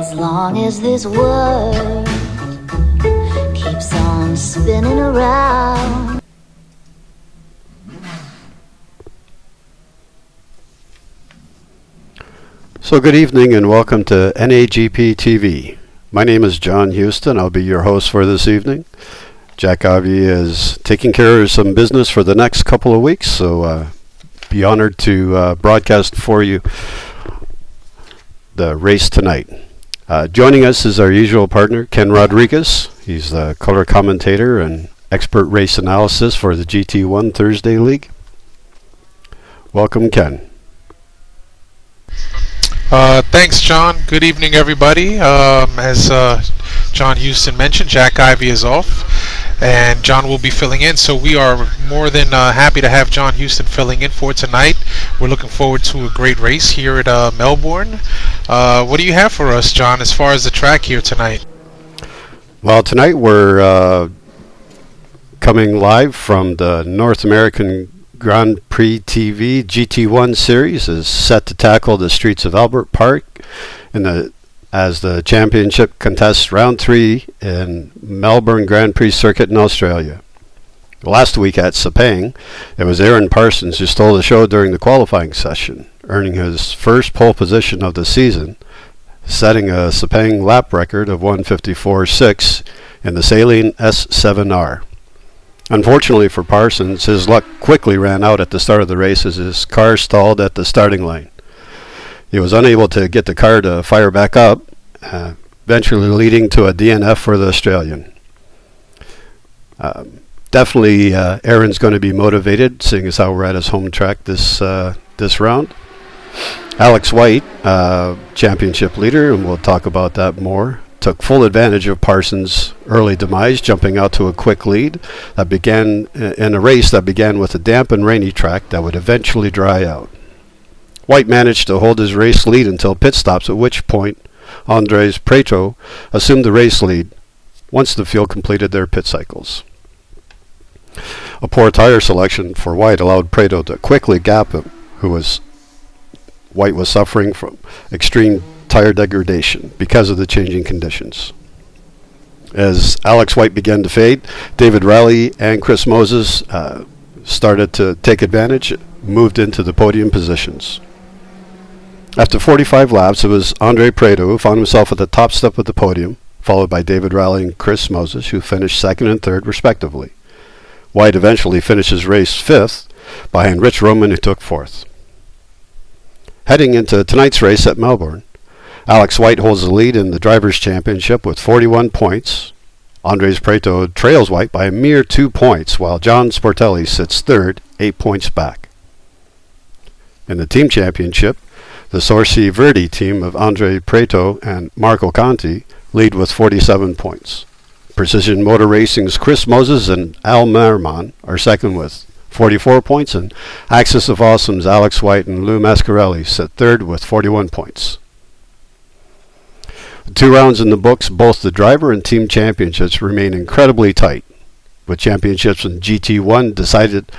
as long as this world keeps on spinning around. So good evening and welcome to NAGP TV. My name is John Houston. I'll be your host for this evening. Jack Ivey is taking care of some business for the next couple of weeks, so be honored to broadcast for you the race tonight. Joining us is our usual partner, Ken Rodriguez. He's the color commentator and expert race analysis for the GT1 Thursday League. Welcome, Ken. Thanks, John. Good evening, everybody. As John Houston mentioned, Jack Ivey is off, and John will be filling in. So we are more than happy to have John Houston filling in for tonight. We're looking forward to a great race here at Melbourne. What do you have for us, John, as far as the track here tonight? Well, tonight we're coming live from the North American Grand Prix TV GT1 series is set to tackle the streets of Albert Park as the championship contests round 3 in Melbourne Grand Prix circuit in Australia. Last week at Sepang, it was Aaron Parsons who stole the show during the qualifying session, earning his first pole position of the season, setting a Sepang lap record of 1:54.6 in the Saleen S7R. Unfortunately for Parsons, his luck quickly ran out at the start of the race as his car stalled at the starting line. He was unable to get the car to fire back up, eventually leading to a DNF for the Australian. Definitely Aaron's going to be motivated, seeing as how we're at his home track this round. Alex White, championship leader, and we'll talk about that more, took full advantage of Parsons' early demise, jumping out to a quick lead that began in a race that began with a damp and rainy track that would eventually dry out. White managed to hold his race lead until pit stops, at which point Andres Preto assumed the race lead once the field completed their pit cycles. A poor tire selection for White allowed Preto to quickly gap him, White was suffering from extreme tire degradation because of the changing conditions. As Alex White began to fade, David Rowley and Chris Moses started to take advantage, moved into the podium positions. After 45 laps, it was Andre Preto who found himself at the top step of the podium, followed by David Rowley and Chris Moses, who finished second and third respectively. White eventually finished his race 5th, behind Rich Roman, who took 4th. Heading into tonight's race at Melbourne, Alex White holds the lead in the Drivers' Championship with 41 points. Andres Preto trails White by a mere 2 points, while John Sportelli sits third, 8 points back. In the Team Championship, the Sorci Verdi team of Andre Preto and Marco Conti lead with 47 points. Precision Motor Racing's Chris Moses and Al Merman are second with 44 points, and Axis of Awesome's Alex White and Lou Mascarelli sit third with 41 points. 2 rounds in the books, both the driver and team championships remain incredibly tight, with championships in GT1 decided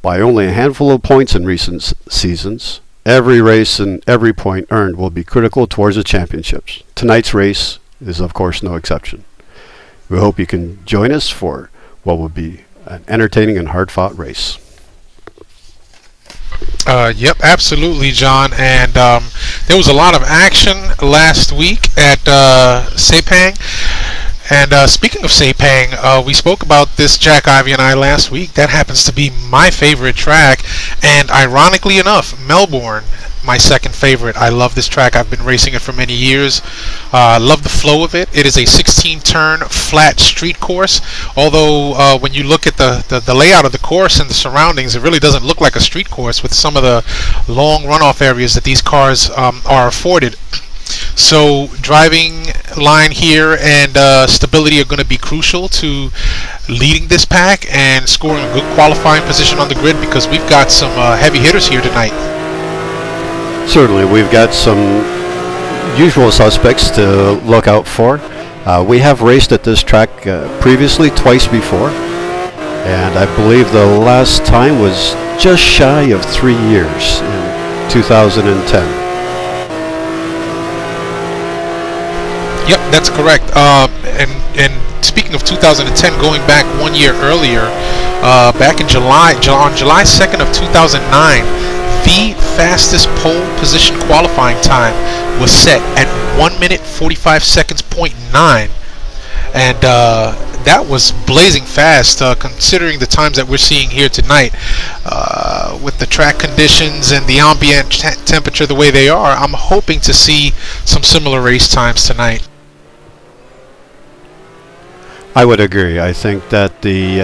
by only a handful of points in recent seasons. Every race and every point earned will be critical towards the championships. Tonight's race is, of course, no exception. We hope you can join us for what will be an entertaining and hard-fought race. Yep, absolutely, John. And there was a lot of action last week at Sepang. And speaking of Sepang, we spoke about this, Jack Ivey and I, last week. That happens to be my favorite track. And ironically enough, Melbourne, my second favorite. I love this track. I've been racing it for many years. Love the flow of it. It is a 16-turn flat street course. Although when you look at the layout of the course and the surroundings, it really doesn't look like a street course with some of the long runoff areas that these cars are afforded. So driving line here and stability are going to be crucial to leading this pack and scoring a good qualifying position on the grid, because we've got some heavy hitters here tonight. Certainly, we've got some usual suspects to look out for. We have raced at this track previously, twice before, and I believe the last time was just shy of 3 years in 2010. Yep, that's correct. And speaking of 2010, going back 1 year earlier, back in on July 2nd of 2009, the fastest pole position qualifying time was set at 1 minute 45 seconds .9, and that was blazing fast, considering the times that we're seeing here tonight. With the track conditions and the ambient temperature the way they are, I'm hoping to see some similar race times tonight. I would agree. I think that the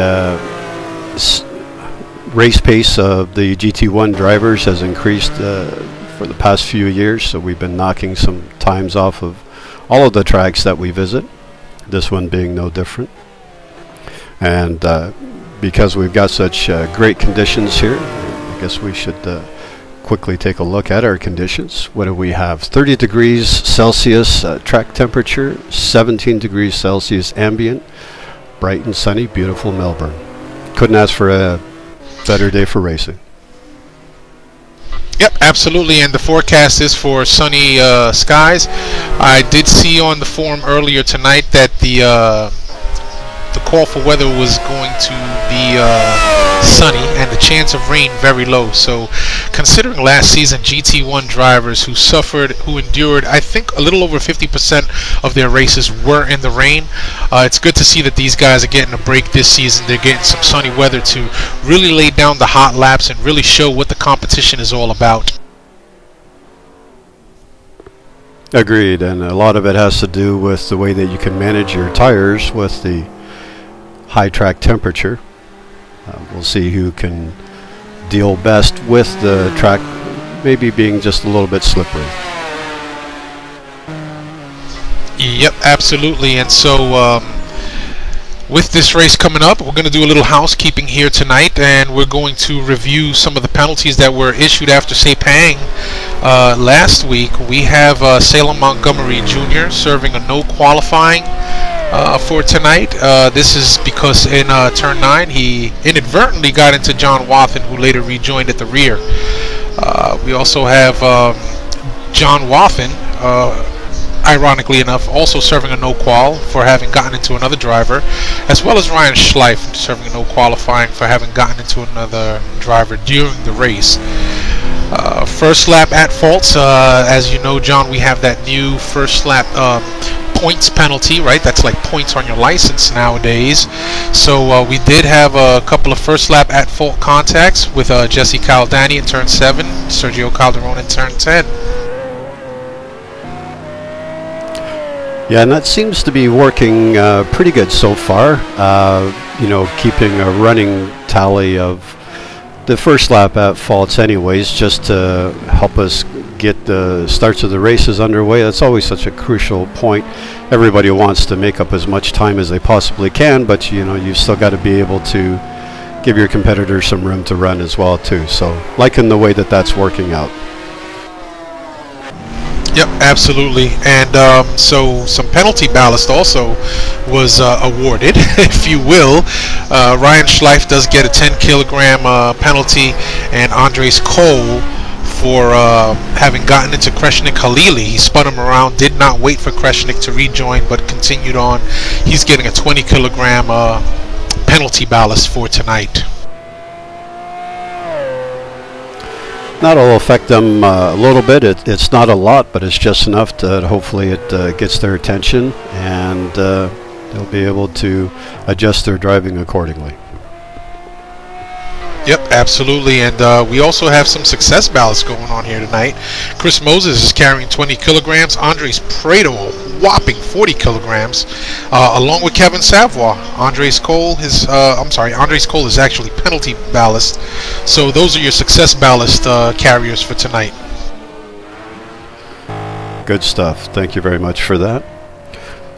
race pace of the GT1 drivers has increased for the past few years, so we've been knocking some times off of all of the tracks that we visit, this one being no different. And because we've got such great conditions here, I guess we should quickly take a look at our conditions. What do we have? 30 degrees Celsius track temperature, 17 degrees Celsius ambient, bright and sunny, beautiful Melbourne. Couldn't ask for a better day for racing. Yep, absolutely, and the forecast is for sunny skies. I did see on the forum earlier tonight that the call for weather was going to be sunny and the chance of rain very low. So considering last season GT1 drivers who endured, I think a little over 50% of their races were in the rain, it's good to see that these guys are getting a break this season. They're getting some sunny weather to really lay down the hot laps and really show what the competition is all about. Agreed, and a lot of it has to do with the way that you can manage your tires with the high track temperature. We'll see who can deal best with the track maybe being just a little bit slippery. Yep, absolutely. And so with this race coming up, we're going to do a little housekeeping here tonight, and we're going to review some of the penalties that were issued after Sepang last week. We have Salem Montgomery Jr. serving a no qualifying for tonight. This is because in turn 9 he inadvertently got into John Wathen, who later rejoined at the rear. We also have John Wathen, ironically enough, also serving a no qual for having gotten into another driver, as well as Ryan Schleif serving a no qualifying for having gotten into another driver during the race. First lap at faults, as you know, John, we have that new first lap points penalty, right? That's like points on your license nowadays. So we did have a couple of first lap at fault contacts with Jesse Caldani in turn 7, Sergio Calderon in turn 10. Yeah, and that seems to be working pretty good so far. You know, keeping a running tally of the first lap at faults anyways, just to help us get the starts of the races underway. That's always such a crucial point. Everybody wants to make up as much time as they possibly can, but you know, you've still got to be able to give your competitors some room to run as well too. So liking the way that that's working out. Yep, absolutely. And so some penalty ballast also was awarded, if you will. Ryan Schleif does get a 10-kilogram penalty, and Andres Cole for having gotten into Kreshnik Halili. He spun him around, did not wait for Kreshnik to rejoin, but continued on. He's getting a 20-kilogram penalty ballast for tonight. That'll affect them a little bit. It's not a lot, but it's just enough to hopefully it gets their attention, and they'll be able to adjust their driving accordingly. Yep, absolutely. And we also have some success ballast going on here tonight. Chris Moses is carrying 20 kilograms. Andres Prado, a whopping 40 kilograms, along with Kevin Savoy. Andres Cole is actually penalty ballast. So those are your success ballast carriers for tonight. Good stuff. Thank you very much for that.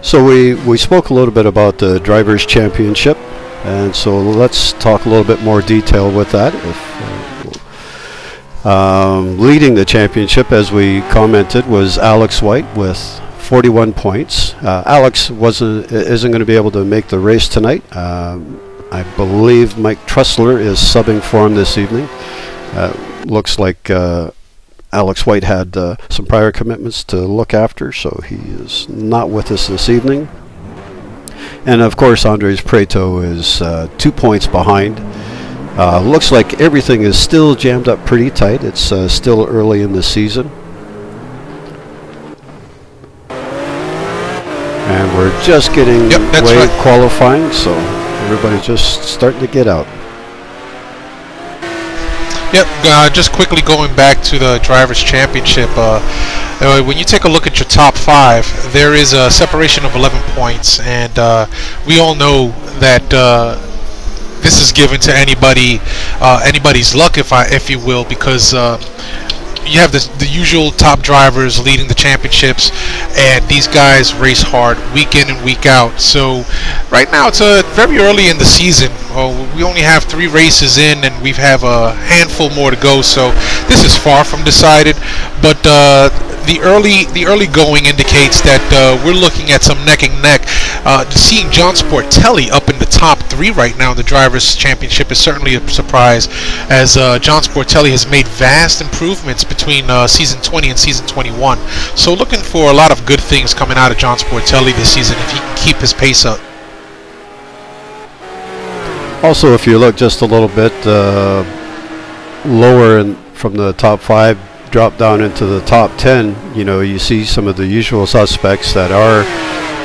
So we spoke a little bit about the Drivers' Championship. And so let's talk a little bit more detail with that. Leading the championship, as we commented, was Alex White with 41 points. Alex isn't going to be able to make the race tonight. I believe Mike Trussler is subbing for him this evening. Looks like Alex White had some prior commitments to look after, so he is not with us this evening. And of course, Andres Prieto is 2 points behind. Looks like everything is still jammed up pretty tight. It's still early in the season. And we're just getting qualifying, so everybody's just starting to get out. Yep, just quickly going back to the Drivers' Championship, when you take a look at your top 5, there is a separation of 11 points, and we all know that this is given to anybody, anybody's luck, if you will, because you have the usual top drivers leading the championships, and these guys race hard week in and week out. So right now it's very early in the season. We only have 3 races in, and we have a handful more to go. So this is far from decided, but the early going indicates that we're looking at some neck and neck. Seeing John Sportelli up in the top 3 right now in the Drivers' Championship is certainly a surprise, as John Sportelli has made vast improvements between season 20 and season 21. So looking for a lot of good things coming out of John Sportelli this season if he can keep his pace up. Also, if you look just a little bit lower from the top 5, drop down into the top 10, you see some of the usual suspects that are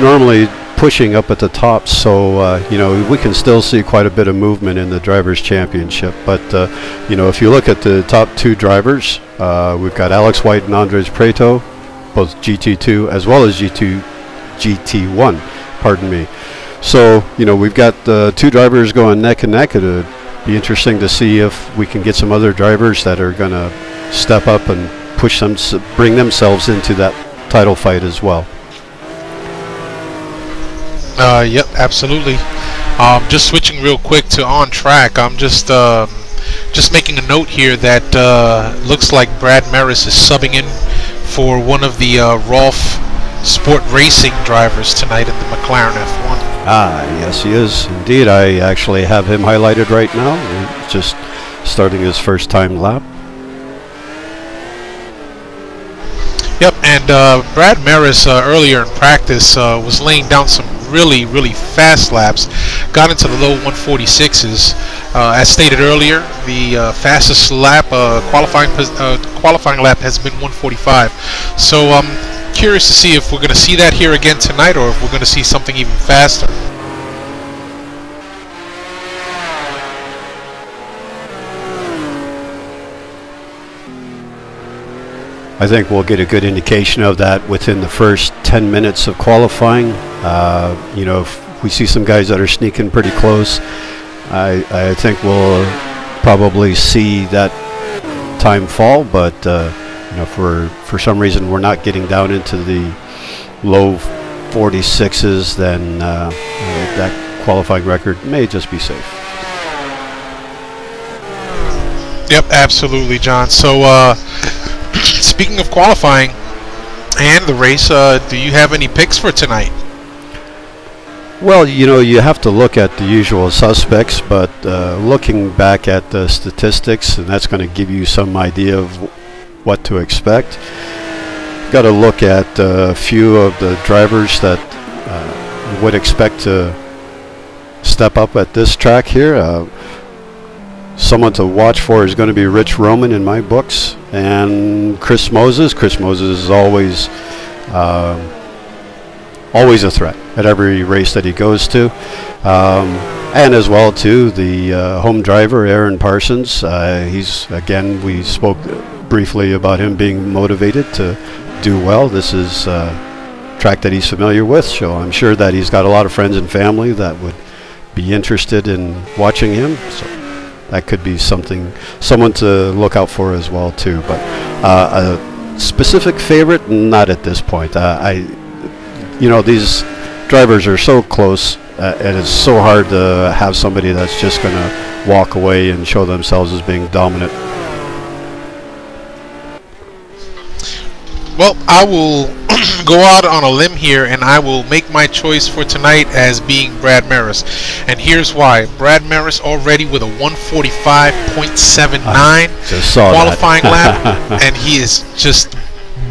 normally pushing up at the top. So, we can still see quite a bit of movement in the Drivers' Championship. But, if you look at the top 2 drivers, we've got Alex White and Andres Prieto, both GT2 as well as GT1, pardon me. So, we've got 2 drivers going neck and neck. It'd be interesting to see if we can get some other drivers that are going to step up and push them, bring themselves into that title fight as well. Yep, absolutely. Just switching real quick to on track. I'm just making a note here that looks like Brad Merys is subbing in for one of the Rolf Sport Racing drivers tonight in the McLaren F1. Yes, he is indeed. I actually have him highlighted right now. He's just starting his first time lap. Yep, and Brad Merys earlier in practice was laying down some really fast laps. Got into the low 146s. As stated earlier, the fastest lap qualifying lap has been 145. So I'm curious to see if we're going to see that here again tonight, or if we're going to see something even faster. I think we'll get a good indication of that within the first 10 minutes of qualifying. If we see some guys that are sneaking pretty close, I think we'll probably see that time fall. But for some reason we're not getting down into the low 46s, then that qualifying record may just be safe. Yep, absolutely, John. So speaking of qualifying and the race, do you have any picks for tonight? Well, you have to look at the usual suspects, but looking back at the statistics, and that's going to give you some idea of what to expect. Got to look at a few of the drivers that would expect to step up at this track here. Someone to watch for is going to be Rich Roman in my books, and Chris Moses. Chris Moses is always a threat at every race that he goes to, and as well too the home driver Aaron Parsons. We spoke briefly about him being motivated to do well. This is a track that he's familiar with, so I'm sure that he's got a lot of friends and family that would be interested in watching him. So that could be someone to look out for as well too. But a specific favorite, not at this point. These drivers are so close, and it's so hard to have somebody that's just going to walk away and show themselves as being dominant. Well, I will go out on a limb here, and I will make my choice for tonight as being Brad Merys. And here's why. Brad Merys already with a 145.79 qualifying lap, and he is just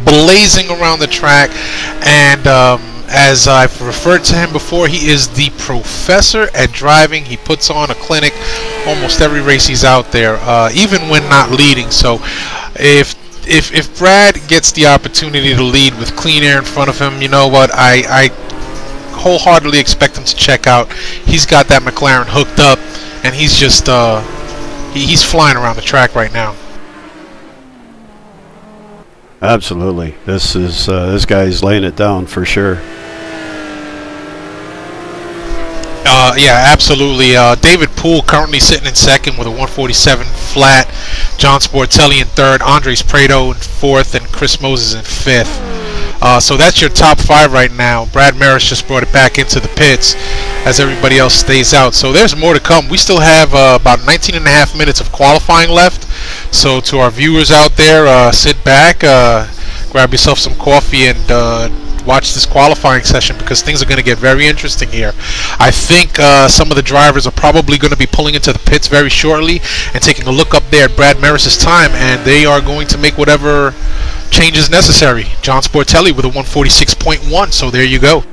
blazing around the track. And as I've referred to him before, he is the professor at driving. He puts on a clinic almost every race he's out there, even when not leading. So if Brad gets the opportunity to lead with clean air in front of him, you know what, I wholeheartedly expect him to check out. He's got that McLaren hooked up, and he's just he's flying around the track right now. Absolutely, this guy's laying it down for sure. Yeah, absolutely. David Poole currently sitting in second with a 147 flat. John Sportelli in third. Andres Prado in fourth, and Chris Moses in fifth. So that's your top five right now. Brad Merys just brought it back into the pits as everybody else stays out. So there's more to come. We still have about 19 and a half minutes of qualifying left. So to our viewers out there, sit back, grab yourself some coffee, and watch this qualifying session, because things are going to get very interesting here. I think some of the drivers are probably going to be pulling into the pits very shortly and taking a look up there at Brad Merys' time, and they are going to make whatever changes necessary. John Sportelli with a 146.1, so there you go.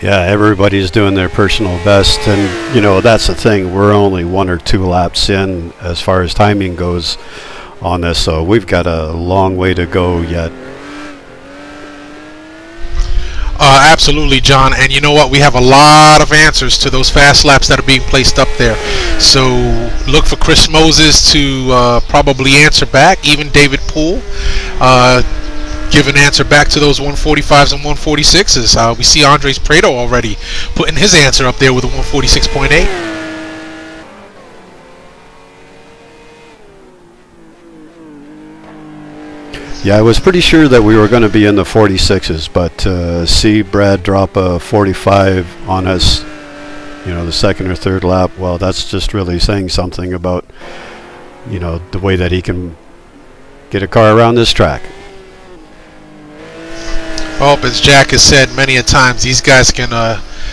Yeah, everybody's doing their personal best, and you know, that's the thing, we're only 1 or 2 laps in as far as timing goes on this, so we've got a long way to go yet. Absolutely, John, and you know what, we have a lot of answers to those fast laps that are being placed up there, so look for Chris Moses to probably answer back, even David Poole give an answer back to those 145s and 146s. We see Andres Prado already putting his answer up there with a 146.8. Yeah, I was pretty sure that we were going to be in the 46s, but see Brad drop a 45 on us, you know, the second or third lap, well, that's just really saying something about, you know, the way that he can get a car around this track. Oh, as Jack has said many a times, these guys can,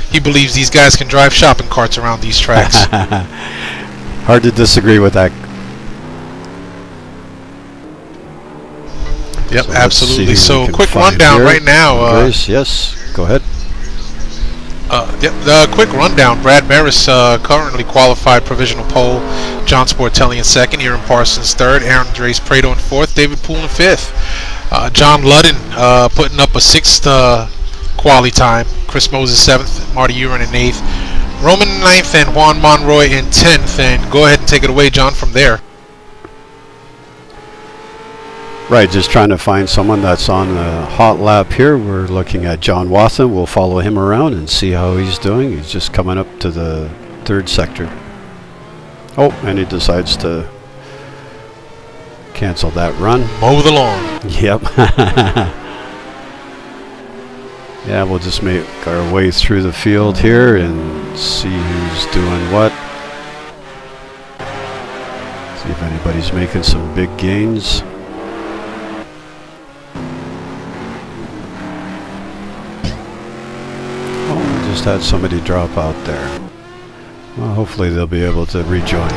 he believes these guys can drive shopping carts around these tracks. Hard to disagree with that. Yep, so absolutely. So, quick rundown here. Right now. Yes, go ahead. Yep, the quick rundown. Brad Merys currently qualified provisional pole. John Sportelli in second. Aaron Parsons third. Andres Prado in fourth. David Poole in fifth. John Ludden putting up a sixth quali time. Chris Moses seventh. Marty Urin in eighth. Roman in ninth, and Juan Monroy in 10th. And go ahead and take it away, John, from there. Right, just trying to find someone that's on the hot lap here. We're looking at John Watson. We'll follow him around and see how he's doing. He's just coming up to the third sector. Oh, and he decides to cancel that run. Mow the lawn. Yep. Yeah, we'll just make our way through the field here and see who's doing what. See if anybody's making some big gains. Just had somebody drop out there. Well, hopefully they'll be able to rejoin.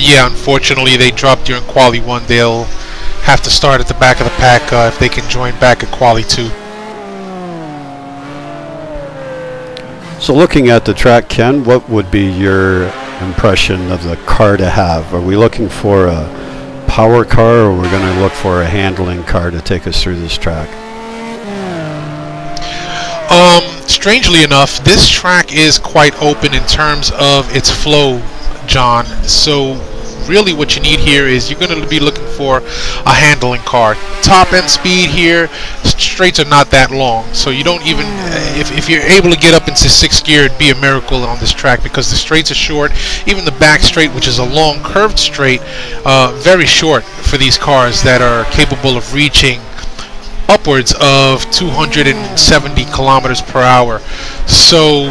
Yeah, unfortunately they dropped during Quali 1. They'll have to start at the back of the pack if they can join back at Quali 2. So looking at the track, Ken, what would be your impression of the car to have? Are we looking for a power car, or we're going to look for a handling car to take us through this track? Strangely enough, this track is quite open in terms of its flow, John. So really what you need here is you're going to be looking for a handling car. Top end speed here, straights are not that long, so you don't even, if you're able to get up into 6th gear, it'd be a miracle on this track, because the straights are short. Even the back straight, which is a long curved straight, very short for these cars that are capable of reaching upwards of 270 kilometers per hour. So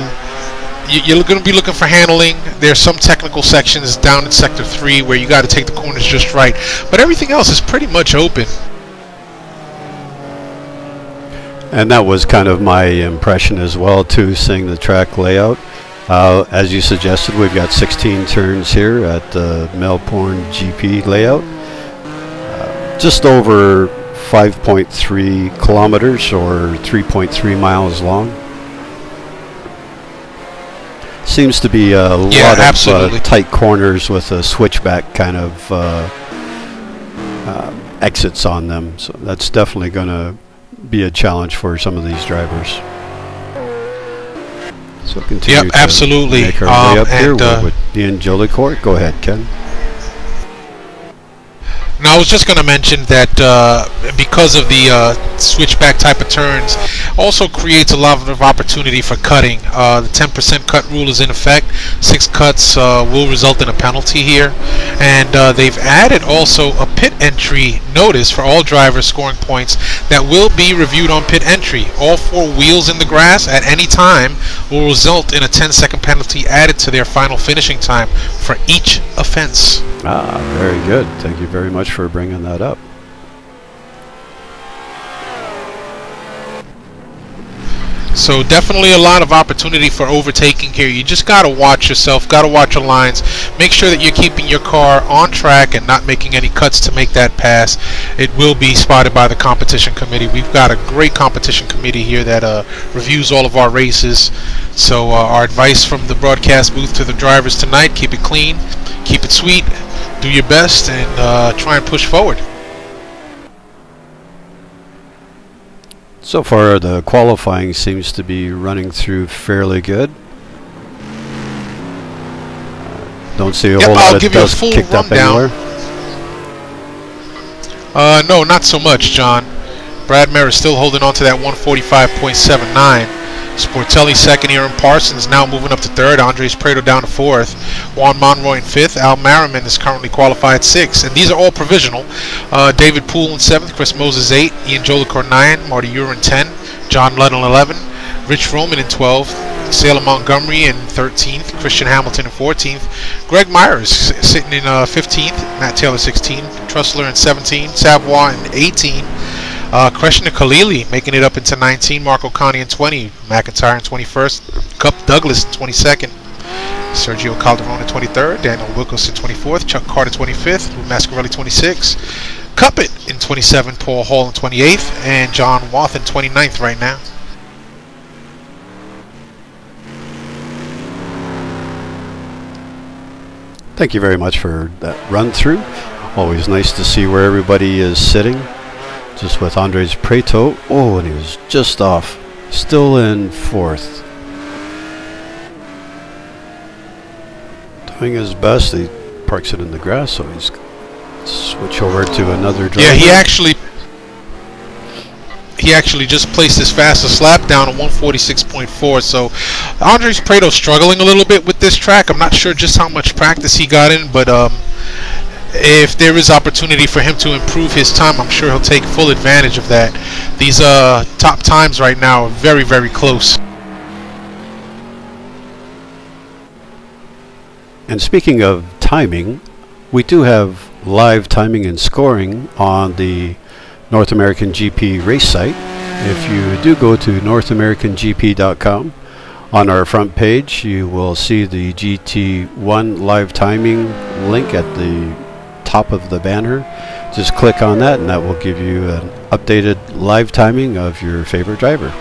you're going to be looking for handling. There's some technical sections down in Sector 3 where you got to take the corners just right, but everything else is pretty much open. And that was kind of my impression as well, too, seeing the track layout. As you suggested, we've got 16 turns here at the Melbourne GP layout. Just over 5.3 kilometers or 3.3 miles long. Seems to be a lot of tight corners with a switchback kind of exits on them. So that's definitely going to be a challenge for some of these drivers. So continue. Yep, absolutely. Make our way up here with Ian Jolicourt. Go ahead, Ken. Now, I was just going to mention that because of the switchback type of turns, also creates a lot of opportunity for cutting. The 10% cut rule is in effect. 6 cuts will result in a penalty here. And they've added also a pit entry notice for all drivers scoring points that will be reviewed on pit entry. All 4 wheels in the grass at any time will result in a 10-second penalty added to their final finishing time for each offense. Ah, very good. Thank you very much for bringing that up. So definitely a lot of opportunity for overtaking here. You just got to watch yourself, got to watch your lines. Make sure that you're keeping your car on track and not making any cuts to make that pass. It will be spotted by the competition committee. We've got a great competition committee here that reviews all of our races. So our advice from the broadcast booth to the drivers tonight: keep it clean, keep it sweet, do your best, and try and push forward. So far, the qualifying seems to be running through fairly good. Don't see a whole lot of dust kicked up anywhere. No, not so much, John. Brad Merys still holding on to that 145.79. Sportelli second, Aaron Parsons now moving up to third. Andres Prado down to fourth. Juan Monroy in fifth. Al Merriman is currently qualified sixth. And these are all provisional. David Poole in seventh. Chris Moses 8. Ian Jolicourt 9. Marty Ure in 10. John Luddell 11. Rich Roman in 12. Salem Montgomery in 13th. Christian Hamilton in 14th. Greg Myers sitting in 15th. Matt Taylor 16th. Trussler in 17. Savoie in 18. Kreshna Khalili making it up into 19. Marco Conti in 20. McIntyre in 21st. Cup Douglas in 22nd. Sergio Calderon in 23rd. Daniel Wilkerson 24th. Chuck Carter 25th. Lou Mascarelli 26th. Cuppet in 27th. Paul Hall in 28th. And John Wath in 29th right now. Thank you very much for that run through. Always nice to see where everybody is sitting. Just with Andres Prado. Oh, and he was just off. Still in fourth. Doing his best. He parks it in the grass, so he's switch over to another driver. Yeah, he actually just placed his fastest lap down at 146.4. So Andres Prado struggling a little bit with this track. I'm not sure just how much practice he got in, but if there is opportunity for him to improve his time, I'm sure he'll take full advantage of that. These top times right now are very, very close. And speaking of timing, we do have live timing and scoring on the North American GP race site. If you do go to NorthAmericanGP.com, on our front page you will see the GT1 live timing link at the top of the banner. Just click on that and that will give you an updated live timing of your favorite driver.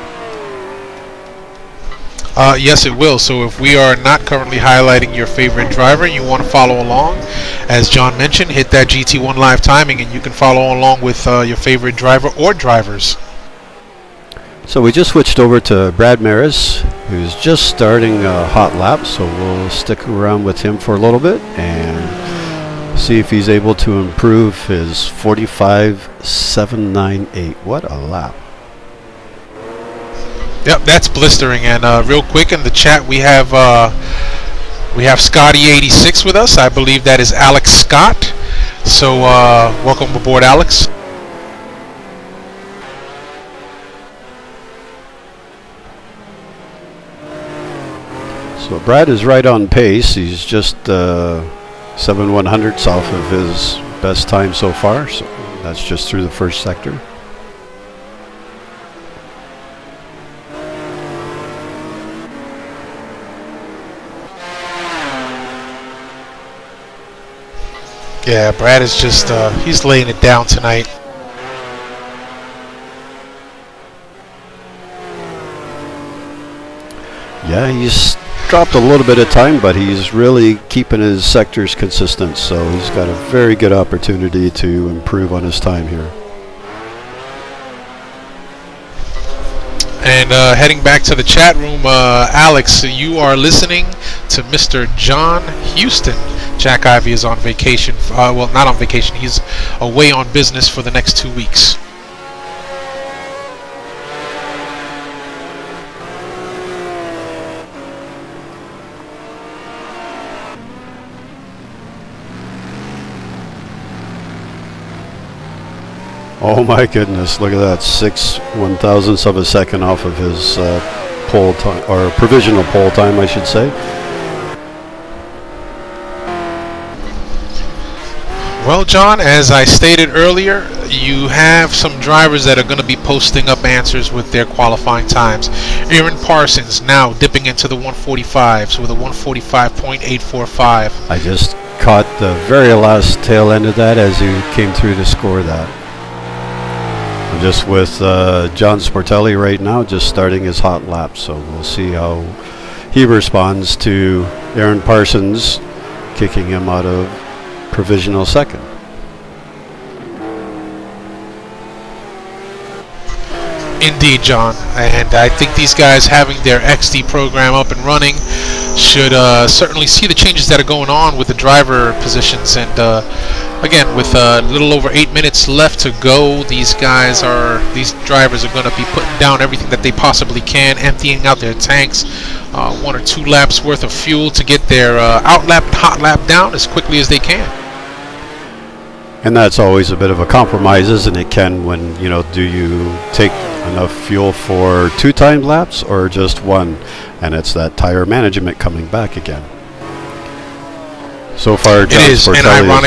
Yes, it will. So if we are not currently highlighting your favorite driver and you want to follow along, as John mentioned, hit that GT1 live timing and you can follow along with your favorite driver or drivers. So we just switched over to Brad Merys, who's just starting a hot lap, so we'll stick around with him for a little bit and see if he's able to improve his 45.798. What a lap. Yep, that's blistering. And real quick in the chat, we have Scotty86 with us. I believe that is Alex Scott. So welcome aboard, Alex. So Brad is right on pace. He's just 7/100ths off of his best time so far. So that's just through the first sector. Yeah, Brad is just, he's laying it down tonight. Yeah, he's dropped a little bit of time, but he's really keeping his sectors consistent, so he's got a very good opportunity to improve on his time here. And heading back to the chat room, Alex, you are listening to Mr. John Houston. Jack Ivy is on vacation. Well, not on vacation. He's away on business for the next 2 weeks. Oh my goodness, look at that, 6/1000ths of a second off of his pole time, or provisional pole time, I should say. Well, John, as I stated earlier, you have some drivers that are going to be posting up answers with their qualifying times. Aaron Parsons now dipping into the 145s with a 145.845. I just caught the very last tail end of that as he came through to score that. I'm just with John Sportelli right now, just starting his hot lap, so we'll see how he responds to Aaron Parsons kicking him out of provisional second. Indeed, John, and I think these guys having their XD program up and running should certainly see the changes that are going on with the driver positions. And again, with a little over 8 minutes left to go, these drivers are going to be putting down everything that they possibly can, emptying out their tanks, 1 or 2 laps worth of fuel to get their out lap and hot lap down as quickly as they can. And that's always a bit of a compromise, isn't it, Ken, when, you know, do you take enough fuel for 2 time laps or just 1? And it's that tire management coming back again. So far, John Sportelli is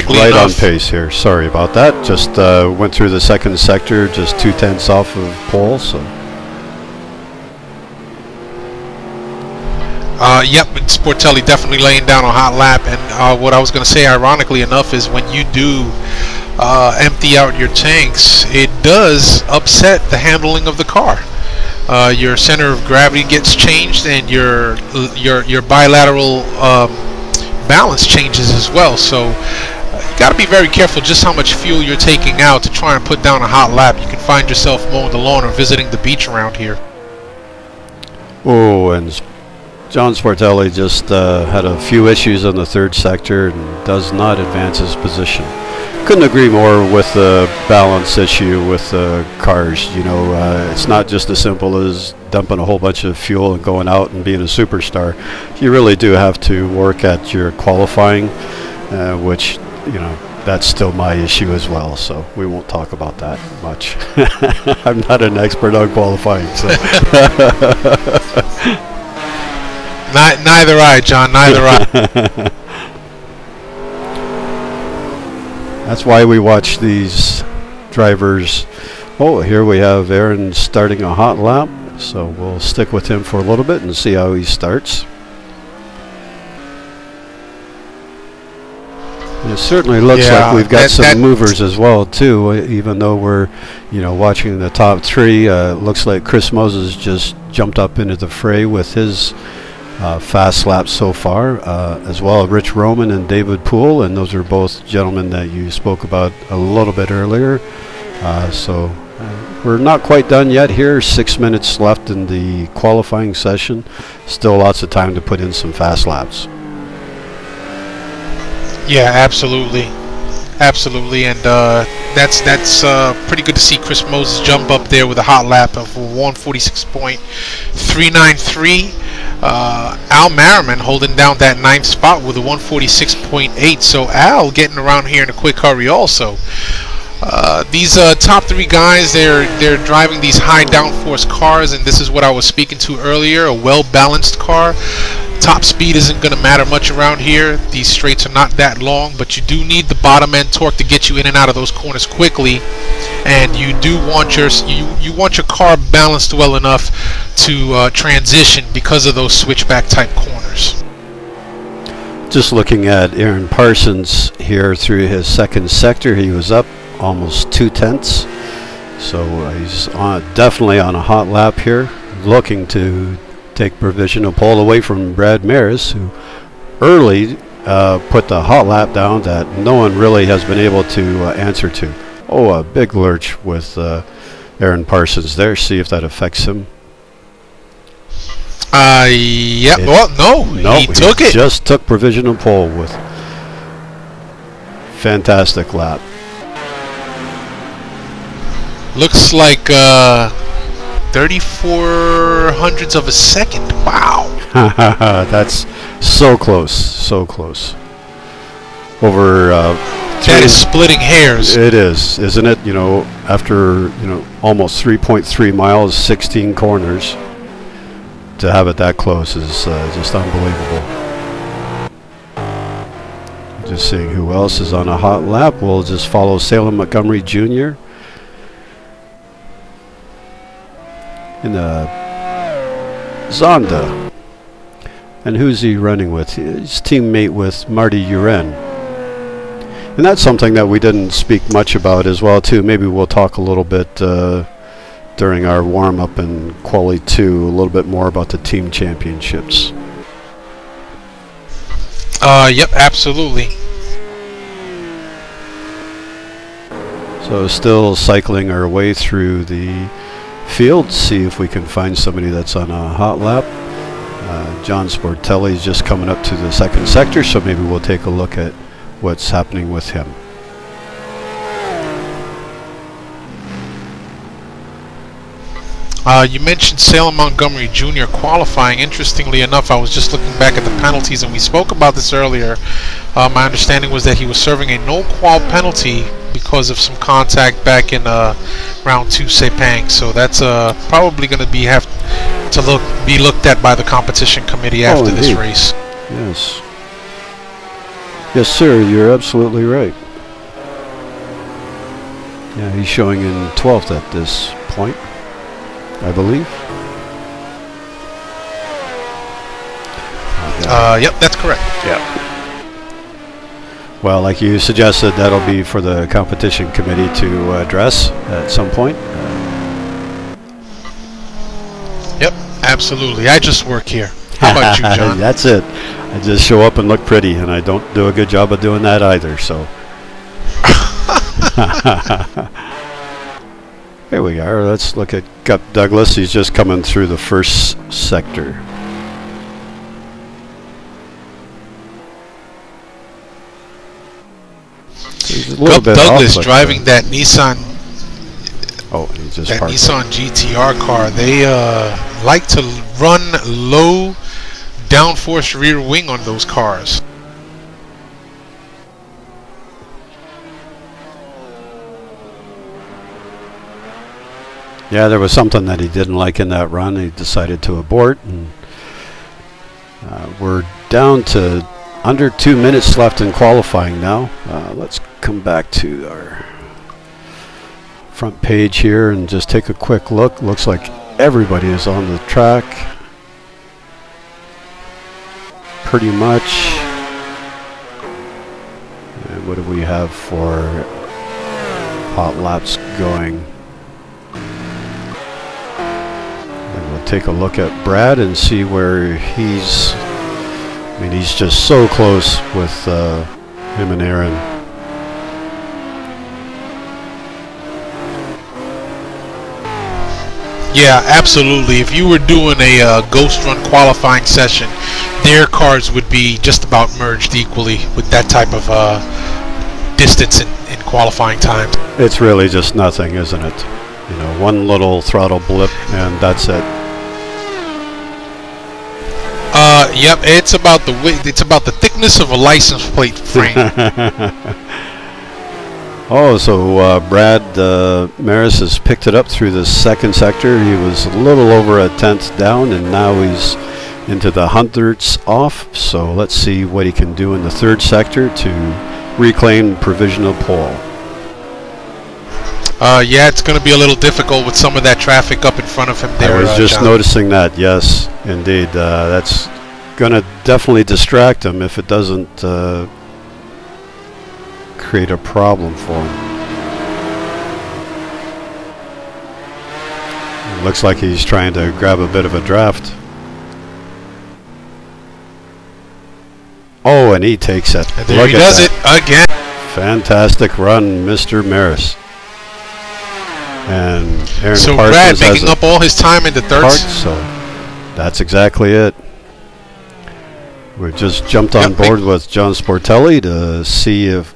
right on pace here. Sorry about that. Just went through the second sector, just 2/10ths off of pole. So. Yep, Sportelli definitely laying down a hot lap. And what I was going to say, ironically enough, is when you do empty out your tanks, it does upset the handling of the car. Your center of gravity gets changed, and your bilateral balance changes as well. So you got to be very careful just how much fuel you're taking out to try and put down a hot lap. You can find yourself mowing the lawn or visiting the beach around here. Oh, and John Sportelli just had a few issues on the third sector and does not advance his position. Couldn't agree more with the balance issue with the cars. You know, it's not just as simple as dumping a whole bunch of fuel and going out and being a superstar. You really do have to work at your qualifying, which, you know, that's still my issue as well, so we won't talk about that much. I'm not an expert on qualifying, so. Neither I, John, neither I. That's why we watch these drivers. Oh, here we have Aaron starting a hot lap, so we'll stick with him for a little bit and see how he starts. It certainly looks like we've got some movers as well too, even though we're, you know, watching the top 3. Looks like Chris Moses just jumped up into the fray with his fast laps so far, as well as Rich Roman and David Poole, and those are both gentlemen that you spoke about a little bit earlier. So we're not quite done yet here. 6 minutes left in the qualifying session. Still lots of time to put in some fast laps. Yeah, absolutely, and that's pretty good to see Chris Moses jump up there with a hot lap of 146.393. Al Merriman holding down that 9th spot with a 146.8. So Al getting around here in a quick hurry also. These top 3 guys, they're driving these high downforce cars, and this is what I was speaking to earlier, a well-balanced car. Top speed isn't going to matter much around here. These straights are not that long, but you do need the bottom end torque to get you in and out of those corners quickly. And you do want your you want your car balanced well enough to transition because of those switchback type corners. Just looking at Aaron Parsons here through his second sector, he was up almost 2/10. So he's definitely on a hot lap here, looking to take provisional pole away from Brad Merys, who early put the hot lap down that no one really has been able to answer to. Oh, a big lurch with Aaron Parsons there. See if that affects him. Yeah. Well, no, he took it. Just took provisional pole with fantastic lap. Looks like 34 hundredths of a second. Wow. That's so close, so close. Over. That is splitting hairs. It is, isn't it? You know, after almost 3.3 miles, 16 corners, to have it that close is just unbelievable. Just seeing who else is on a hot lap. We'll just follow Salem Montgomery Jr. in the Zonda. And who's he running with? His teammate with Marty Uren. And that's something that we didn't speak much about as well too. Maybe we'll talk a little bit during our warm-up in Quali 2, a little bit more about the team championships. Yep, absolutely. So still cycling our way through the field, see if we can find somebody that's on a hot lap. John Sportelli is just coming up to the second sector, so maybe we'll take a look at what's happening with him. You mentioned Salem Montgomery Jr. qualifying. Interestingly enough, I was just looking back at the penalties, and we spoke about this earlier. My understanding was that he was serving a no-qual penalty because of some contact back in round 2 Sepang. So that's probably going to be looked at by the competition committee after this race. Yes. Yes, sir. You're absolutely right. Yeah, he's showing in 12th at this point, I believe. Yep, that's correct. Yeah. Well, like you suggested, that'll be for the competition committee to address at some point. Yep, absolutely. I just work here. How about you, John? That's it. I just show up and look pretty, and I don't do a good job of doing that either, so. Here we are. Let's look at Gup Douglas. He's just coming through the first sector. Gup Douglas driving that Nissan. Oh, he just that parked Nissan GTR car. They like to run low downforce rear wing on those cars. Yeah, there was something that he didn't like in that run. He decided to abort, and we're down to under 2 minutes left in qualifying now. Let's come back to our front page here and just take a quick look. Looks like everybody is on the track. Pretty much. And what do we have for hot laps going? And we'll take a look at Brad and see where he's. I mean, he's just so close with him and Aaron. Yeah, absolutely. If you were doing a ghost run qualifying session, their cars would be just about merged equally with that type of distance in qualifying time. It's really just nothing, isn't it? You know, one little throttle blip and that's it. Yep, it's about the width, it's about the thickness of a license plate frame. Oh, so Brad Merys has picked it up through the second sector. He was a little over a tenth down, and now he's into the hundredths off. So let's see what he can do in the third sector to reclaim provisional pole. Yeah, it's going to be a little difficult with some of that traffic up in front of him there. I was just John. noticing that. Yes, indeed. That's going to definitely distract him if it doesn't create a problem for him. It looks like he's trying to grab a bit of a draft. Oh, and he takes it. And there he does it again. Fantastic run, Mr. Merys. And Aaron so Parsons Brad making up all his time in the third. So that's exactly it. We've just jumped on board with John Sportelli to see if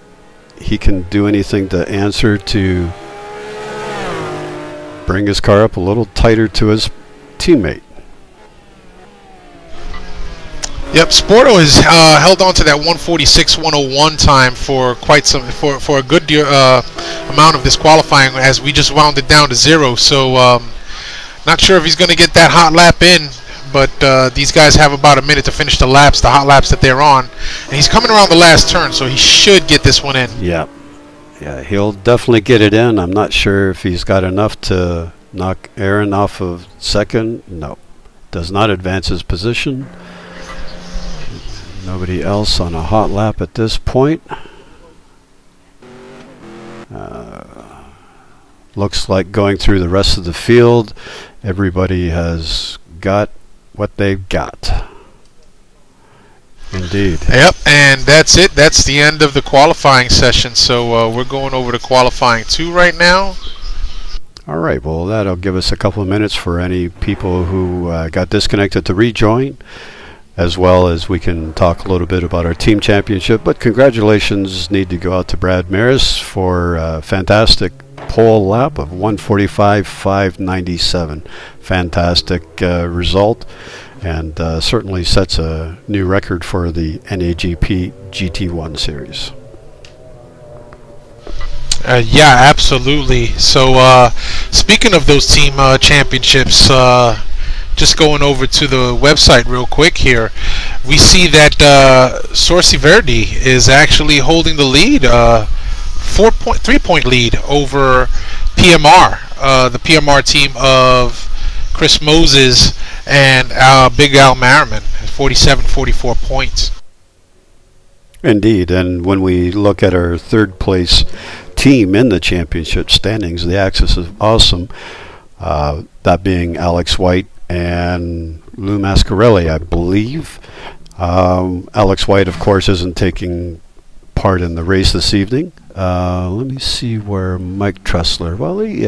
he can do anything to answer to bring his car up a little tighter to his teammate. Yep, Sporto has held on to that 146.101 time for quite some for a good amount of this qualifying, as we just wound it down to 0. So not sure if he's going to get that hot lap in, but these guys have about a minute to finish the hot laps that they're on, and he's coming around the last turn, so he should get this one in. Yeah, he'll definitely get it in. I'm not sure if he's got enough to knock Aaron off of second. No, does not advance his position. Nobody else on a hot lap at this point. Looks like going through the rest of the field, everybody has got what they've got. Indeed. Yep, and that's it. That's the end of the qualifying session. So we're going over to qualifying 2 right now. All right, well, that'll give us a couple of minutes for any people who got disconnected to rejoin, as well as we can talk a little bit about our team championship. But congratulations need to go out to Brad Merys for a fantastic pole lap of 145.597. Fantastic result, and certainly sets a new record for the NAGP GT1 series. Yeah, absolutely. So speaking of those team championships, just going over to the website real quick here, we see that Sorcy Verde is actually holding the lead, 3-point lead over PMR, the PMR team of Chris Moses and Big Al Merriman, 47-44 points. Indeed, and when we look at our third place team in the championship standings, the axis is awesome, that being Alex White and Lou Mascarelli, I believe. Alex White, of course, isn't taking part in the race this evening. Let me see where Mike Tressler, well, he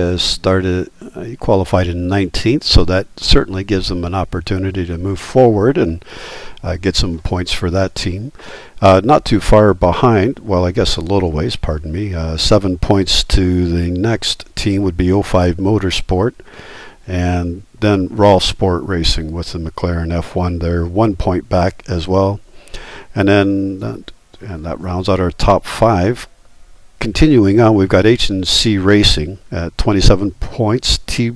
qualified in 19th, so that certainly gives them an opportunity to move forward and get some points for that team. Not too far behind, well, I guess a little ways, pardon me, 7 points to the next team would be 05 Motorsport, and then Raw Sport Racing with the McLaren F1. They're 1 point back as well. And then and that rounds out our top 5. Continuing on, we've got H&C Racing at 27 points. T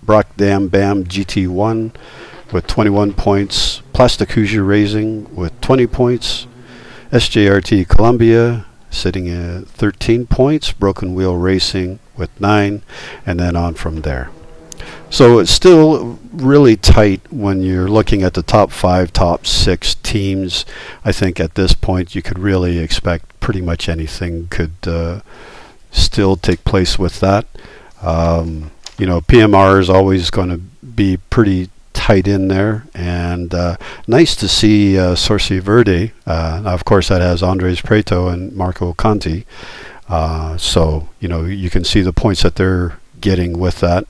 Brock Dam Bam GT1 with 21 points. Plastic Hoosier Racing with 20 points. SJRT Columbia sitting at 13 points. Broken Wheel Racing with 9, and then on from there. So it's still really tight when you're looking at the top 5, top 6 teams. I think at this point you could really expect pretty much anything could still take place with that. PMR is always going to be pretty tight in there, and nice to see Sorcy Verde. Of course, that has Andres Preto and Marco Conti. So you can see the points that they're getting with that.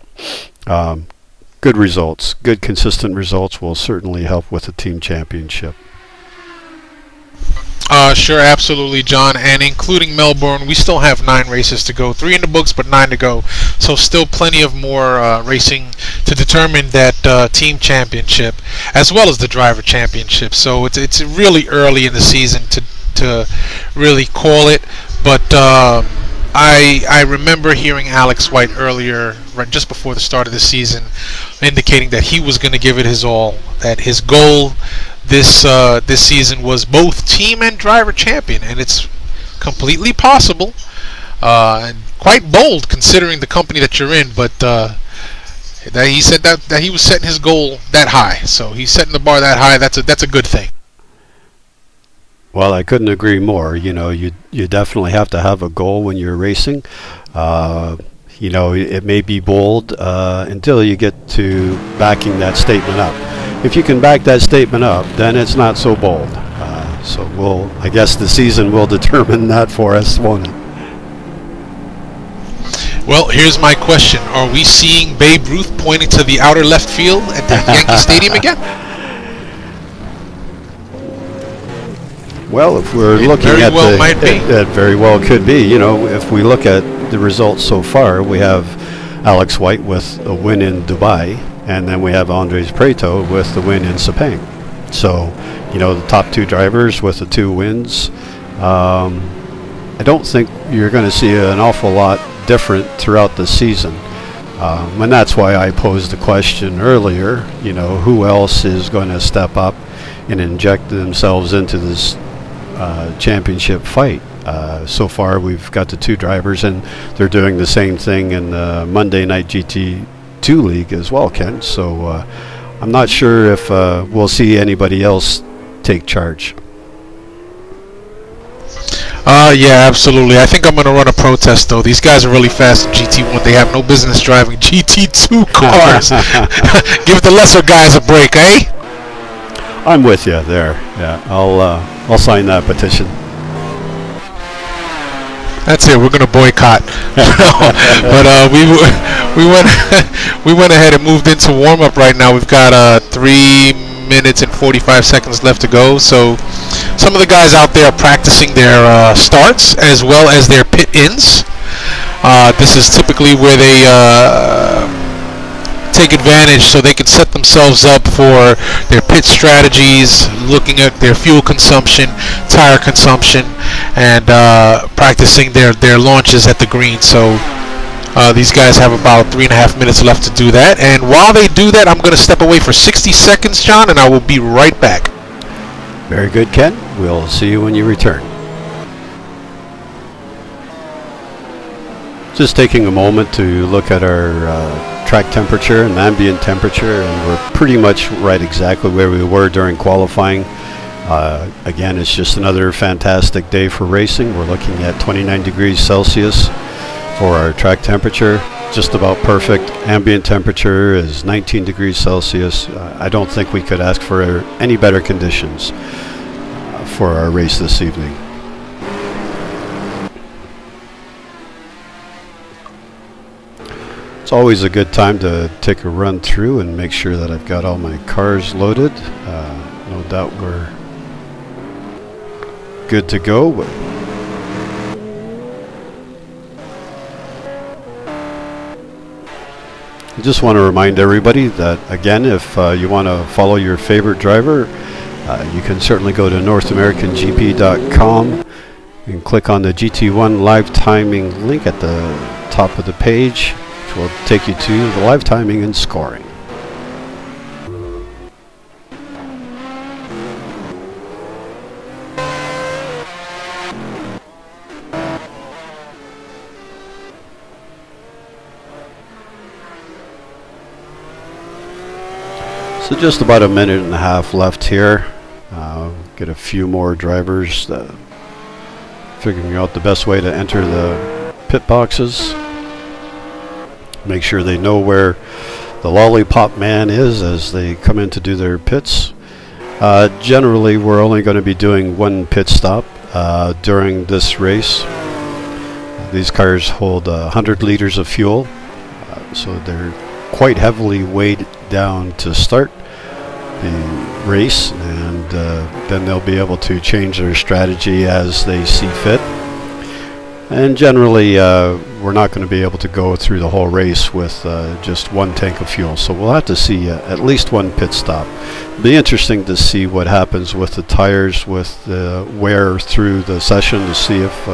Good results, good consistent results will certainly help with the team championship. Sure, absolutely, John, and including Melbourne, we still have 9 races to go. 3 in the books, but 9 to go. So still plenty of more racing to determine that team championship, as well as the driver championship. So it's really early in the season to really call it, but I remember hearing Alex White earlier, right just before the start of the season, indicating that he was going to give it his all. That his goal this season was both team and driver champion, and it's completely possible and quite bold considering the company that you're in. But that he said that he was setting his goal that high, so he's setting the bar that high. That's a good thing. Well, I couldn't agree more. You know, you definitely have to have a goal when you're racing. You know, it may be bold until you get to backing that statement up. If you can back that statement up, then it's not so bold. So I guess the season will determine that for us, won't it? Well, here's my question. Are we seeing Babe Ruth pointing to the outer left field at the Yankee Stadium again? Well, if we're looking at it very well could be. You know, if we look at the results so far, we have Alex White with a win in Dubai, and then we have Andres Preto with the win in Sepang. So, you know, the top two drivers with the 2 wins. I don't think you're going to see an awful lot different throughout the season. And that's why I posed the question earlier, you know, who else is going to step up and inject themselves into this championship fight. So far we've got the 2 drivers, and they're doing the same thing in the Monday Night GT2 League as well, Ken. So I'm not sure if we'll see anybody else take charge. Yeah, absolutely. I think I'm going to run a protest, though. These guys are really fast in GT1. They have no business driving GT2 cars. Give the lesser guys a break, eh? I'm with you there. Yeah, I'll sign that petition. That's it. We're going to boycott. But we went ahead and moved into warm up right now. We've got 3 minutes and 45 seconds left to go. So some of the guys out there are practicing their starts as well as their pit ins. This is typically where they take advantage so they can set themselves up for their pit strategies, looking at their fuel consumption, tire consumption, and practicing their launches at the green. So these guys have about 3.5 minutes left to do that. And while they do that, I'm going to step away for 60 seconds, John, and I will be right back. Very good, Ken. We'll see you when you return. Just taking a moment to look at our track temperature and ambient temperature, and we're pretty much right exactly where we were during qualifying. Again, it's just another fantastic day for racing. We're looking at 29 degrees Celsius for our track temperature, just about perfect. Ambient temperature is 19 degrees Celsius. I don't think we could ask for any better conditions for our race this evening. It's always a good time to take a run through and make sure that I've got all my cars loaded. No doubt we're good to go. I just want to remind everybody that, again, if you want to follow your favorite driver, you can certainly go to NorthAmericanGP.com and click on the GT1 live timing link at the top of the page, which will take you to the live timing and scoring. So just about a minute and a half left here. Get a few more drivers figuring out the best way to enter the pit boxes. Make sure they know where the lollipop man is as they come in to do their pits. Generally, we're only going to be doing 1 pit stop during this race. These cars hold 100 liters of fuel, so they're quite heavily weighed down to start the race, and then they'll be able to change their strategy as they see fit. And generally we're not going to be able to go through the whole race with just 1 tank of fuel, so we'll have to see at least 1 pit stop. It'll be interesting to see what happens with the tires with the wear through the session, to see if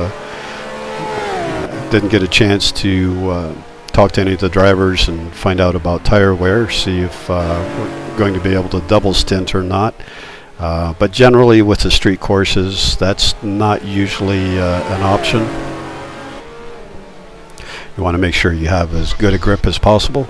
didn't get a chance to talk to any of the drivers and find out about tire wear, see if we're going to be able to double stint or not. But generally with the street courses, that's not usually an option. You want to make sure you have as good a grip as possible.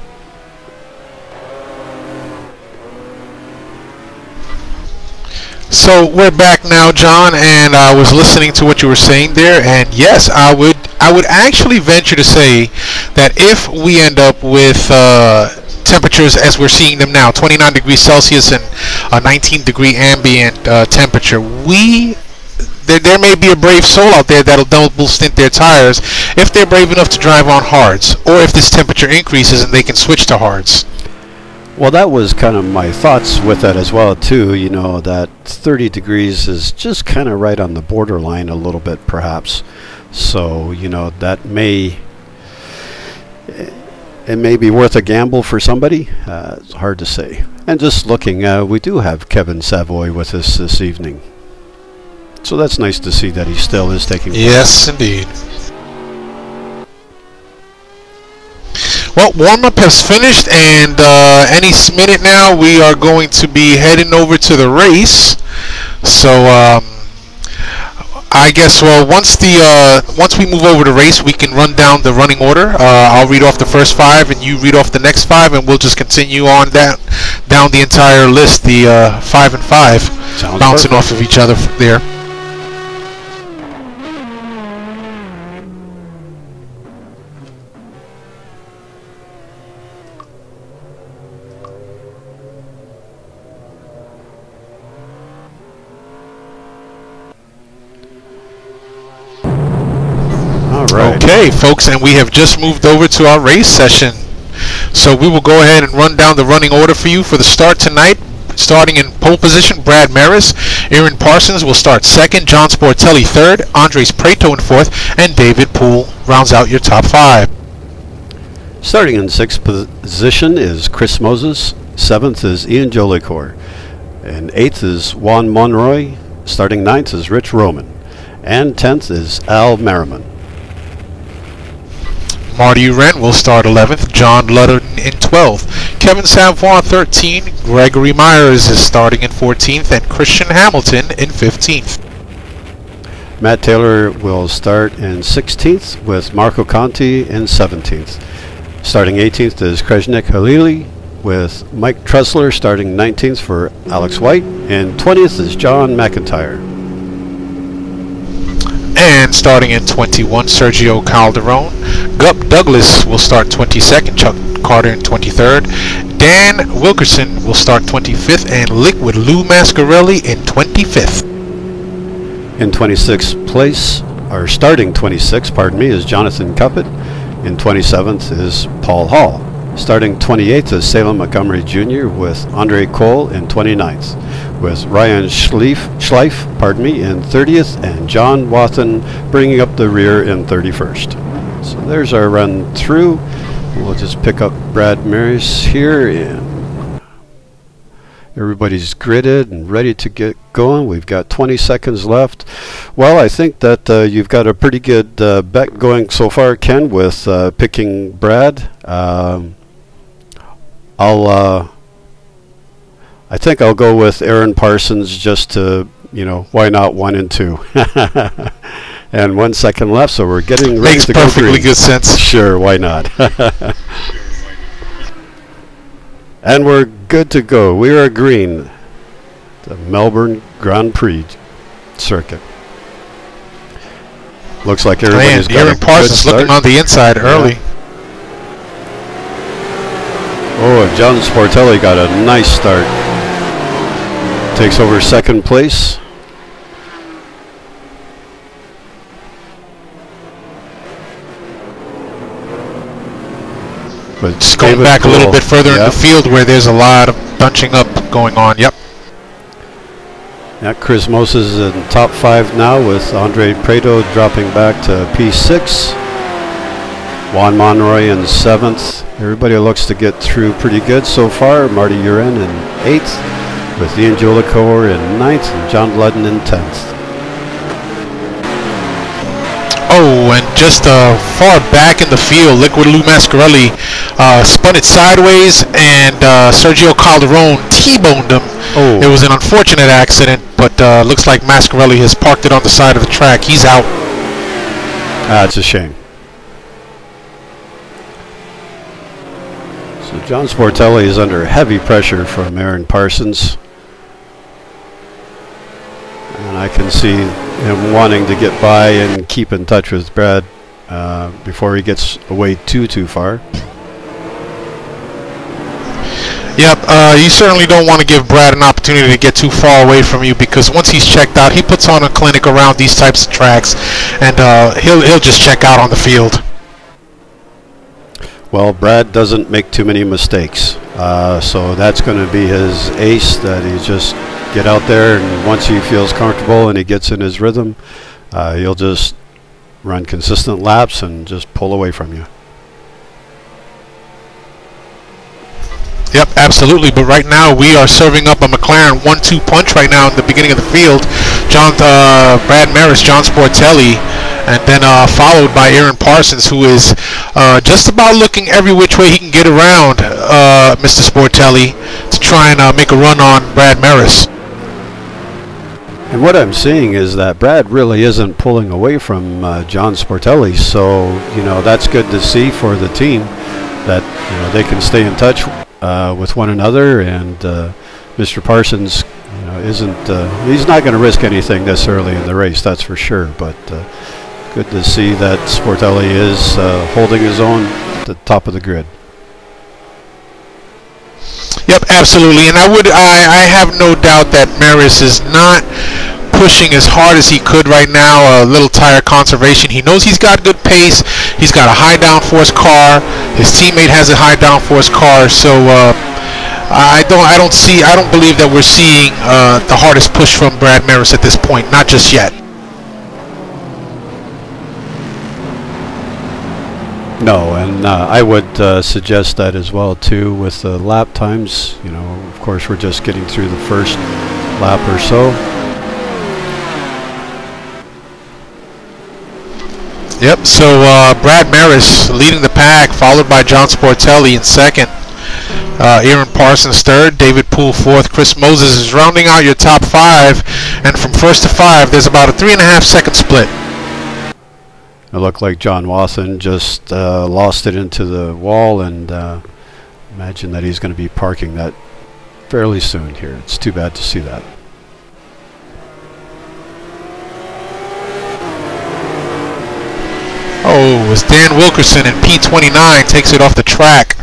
So we're back now, John, and I was listening to what you were saying there, and yes, I would actually venture to say that if we end up with temperatures as we're seeing them now, 29 degrees Celsius and a 19 degree ambient temperature, there may be a brave soul out there that'll double stint their tires if they're brave enough to drive on hards, or if this temperature increases and they can switch to hards. Well, that was kind of my thoughts with that as well, too. You know, that 30 degrees is just kind of right on the borderline a little bit, perhaps. So, you know, that may be worth a gamble for somebody. It's hard to say. And just looking, we do have Kevin Savoy with us this evening. So that's nice to see that he still is taking part. Yes, indeed. Well, warm-up has finished, and any minute now we are going to be heading over to the race. So I guess once we move over to race, we can run down the running order. I'll read off the first 5, and you read off the next 5, and we'll just continue on down the entire list, the 5 and 5, Sounds bouncing perfect. off of each other there. Okay, folks, and we have just moved over to our race session. So we will go ahead and run down the running order for you for the start tonight. Starting in pole position, Brad Merys. Aaron Parsons will start second, John Sportelli third, Andres Preto in fourth, and David Poole rounds out your top 5. Starting in 6th position is Chris Moses. 7th is Ian Jolicoeur. And 8th is Juan Monroy. Starting 9th is Rich Roman. And 10th is Al Merriman. Marty Wren will start 11th, John Ludden in 12th, Kevin Savoy 13th, Gregory Myers is starting in 14th, and Christian Hamilton in 15th. Matt Taylor will start in 16th with Marco Conti in 17th. Starting 18th is Kreshnik Halili with Mike Tressler starting 19th for Alex White, and 20th is John McIntyre. And starting in 21, Sergio Calderon. Gup Douglas will start 22nd, Chuck Carter in 23rd. Dan Wilkerson will start 25th, and Liquid Lou Mascarelli in 25th. In 26th place, or starting 26th, pardon me, is Jonathan Cuppett. In 27th is Paul Hall. Starting 28th is Salem Montgomery Jr. with Andre Cole in 29th, with Ryan Schleif in 30th, and John Wathen bringing up the rear in 31st. So there's our run through. We'll just pick up Brad Merys here, and everybody's gridded and ready to get going. We've got 20 seconds left. Well, I think that you've got a pretty good bet going so far, Ken, with picking Brad. I think I'll go with Aaron Parsons just to, you know, why not 1 and 2? And 1 second left, so we're getting ready to go. Makes perfectly good sense. Sure, why not? And we're good to go. We are green. The Melbourne Grand Prix circuit. Looks like everybody's got Aaron Parsons looking on the inside early. Oh, and John Sportelli got a nice start. Takes over 2nd place. Just going back a little bit further in the field where there's a lot of bunching up going on. Yep. Yeah, Chris Moses is in top 5 now with Andre Preto dropping back to P6. Juan Monroy in 7th. Everybody looks to get through pretty good so far. Marty Uren in 8th with Ian Jolicoeur in 9th and John Ludden in 10th. Oh, and just far back in the field, Liquid Lou Mascarelli spun it sideways, and Sergio Calderon T-boned him. Oh. It was an unfortunate accident, but looks like Mascarelli has parked it on the side of the track. He's out. That's a shame. So John Sportelli is under heavy pressure from Aaron Parsons. And I can see him wanting to get by and keep in touch with Brad before he gets away too far. Yep, you certainly don't want to give Brad an opportunity to get too far away from you, because once he's checked out, he puts on a clinic around these types of tracks, and he'll just check out on the field. Well, Brad doesn't make too many mistakes, so that's going to be his ace, that he just get out there, and once he feels comfortable and he gets in his rhythm, he'll just run consistent laps and just pull away from you. Yep, absolutely. But right now we are serving up a McLaren 1-2 punch right now in the beginning of the field. Brad Merys, John Sportelli, and then followed by Aaron Parsons, who is just about looking every which way he can get around Mr. Sportelli to try and make a run on Brad Merys. And what I'm seeing is that Brad really isn't pulling away from John Sportelli, so that's good to see for the team, that they can stay in touch with one another, and Mr. Parsons isn't he's not going to risk anything this early in the race, that's for sure, but good to see that Sportelli is holding his own at the top of the grid. Yep, absolutely, and I have no doubt that Merys is not pushing as hard as he could right now. A little tire conservation. He knows he's got good pace. He's got a high downforce car. His teammate has a high downforce car. So I don't believe that we're seeing the hardest push from Brad Merys at this point. Not just yet. No, and I would suggest that as well too with the lap times. Of course, we're just getting through the first lap or so. Yep, so Brad Merys leading the pack, followed by John Sportelli in second. Aaron Parsons third, David Poole fourth, Chris Moses is rounding out your top five, and from first to five, there's about a 3.5 second split. It looked like John Watson just lost it into the wall, and imagine that he's going to be parking that fairly soon here. It's too bad to see that. Oh, it's Dan Wilkerson in P29, takes it off the track.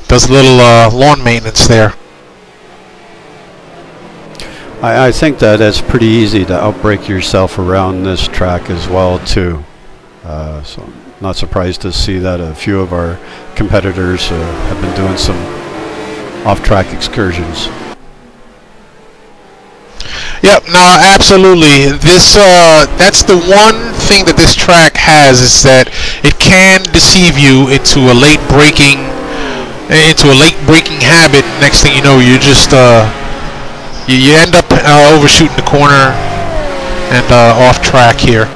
Does a little lawn maintenance there. I think that it's pretty easy to outbrake yourself around this track as well too. So I'm not surprised to see that a few of our competitors have been doing some off-track excursions. Yep, no, absolutely. That's the one thing that this track has, is that it can deceive you into a late braking habit. Next thing you know, you just you end up overshooting the corner and off track here.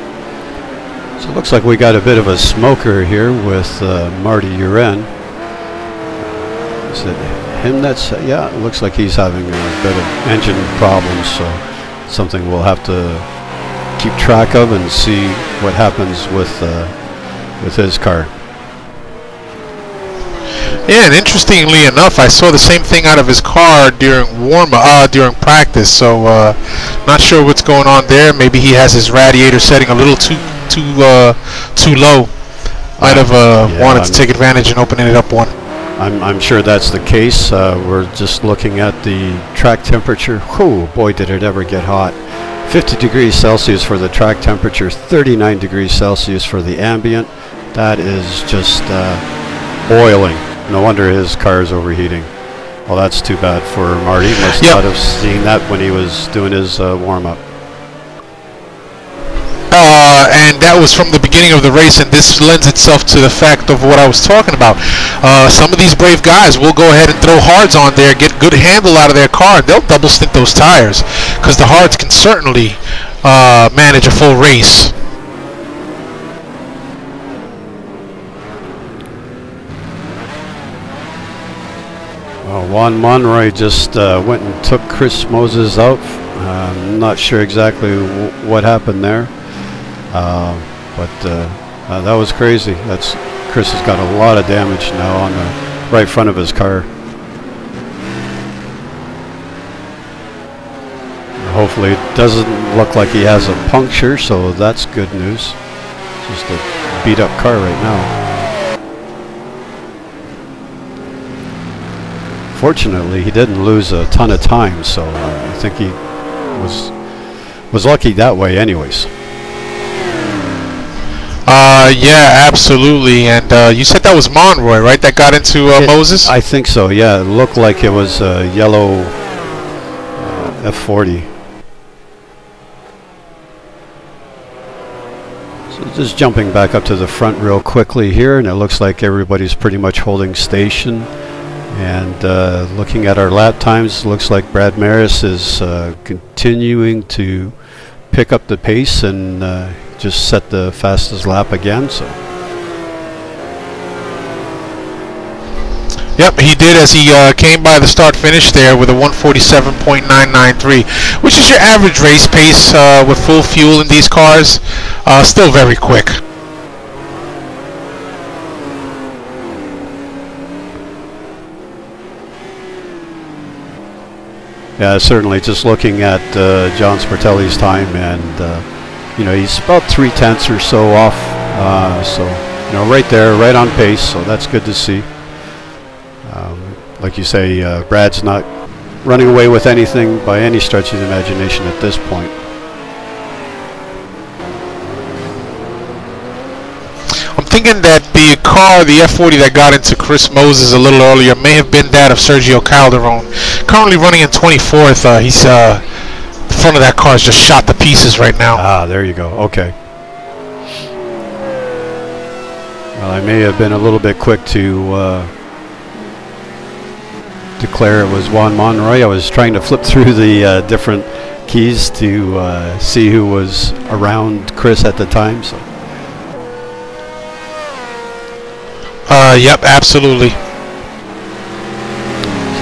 So it looks like we got a bit of a smoker here with Marty Uren. Is it him that's, yeah, it looks like he's having a bit of engine problems, so something we'll have to keep track of and see what happens with his car. Yeah, and interestingly enough, I saw the same thing out of his car during during practice. So not sure what's going on there. Maybe he has his radiator setting a little too low. Might have wanted to take advantage and opening it up one. I'm sure that's the case. We're just looking at the track temperature. Whew, boy, did it ever get hot. 50 degrees Celsius for the track temperature, 39 degrees Celsius for the ambient. That is just boiling. No wonder his car is overheating. Well, that's too bad for Marty. Must not have seen that when he was doing his warm-up. And that was from the beginning of the race, and this lends itself to the fact of what I was talking about. Some of these brave guys will go ahead and throw hards on there, get good handle out of their car, and they'll double stint those tires, because the hards can certainly manage a full race. Juan Monroy just went and took Chris Moses out. I'm not sure exactly what happened there, but that was crazy. Chris has got a lot of damage now on the right front of his car. Hopefully it doesn't look like he has a puncture, so that's good news. Just a beat up car right now. Fortunately, he didn't lose a ton of time, so I think he was lucky that way anyways. Yeah, absolutely. And you said that was Monroy, right? That got into Moses? I think so, yeah. It looked like it was a yellow F40. So just jumping back up to the front real quickly here, and it looks like everybody's pretty much holding station. And looking at our lap times, looks like Brad Merys is continuing to pick up the pace and just set the fastest lap again. So. Yep, he did, as he came by the start-finish there with a 147.993, which is your average race pace with full fuel in these cars. Still very quick. Yeah, certainly. Just looking at John Sportelli's time, and you know, he's about 0.3 or so off. So you know, right there, right on pace. So that's good to see. Like you say, Brad's not running away with anything by any stretch of the imagination at this point. I'm thinking that the car, the F40 that got into Chris Moses a little earlier, may have been that of Sergio Calderon. Currently running in 24th. He's the front of that car is just shot to pieces right now. Ah, there you go. Okay. Well, I may have been a little bit quick to declare it was Juan Monroy. I was trying to flip through the different keys to see who was around Chris at the time. So. Yep, absolutely. So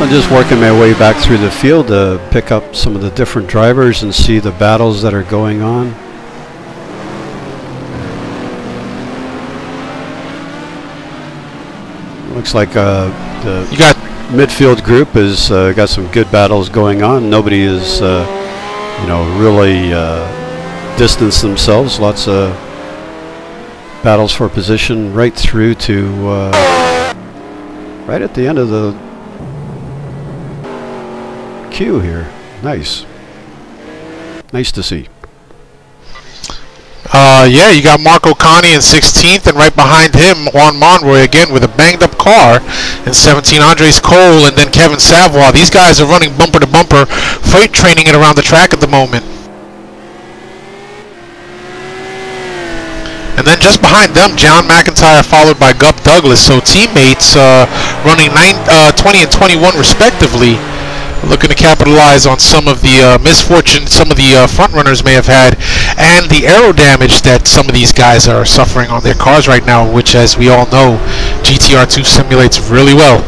I'm just working my way back through the field to pick up some of the different drivers and see the battles that are going on. Looks like you got midfield group has got some good battles going on. Nobody is, you know, really distanced themselves. Lots of battles for position right through to right at the end of the queue here. Nice. Nice to see. Yeah, you got Marco Conti in 16th, and right behind him, Juan Monroy again with a banged-up car in 17. Andres Cole and then Kevin Savoy. These guys are running bumper to bumper, freight training it around the track at the moment. And then just behind them, John McIntyre followed by Gup Douglas. So teammates running 20 and 21 respectively, looking to capitalize on some of the misfortune some of the front runners may have had, and the aero damage that some of these guys are suffering on their cars right now, which, as we all know, GTR2 simulates really well.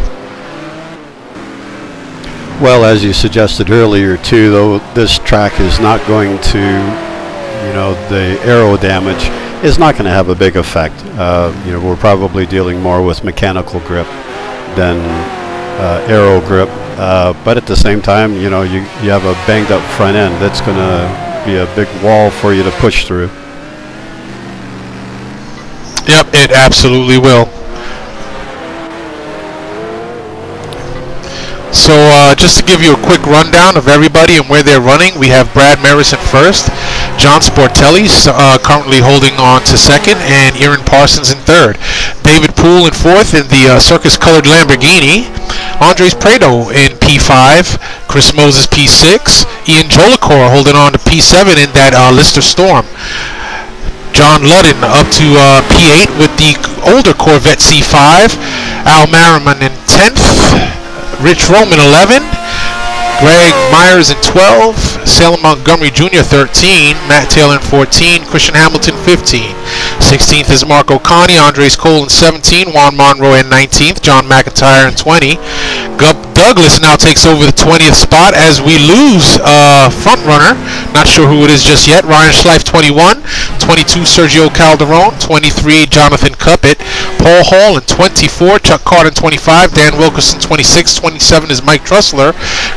Well, as you suggested earlier too, though, this track is not going to, you know, the aero damage is not going to have a big effect. You know, we're probably dealing more with mechanical grip than aero grip. But at the same time, you know, you have a banged up front end. That's going to be a big wall for you to push through. Yep, it absolutely will. So just to give you a quick rundown of everybody and where they're running, we have Brad Merys in first, John Sportelli's currently holding on to second, and Aaron Parsons in third. David Poole in fourth in the circus-colored Lamborghini. Andres Prado in P5, Chris Moses P6, Ian Jolicoeur holding on to P7 in that Lister Storm. John Ludden up to P8 with the older Corvette C5. Al Merriman in 10th. Rich Roman 11. Greg Myers in 12. Salem Montgomery Jr. 13. Matt Taylor in 14. Christian Hamilton 15. 16th is Mark O'Connie, Andres Cole in 17, Juan Monroe in 19th, John McIntyre in 20. Douglas now takes over the 20th spot as we lose front runner. Not sure who it is just yet. Ryan Schleif 21, 22 Sergio Calderon, 23 Jonathan Cuppett, Paul Hall in 24, Chuck Carter in 25, Dan Wilkerson 26, 27 is Mike Trussler,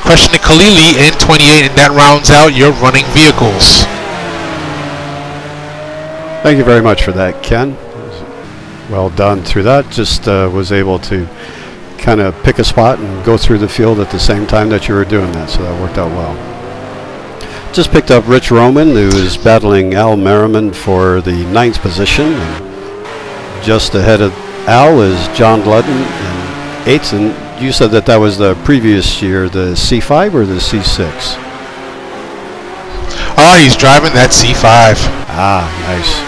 Kreshnik Khalili in 28, and that rounds out your running vehicles. Thank you very much for that, Ken. Well done through that. Just was able to kind of pick a spot and go through the field at the same time that you were doing that, so that worked out well. Just picked up Rich Roman, who is battling Al Merriman for the 9th position. And just ahead of Al is John Ludden in 8th, and you said that was the previous year, the C5 or the C6? Oh, he's driving that C5. Ah, nice.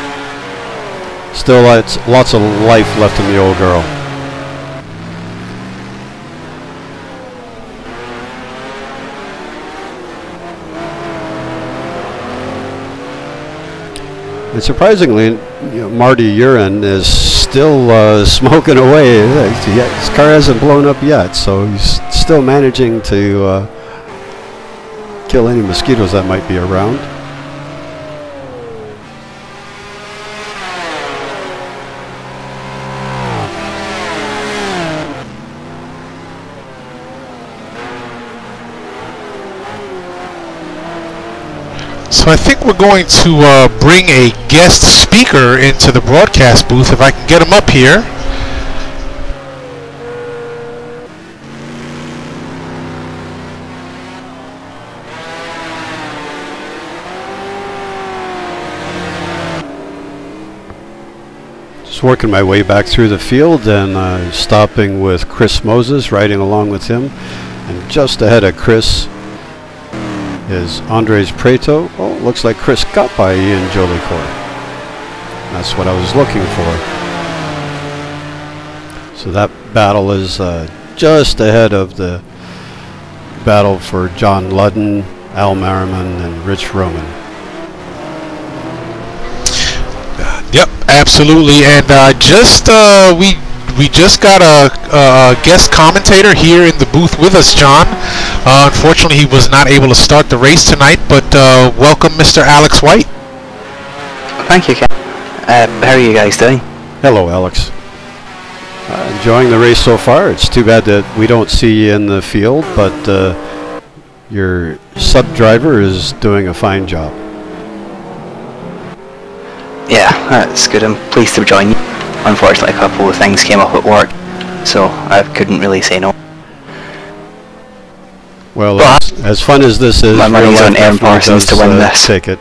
Still lots of life left in the old girl. And surprisingly, Marty Urin is still smoking away. His car hasn't blown up yet, so he's still managing to kill any mosquitoes that might be around. So I think we're going to bring a guest speaker into the broadcast booth, if I can get him up here. Just working my way back through the field and stopping with Chris Moses, riding along with him. And just ahead of Chris is Andres Preto. Oh, looks like Chris got by Ian Jolicoeur. That's what I was looking for. So that battle is just ahead of the battle for John Ludden, Al Merriman, and Rich Roman. Yep, absolutely. And we just got a guest commentator here in the booth with us, John. Unfortunately, he was not able to start the race tonight, but welcome, Mr. Alex White. Thank you, Ken. How are you guys doing? Hello, Alex. Enjoying the race so far. It's too bad that we don't see you in the field, but your sub-driver is doing a fine job. Yeah, that's good. I'm pleased to join you. Unfortunately, a couple of things came up at work, so I couldn't really say no. Well, as fun as this is, my money's on Aaron Parsons to win this. Take it.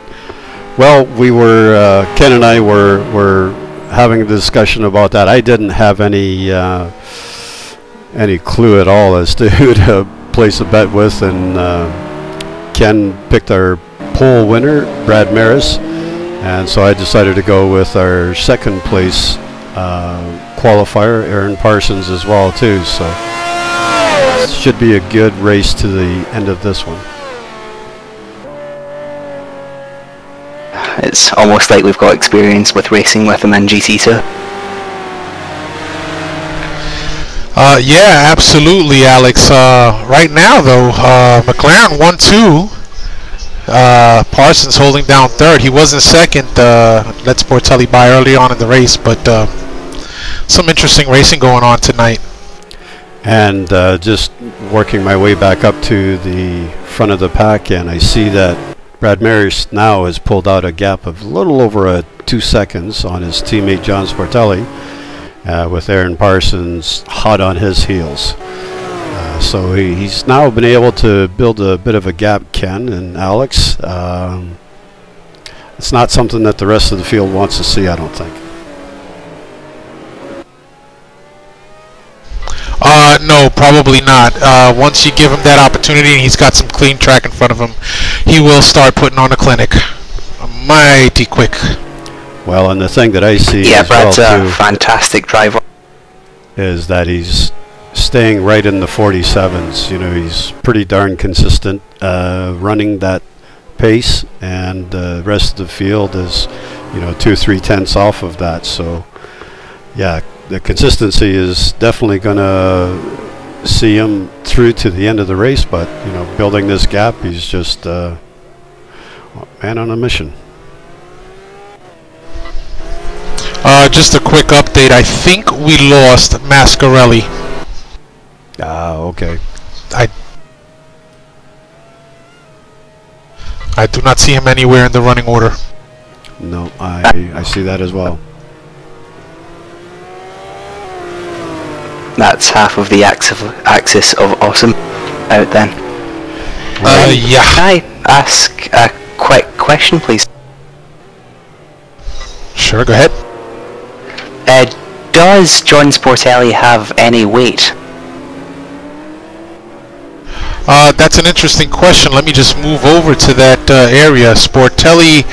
Well, we were Ken and I were having a discussion about that. I didn't have any clue at all as to who to place a bet with, and Ken picked our pole winner, Brad Merys, and so I decided to go with our second place qualifier, Aaron Parsons, as well too. So it should be a good race to the end of this one. It's almost like we've got experience with racing with him in GT2. Yeah, absolutely, Alex. Right now, though, McLaren 1-2. Parsons holding down third. He was in second. Let Sportelli by early on in the race, but some interesting racing going on tonight. And just working my way back up to the front of the pack, and I see that Brad Merys now has pulled out a gap of a little over 2 seconds on his teammate John Sportelli, with Aaron Parsons hot on his heels. So he's now been able to build a bit of a gap, Ken and Alex. It's not something that the rest of the field wants to see, I don't think. No, probably not. Once you give him that opportunity and he's got some clean track in front of him, he will start putting on a clinic mighty quick. Well, and the thing that I see Brad's a fantastic driver, is that he's staying right in the 47s. You know, he's pretty darn consistent running that pace, and the rest of the field is you know, 2-3 tenths off of that. So yeah, the consistency is definitely going to see him through to the end of the race, but you know, building this gap, he's just man on a mission. Just a quick update. I think we lost Mascarelli. Okay. I do not see him anywhere in the running order. No, I see that as well. That's half of the axis of awesome out then. Yeah. Can I ask a quick question, please? Sure, go ahead. Does John Sportelli have any weight? That's an interesting question. Let me just move over to that area. Sportelli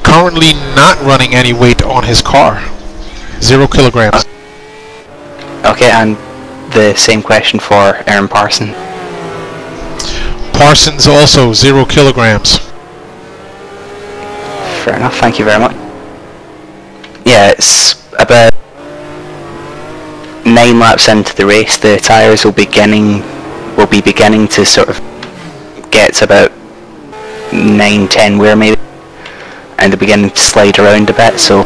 currently not running any weight on his car. 0 kilograms. Okay, and the same question for Aaron Parsons. Parsons also 0 kilograms. Fair enough, thank you very much. Yeah, it's about 9 laps into the race. The tyres will be beginning to sort of get to about 9-10 wear maybe, and they're beginning to slide around a bit. So,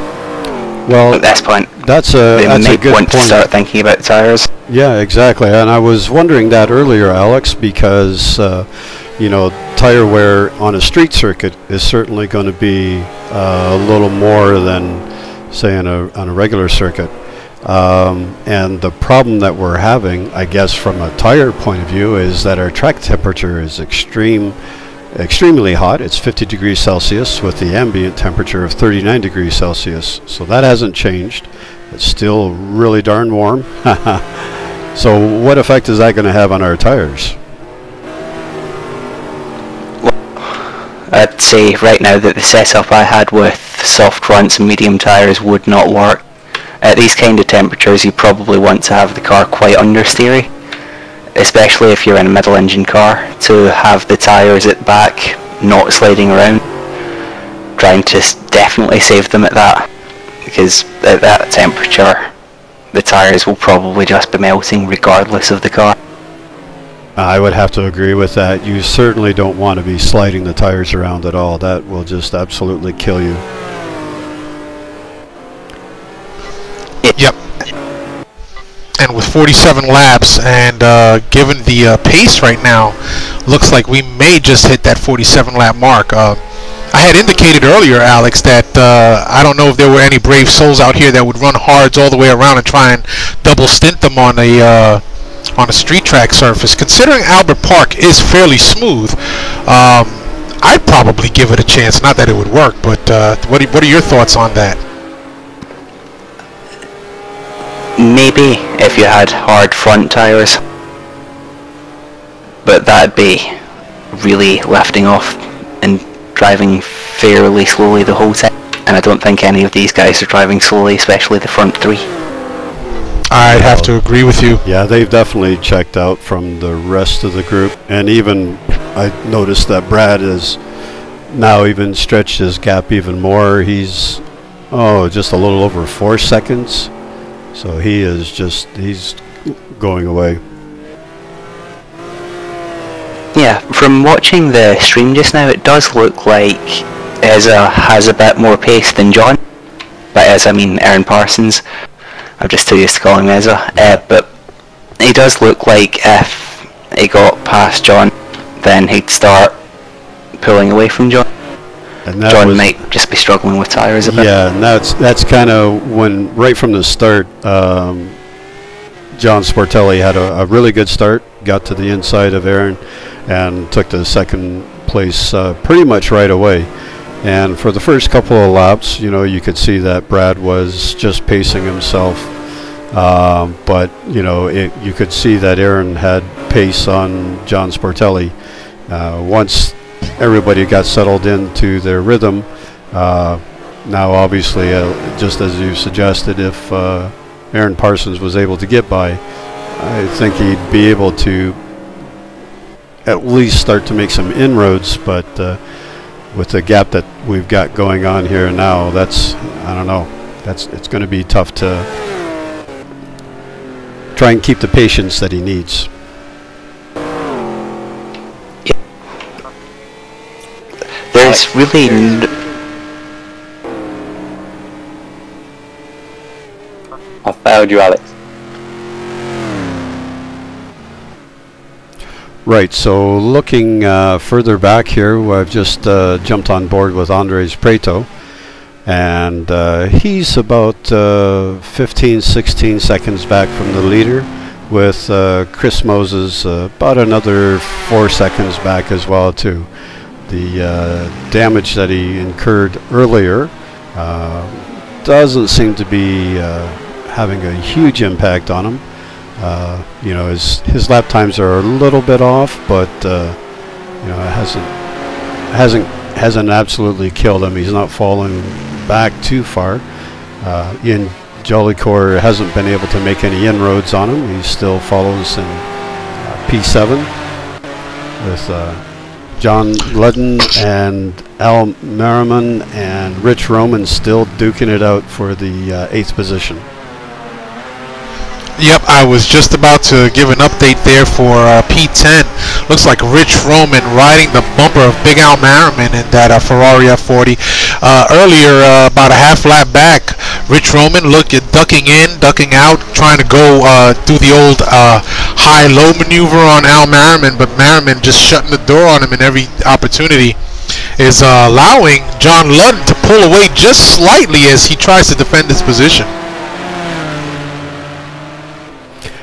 well, at this point, that's they a might good want to point. start thinking about the tyres. Yeah, exactly. And I was wondering that earlier, Alex, because you know, tire wear on a street circuit is certainly going to be a little more than, say, on a regular circuit. And the problem that we're having, I guess, from a tire point of view, is that our track temperature is extremely hot. It's 50 degrees Celsius with the ambient temperature of 39 degrees Celsius. So that hasn't changed. It's still really darn warm. So what effect is that going to have on our tires? I'd say right now that the setup I had with soft fronts and medium tyres would not work. At these kind of temperatures, you probably want to have the car quite understeery, especially if you're in a middle engine car, to have the tyres at the back not sliding around, trying to definitely save them at that, because at that temperature the tyres will probably just be melting regardless of the car. I would have to agree with that. You certainly don't want to be sliding the tires around at all. That will just absolutely kill you. Yep. And with 47 laps and given the pace right now, looks like we may just hit that 47 lap mark. I had indicated earlier, Alex, that I don't know if there were any brave souls out here that would run hards all the way around and try and double stint them on a street track surface. Considering Albert Park is fairly smooth, I'd probably give it a chance. Not that it would work, but what are your thoughts on that? Maybe if you had hard front tyres, but that'd be really lifting off and driving fairly slowly the whole time, and I don't think any of these guys are driving slowly, especially the front three. I'd have to agree with you. Yeah, they've definitely checked out from the rest of the group, and even I noticed that Brad has now even stretched his gap even more. He's just a little over 4 seconds, so he's going away. Yeah, from watching the stream just now, it does look like Ezra has a bit more pace than John. By Ezra, I mean Aaron Parsons. I'm just too used to calling him Ezra. But he does look like if he got past John, then he'd start pulling away from John. And that John might just be struggling with tyres a bit. Yeah, and that's kind of when, right from the start, John Sportelli had a really good start, got to the inside of Aaron, and took the second place pretty much right away. And for the first couple of laps, you know, you could see that Brad was just pacing himself. But, you know, you could see that Aaron had pace on John Sportelli. Once everybody got settled into their rhythm, now obviously, just as you suggested, if Aaron Parsons was able to get by, I think he'd be able to at least start to make some inroads, but with the gap that we've got going on here now, that's, I don't know, it's going to be tough to try and keep the patience that he needs. There's really I found you, Alex. Right, so looking further back here, I've just jumped on board with Andres Preto, and he's about 15, 16 seconds back from the leader, with Chris Moses about another 4 seconds back as well too. The damage that he incurred earlier doesn't seem to be having a huge impact on him. You know, his lap times are a little bit off, but you know, it hasn't absolutely killed him. He's not fallen back too far. Ian Jollycore hasn't been able to make any inroads on him. He still follows in P7 with John Ludden and Al Merriman and Rich Roman still duking it out for the 8th position. Yep, I was just about to give an update there for P10. Looks like Rich Roman riding the bumper of Big Al Merriman in that Ferrari F40. Earlier, about a half lap back, Rich Roman ducking in, ducking out, trying to go do the old high-low maneuver on Al Merriman, but Merriman just shutting the door on him in every opportunity, is allowing John Ludden to pull away just slightly as he tries to defend his position.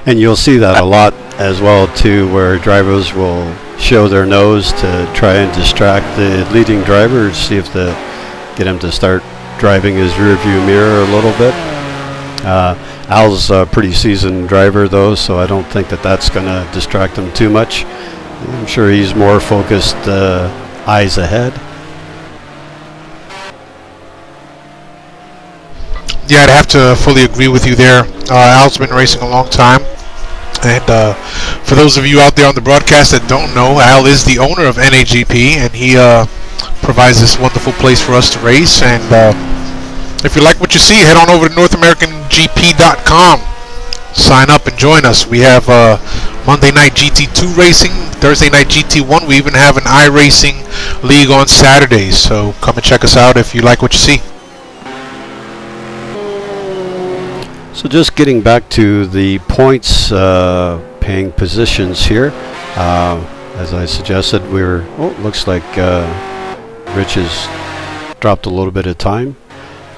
And you'll see that a lot as well too, where drivers will show their nose to try and distract the leading driver, see if they get him to start driving his rear view mirror a little bit. Al's a pretty seasoned driver though, so I don't think that that's going to distract him too much. I'm sure he's more focused, eyes ahead. Yeah, I'd have to fully agree with you there. Al's been racing a long time. And for those of you out there on the broadcast that don't know, Al is the owner of NAGP, and he provides this wonderful place for us to race. And if you like what you see, head on over to NorthAmericanGP.com. Sign up and join us. We have Monday night GT2 racing, Thursday night GT1. We even have an iRacing league on Saturdays. So come and check us out if you like what you see. So just getting back to the points paying positions here, as I suggested, looks like Rich has dropped a little bit of time,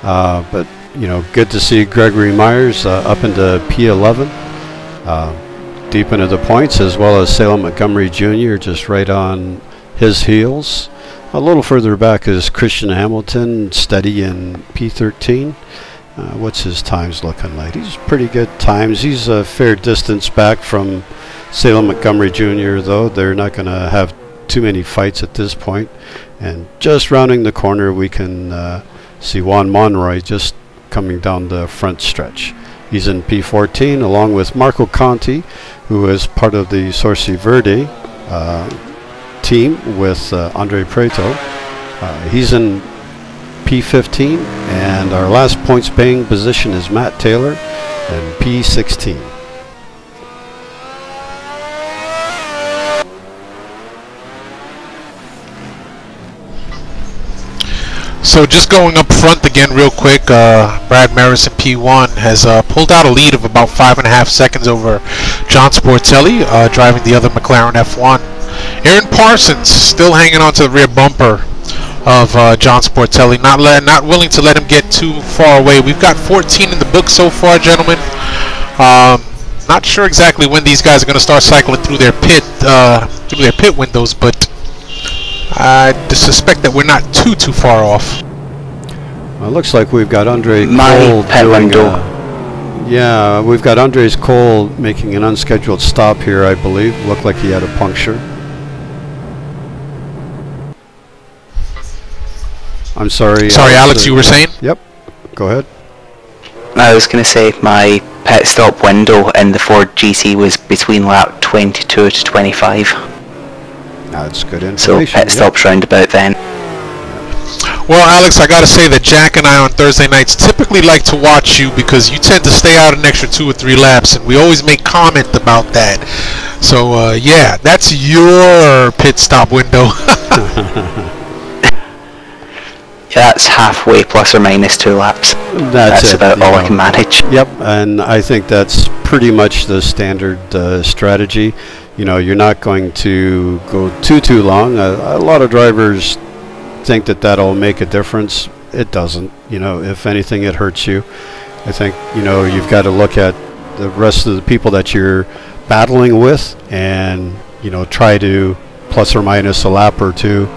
but you know, good to see Gregory Myers up into P11, deep into the points, as well as Salem Montgomery Jr. just right on his heels. A little further back is Christian Hamilton, steady in P13. What's his times looking like? He's pretty good times. He's a fair distance back from Salem Montgomery Jr., though. They're not going to have too many fights at this point. And just rounding the corner, we can see Juan Monroy just coming down the front stretch. He's in P14, along with Marco Conti, who is part of the Sorci Verde team with Andre Preto. He's in P15, and our last points paying position is Matt Taylor in P16. So just going up front again real quick, Brad Merys in P1 has pulled out a lead of about 5.5 seconds over John Sportelli, driving the other McLaren F1. Aaron Parsons still hanging on to the rear bumper of John Sportelli, not willing to let him get too far away. We've got 14 in the book so far, gentlemen. Not sure exactly when these guys are going to start cycling through their pit windows, but I suspect that we're not too far off. Well, it looks like we've got Andre Cole doing yeah, we've got Andres Cole making an unscheduled stop here, I believe. Looked like he had a puncture. I'm sorry. Sorry, Alex, you were saying? Yep. Go ahead. I was going to say my pit stop window in the Ford GT was between lap 22 to 25. That's good So information. pit stops round about then. Well, Alex, I got to say that Jack and I on Thursday nights typically like to watch you because you tend to stay out an extra 2 or 3 laps, and we always make comment about that. So, yeah, that's your pit stop window. Yeah, that's halfway plus or minus 2 laps. That's about all I can manage. Yep, and I think that's pretty much the standard strategy. You know, you're not going to go too long. A lot of drivers think that that'll make a difference. It doesn't. You know, if anything, it hurts you. I think, you know, you've got to look at the rest of the people that you're battling with and, you know, try to plus or minus a lap or 2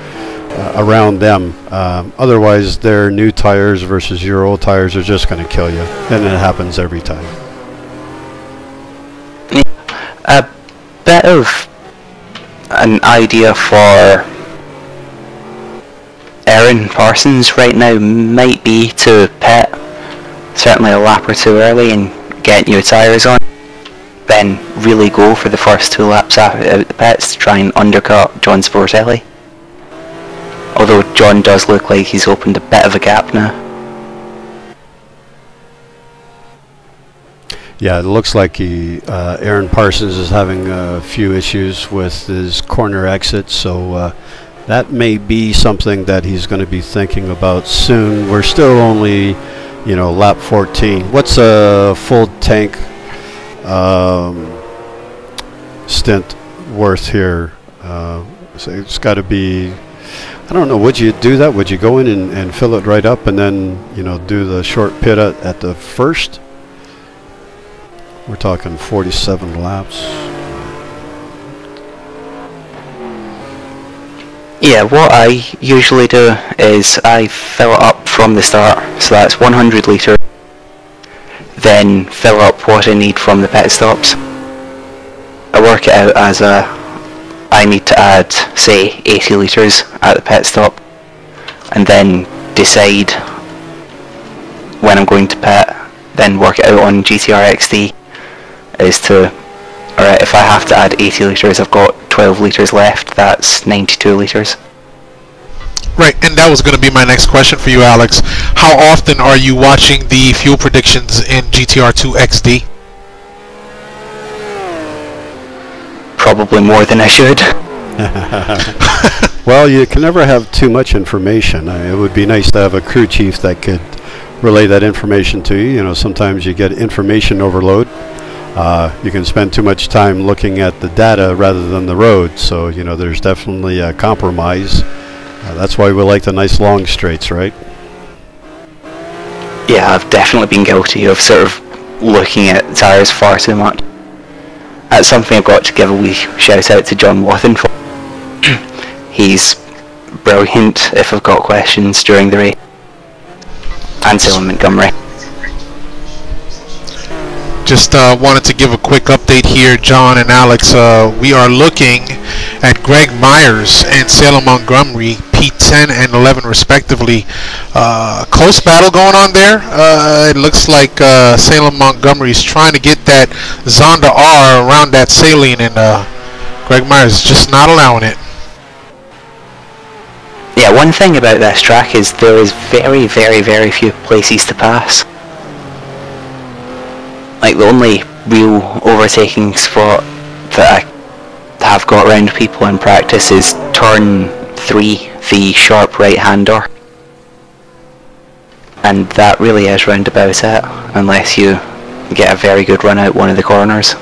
around them. Otherwise, their new tires versus your old tires are just going to kill you. And it happens every time. A bit of an idea for Aaron Parsons right now might be to pit certainly a lap or 2 early and get new tyres on, then really go for the first 2 laps out the pits to try and undercut John Sportelli. Although John does look like he's opened a bit of a gap now. Yeah, it looks like Aaron Parsons is having a few issues with his corner exit, so that may be something that he's going to be thinking about soon. We're still only, you know, lap 14. What's a full tank stint worth here? So it's got to be, I don't know, would you do that? Would you go in and fill it right up and then, you know, do the short pit at the first? We're talking 47 laps. Yeah, what I usually do is I fill it up from the start, so that's 100 litres, then fill up what I need from the pit stops. I work it out as I need to add, say, 80 litres at the pit stop, and then decide when I'm going to pit, then work it out on GTR XD as to, alright, if I have to add 80 litres, I've got 12 litres left, that's 92 litres. Right, and that was going to be my next question for you, Alex. How often are you watching the fuel predictions in GTR2 XD? Probably more than I should. Well, you can never have too much information. It would be nice to have a crew chief that could relay that information to you. You know, sometimes you get information overload. You can spend too much time looking at the data rather than the road. So, you know, there's definitely a compromise. That's why we like the nice long straights, right? Yeah, I've definitely been guilty of sort of looking at tyres far too much. That's something I've got to give a wee shout out to John Wathen for. He's brilliant if I've got questions during the race. And Salem Montgomery. Just wanted to give a quick update here, John and Alex. We are looking at Greg Myers and Salem Montgomery, P10 and 11 respectively. Close battle going on there. It looks like Salem Montgomery is trying to get that Zonda R around that saline, and Greg Myers is just not allowing it. Yeah, one thing about this track is there is very, very, very few places to pass. Like, the only real overtaking spot that I have got around people in practice is turn 3, the sharp right-hander. And that really is round about it, unless you get a very good run out one of the corners.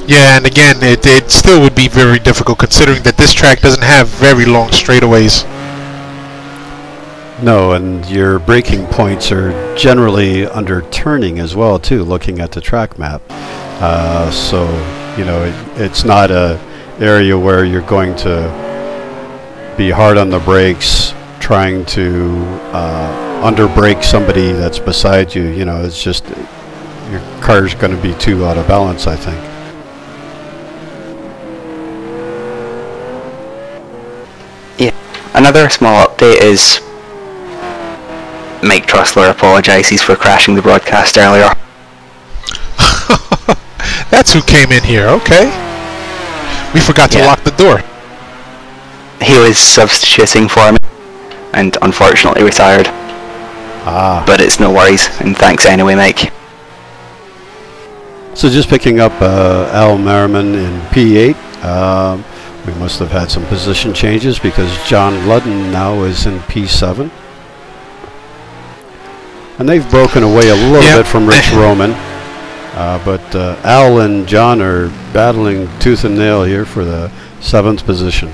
Yeah, and again, it still would be very difficult considering that this track doesn't have very long straightaways. No, and your braking points are generally under turning as well, too, looking at the track map. So, you know, it's not a area where you're going to be hard on the brakes, trying to under-brake somebody that's beside you. You know, it's just your car's going to be too out of balance, I think. Yeah, another small update is Mike Trussler apologises for crashing the broadcast earlier. That's who came in here, okay. We forgot to lock the door. He was substituting for me. and unfortunately retired. But it's no worries, and thanks anyway, Mike. So just picking up Al Merriman in P8. We must have had some position changes because John Ludden now is in P7. And they've broken away a little bit from Rich Roman. But Al and John are battling tooth and nail here for the 7th position.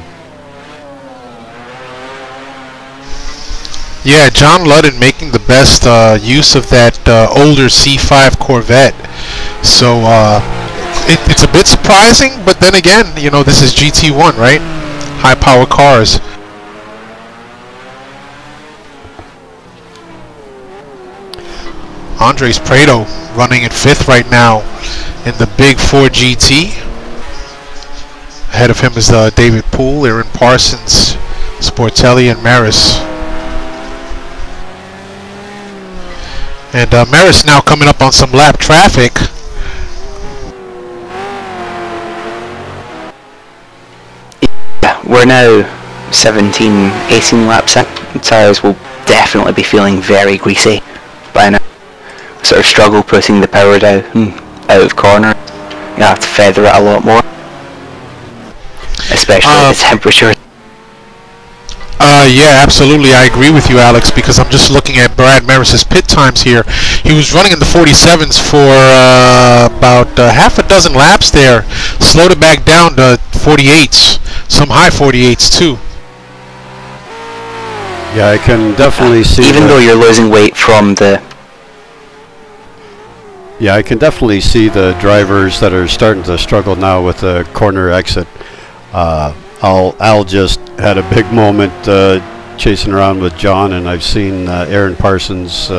Yeah, John Ludden making the best use of that older C5 Corvette. So it's a bit surprising, but then again, you know, this is GT1, right? High power cars. Andres Prado running in 5th right now in the Big 4 GT. Ahead of him is David Poole, Aaron Parsons, Sportelli, and Merys. And Merys now coming up on some lap traffic. Yeah, we're now 17, 18 laps in. Tyres will definitely be feeling very greasy by now. Sort of struggle putting the power down out of corner. You have to feather it a lot more, especially the temperature. Yeah, absolutely. I agree with you, Alex, because I'm just looking at Brad Merys' pit times here. He was running in the 47s for about half a dozen laps there. Slowed it back down to 48s, some high 48s too. Yeah, I can definitely see. Even though you're losing weight from the. Yeah, I can definitely see the drivers that are starting to struggle now with the corner exit. Al just had a big moment chasing around with John, and I've seen Aaron Parsons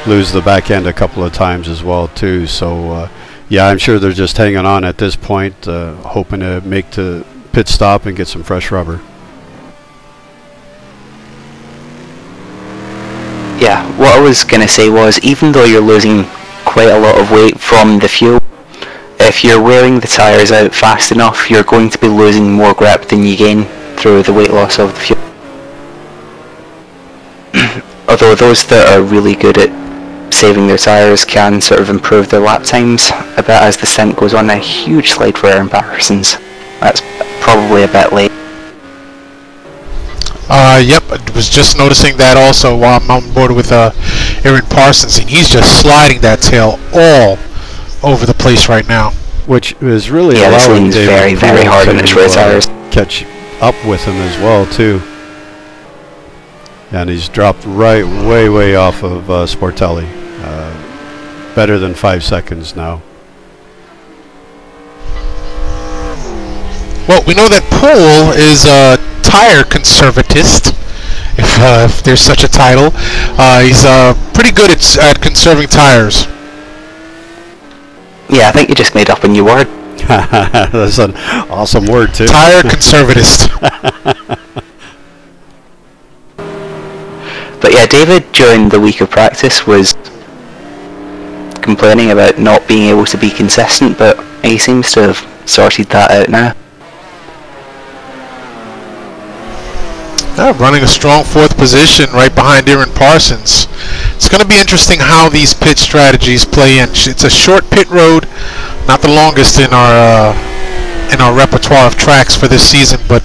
lose the back end a couple of times as well too. So yeah, I'm sure they're just hanging on at this point, hoping to make the pit stop and get some fresh rubber. Yeah, what I was going to say was, even though you're losing quite a lot of weight from the fuel, if you're wearing the tyres out fast enough, you're going to be losing more grip than you gain through the weight loss of the fuel. Although those that are really good at saving their tyres can sort of improve their lap times a bit as the stint goes on. A huge slide for Aaron Parsons. That's probably a bit late. Yep, I was just noticing that also while I'm on board with Aaron Parsons, and he's just sliding that tail all over the place right now. Which is really this allowing lean's David very hard on its rear tires. Catch up with him as well too. And he's dropped way off of Sportelli. Better than 5 seconds now. Well, we know that Poole is a tire conservatist, if there's such a title. He's pretty good at conserving tires. Yeah, I think you just made up a new word. That's an awesome word too. Tire conservatist. But yeah, David during the week of practice was complaining about not being able to be consistent, but he seems to have sorted that out now. Running a strong 4th position right behind Aaron Parsons. It's going to be interesting how these pit strategies play in. It's a short pit road, not the longest in our repertoire of tracks for this season, but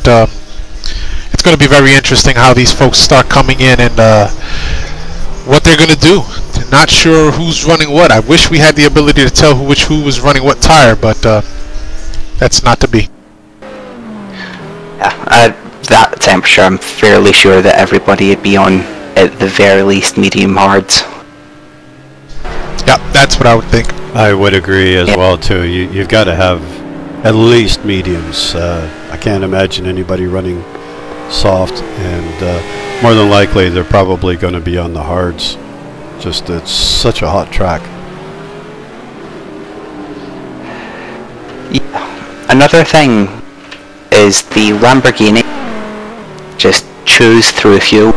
it's going to be very interesting how these folks start coming in and what they're going to do. Not sure who's running what. I wish we had the ability to tell who was running what tire, but that's not to be. Yeah, that temperature, I'm fairly sure that everybody would be on, at the very least, medium hards. Yeah, that's what I would think. I would agree as well too. You've got to have at least mediums. I can't imagine anybody running soft, and more than likely they're probably going to be on the hards. Just it's such a hot track. Yeah. Another thing is the Lamborghini just chews through fuel,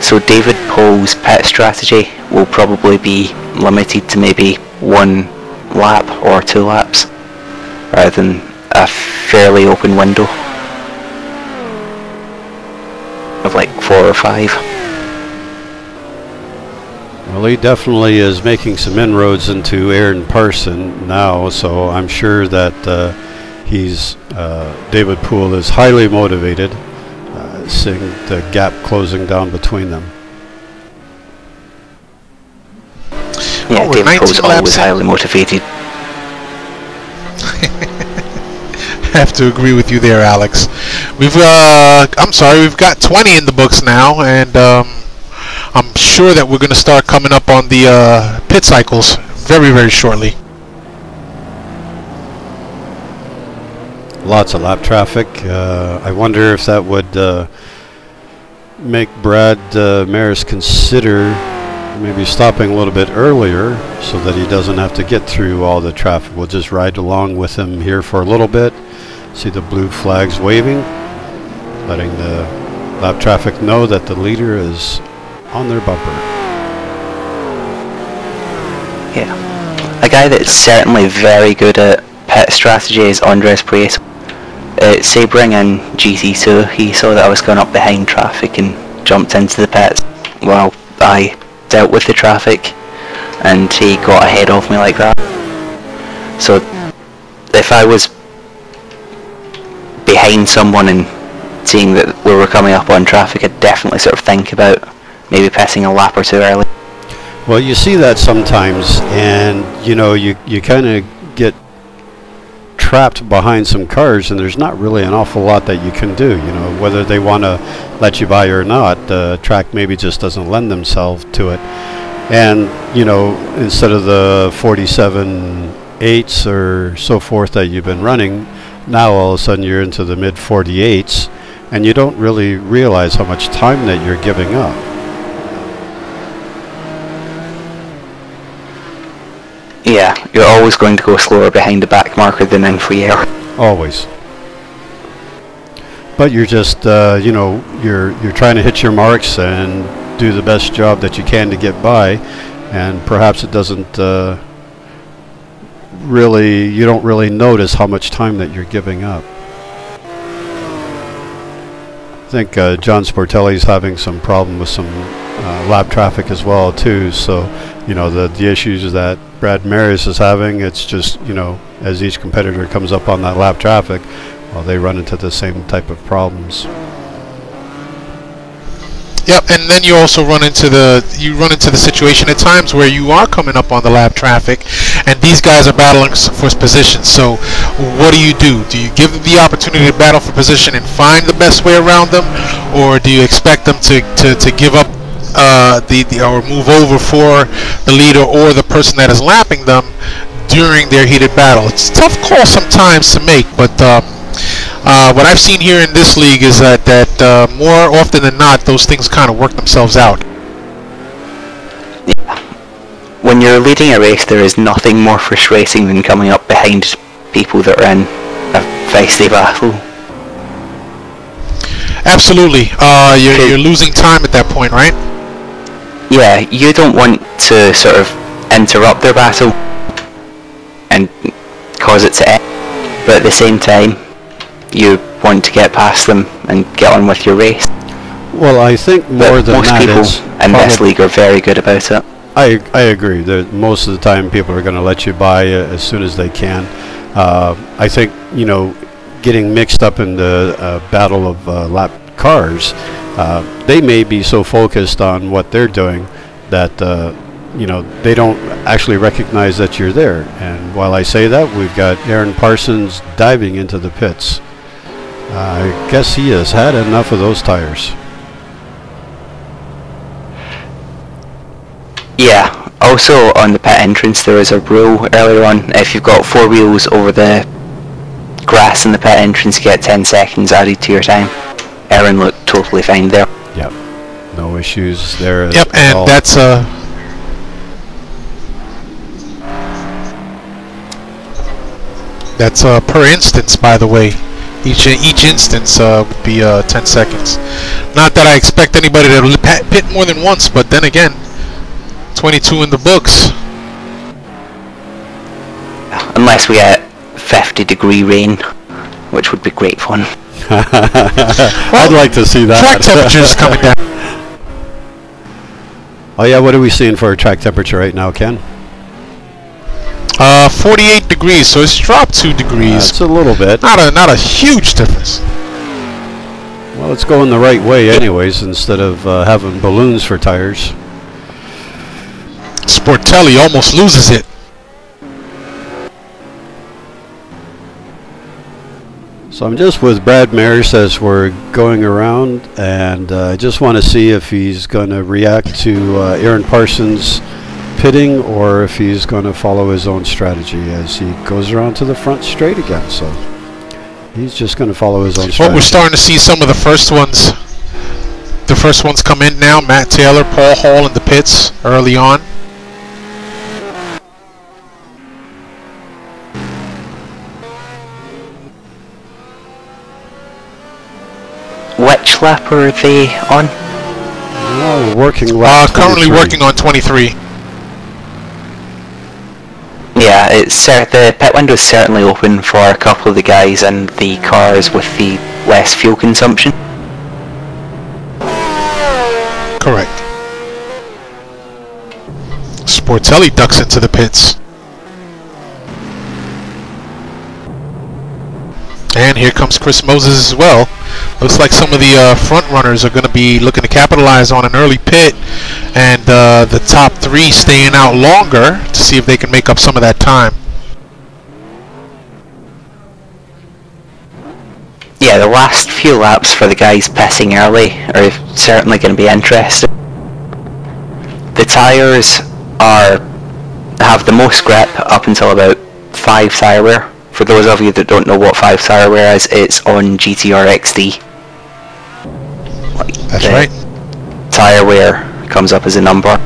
so David Pole's pit strategy will probably be limited to maybe 1 lap or 2 laps rather than a fairly open window of like 4 or 5. Well, he definitely is making some inroads into Aaron Parson now, so I'm sure that David Poole is highly motivated, seeing the gap closing down between them. Yeah, David Poole's always highly motivated. I have to agree with you there, Alex. We've got 20 in the books now, and I'm sure that we're going to start coming up on the pit cycles very, very shortly. Lots of lap traffic. I wonder if that would make Brad Merys consider maybe stopping a little bit earlier so that he doesn't have to get through all the traffic. We'll just ride along with him here for a little bit. See the blue flags waving, letting the lap traffic know that the leader is on their bumper. Yeah. A guy that's certainly very good at pit strategy is Andres Prieto. At Sebring in GT2, he saw that I was going up behind traffic and jumped into the pits while I dealt with the traffic, and he got ahead of me like that. So if I was behind someone and seeing that we were coming up on traffic, I'd definitely sort of think about maybe passing a lap or two early. Well, you see that sometimes, and you know, you kind of get trapped behind some cars, and there's not really an awful lot that you can do. You know, whether they want to let you by or not, the track maybe just doesn't lend themselves to it. And you know, instead of the 47.8s or so forth that you've been running, now all of a sudden you're into the mid 48s, and you don't really realize how much time that you're giving up. Yeah, you're always going to go slower behind the back marker than in free air. Always. But you're just, you know, you're trying to hit your marks and do the best job that you can to get by, and perhaps it doesn't you don't really notice how much time that you're giving up. I think John Sportelli's having some problem with some lap traffic as well too, so you know, the issues that Brad Merys is having, it's just, you know, as each competitor comes up on that lap traffic, well, they run into the same type of problems. Yep, and then you also run into the situation at times where you are coming up on the lap traffic, and these guys are battling for position. So, what do? Do you give them the opportunity to battle for position and find the best way around them, or do you expect them to give up or move over for the leader or the person that is lapping them during their heated battle? It's a tough call sometimes to make, but what I've seen here in this league is that more often than not, those things kind of work themselves out. Yeah. When you're leading a race, there is nothing more frustrating than coming up behind people that are in a feisty battle. Absolutely. You're losing time at that point, right? Yeah, you don't want to sort of interrupt their battle and cause it to end, but at the same time, you want to get past them and get on with your race. Well, I think more than most that people is in this league are very good about it. I agree that most of the time people are going to let you by as soon as they can. I think, you know, getting mixed up in the battle of lap cars, they may be so focused on what they're doing that you know, they don't actually recognize that you're there. And while I say that, we've got Aaron Parsons diving into the pits. I guess he has had enough of those tires. Yeah, also on the pit entrance there was a rule earlier on, if you've got 4 wheels over the grass in the pit entrance, you get 10 seconds added to your time. Aaron looked totally fine there. Yep, no issues there. Yep, and all. That's per instance, by the way. Each instance would be 10 seconds. Not that I expect anybody to pit more than once, but then again, 22 in the books. Unless we get 50-degree rain, which would be great fun. I'd like to see that. Track temperature's coming down. Oh yeah, what are we seeing for our track temperature right now, Ken? 48 degrees, so it's dropped 2 degrees. It's a little bit. Not a huge difference. Well, it's going the right way anyways, instead of having balloons for tires. Sportelli almost loses it. So I'm just with Brad Merys as we're going around, and I just want to see if he's going to react to Aaron Parsons pitting, or if he's going to follow his own strategy as he goes around to the front straight again. So he's just going to follow his own strategy. Well, we're starting to see some of the first ones. The first ones come in now. Matt Taylor, Paul Hall in the pits early on. Which lap are they on? Oh, working lap currently 23. working on 23. Yeah, it's the pit window is certainly open for a couple of the guys in the cars with the less fuel consumption. Correct. Sportelli ducks into the pits. And here comes Chris Moses as well. Looks like some of the front runners are going to be looking to capitalize on an early pit, and the top three staying out longer to see if they can make up some of that time. Yeah, the last few laps for the guys pissing early are certainly going to be interesting. The tyres have the most grip up until about 5 tyre wear. For those of you that don't know what 5 tyre wear is, it's on GTR XD. That's right. Tyre wear comes up as a number.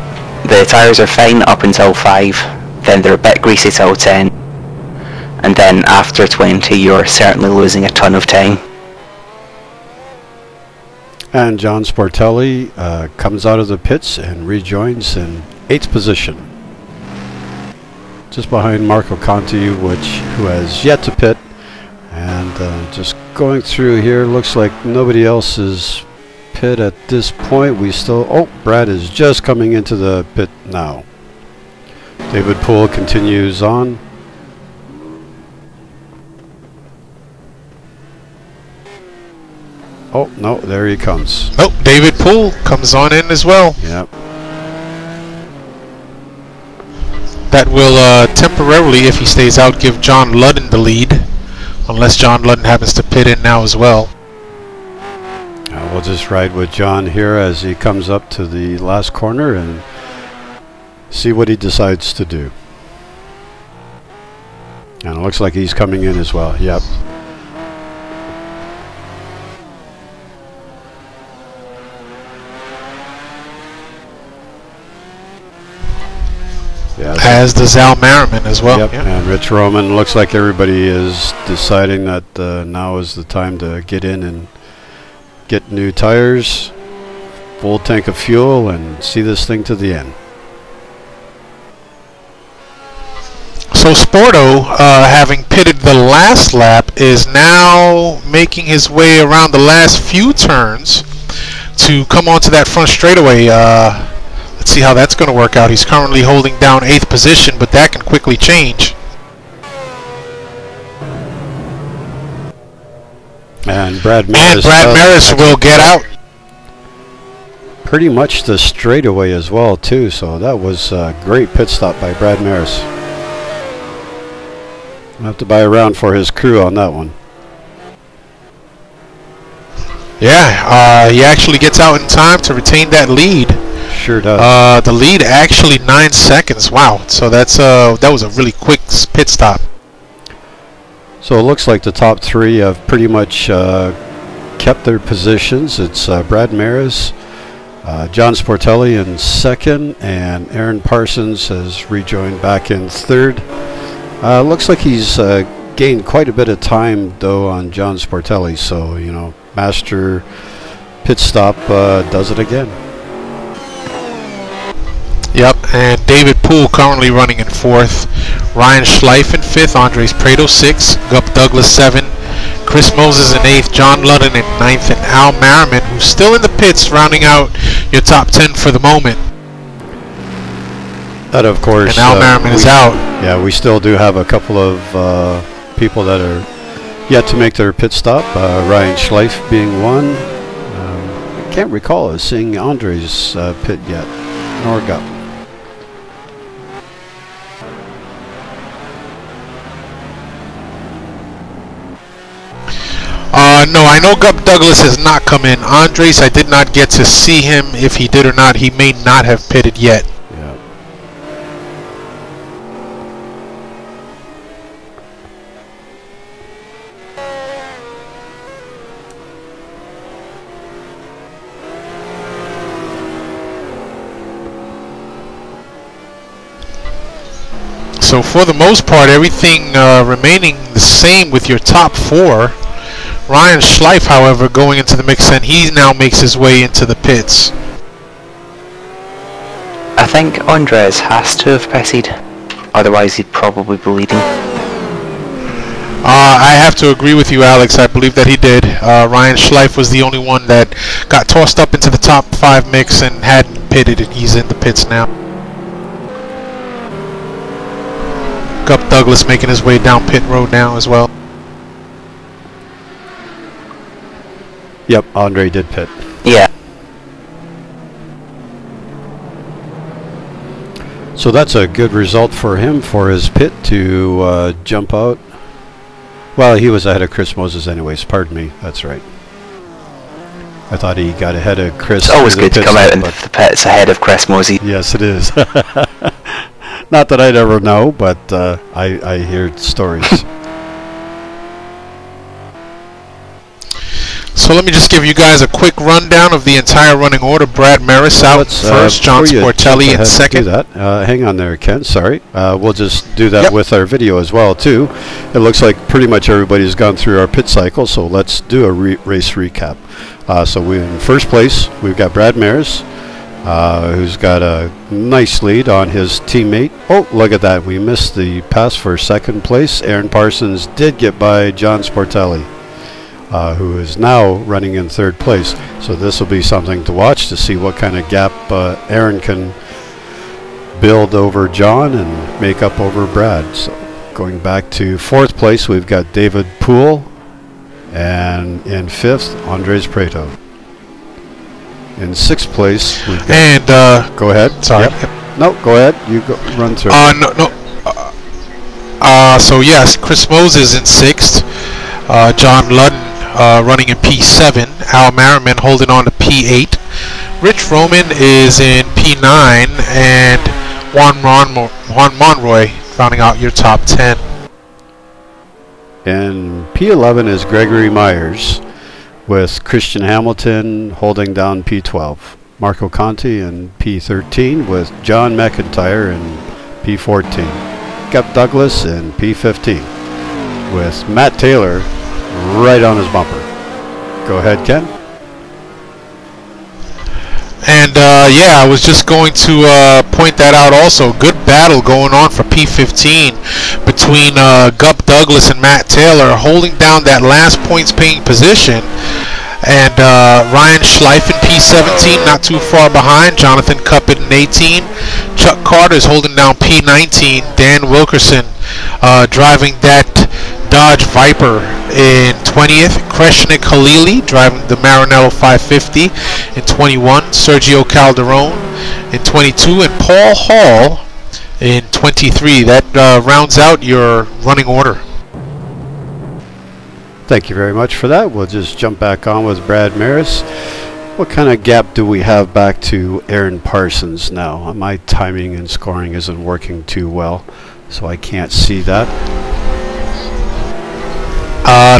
The tyres are fine up until 5, then they're a bit greasy till 10, and then after 20 you're certainly losing a ton of time. And John Sportelli comes out of the pits and rejoins in 8th position, just behind Marco Conti, who has yet to pit. And just going through here, looks like nobody else is pit at this point. Brad is just coming into the pit now. David Poole continues on. Oh, no, there he comes. Oh, David Poole comes on in as well. Yep. That will temporarily, if he stays out, give John Ludden the lead, unless John Ludden happens to pit in now as well. We'll just ride with John here as he comes up to the last corner and see what he decides to do. And it looks like he's coming in as well. Yep. Yeah, as does Al Merriman as well. Yep. Yeah. And Rich Roman, looks like everybody is deciding that now is the time to get in and get new tires, full tank of fuel, and see this thing to the end. So Sporto, having pitted the last lap, is now making his way around the last few turns to come onto that front straightaway. Let's see how that's going to work out. He's currently holding down 8th position, but that can quickly change. And Brad Merys, will get out. Pretty much the straightaway as well, too. So that was a great pit stop by Brad Merys. I'll have to buy a round for his crew on that one. Yeah, he actually gets out in time to retain that lead. Sure does. The lead actually 9 seconds. Wow. So that was a really quick pit stop. So it looks like the top three have pretty much kept their positions. It's Brad Merys, John Sportelli in second, and Aaron Parsons has rejoined back in third. Looks like he's gained quite a bit of time though on John Sportelli. So master pit stop does it again. Yep, and David Poole currently running in 4th. Ryan Schleif in 5th. Andres Prado 6th. Gup Douglas 7. Chris Moses in 8th, John Ludden in 9th, and Al Merriman, who's still in the pits, rounding out your top 10 for the moment. That, of course, and Al Merriman is out. Yeah, we still do have a couple of people that are yet to make their pit stop. Ryan Schleif being one. I can't recall seeing Andre's pit yet. Norga. No, I know Gup Douglas has not come in. Andres, I did not get to see him. If he did or not, he may not have pitted yet. Yeah. So for the most part, everything remaining the same with your top 4. Ryan Schleif, however, going into the mix, and he now makes his way into the pits. I think Andres has to have pitted, otherwise he'd probably be leading. I have to agree with you, Alex. I believe that he did. Ryan Schleif was the only one that got tossed up into the top 5 mix and hadn't pitted, and he's in the pits now. Gup Douglas making his way down pit road now as well. Yep, Andre did pit. Yeah. So that's a good result for him for his pit to jump out. Well, he was ahead of Chris Moses anyways, pardon me, that's right. I thought he got ahead of Chris. It's always good to come out in the pits ahead of Chris Moses. Yes, it is. Not that I'd ever know, but I hear stories. So let me just give you guys a quick rundown of the entire running order. Brad Merys out first, John Sportelli in second. Hang on there, Ken, sorry. We'll just do that with our video as well, too. It looks like pretty much everybody's gone through our pit cycle, so let's do a race recap. So in first place, we've got Brad Merys, who's got a nice lead on his teammate. Oh, look at that. We missed the pass for second place. Aaron Parsons did get by John Sportelli, who is now running in third place. So this will be something to watch to see what kind of gap Aaron can build over John and make up over Brad. So going back to fourth place, we've got David Poole, and in fifth, Andres Preto. In sixth place, we've got... And, go ahead. Sorry. Yep. No, go ahead. You go run through. So yes, Chris Moses in sixth. John Ludden running in P7. Al Merriman holding on to P8. Rich Roman is in P9, and Juan Monroy rounding out your top 10. And P11 is Gregory Myers, with Christian Hamilton holding down P12. Marco Conti in P13 with John McIntyre in P14. Gup Douglas in P15 with Matt Taylor right on his bumper. Go ahead, Ken. And yeah, I was just going to point that out also. Good battle going on for P15 between Gup Douglas and Matt Taylor, holding down that last points paying position. And Ryan Schleif in P17, not too far behind. Jonathan Cuppett in 18. Chuck Carter's holding down P19. Dan Wilkerson driving that Dodge Viper in 20th. Kreshnik Khalili driving the Maranello 550 in 21. Sergio Calderon in 22. And Paul Hall in 23. That rounds out your running order. Thank you very much for that. We'll just jump back on with Brad Merys. What kind of gap do we have back to Aaron Parsons now? My timing and scoring isn't working too well, so I can't see that.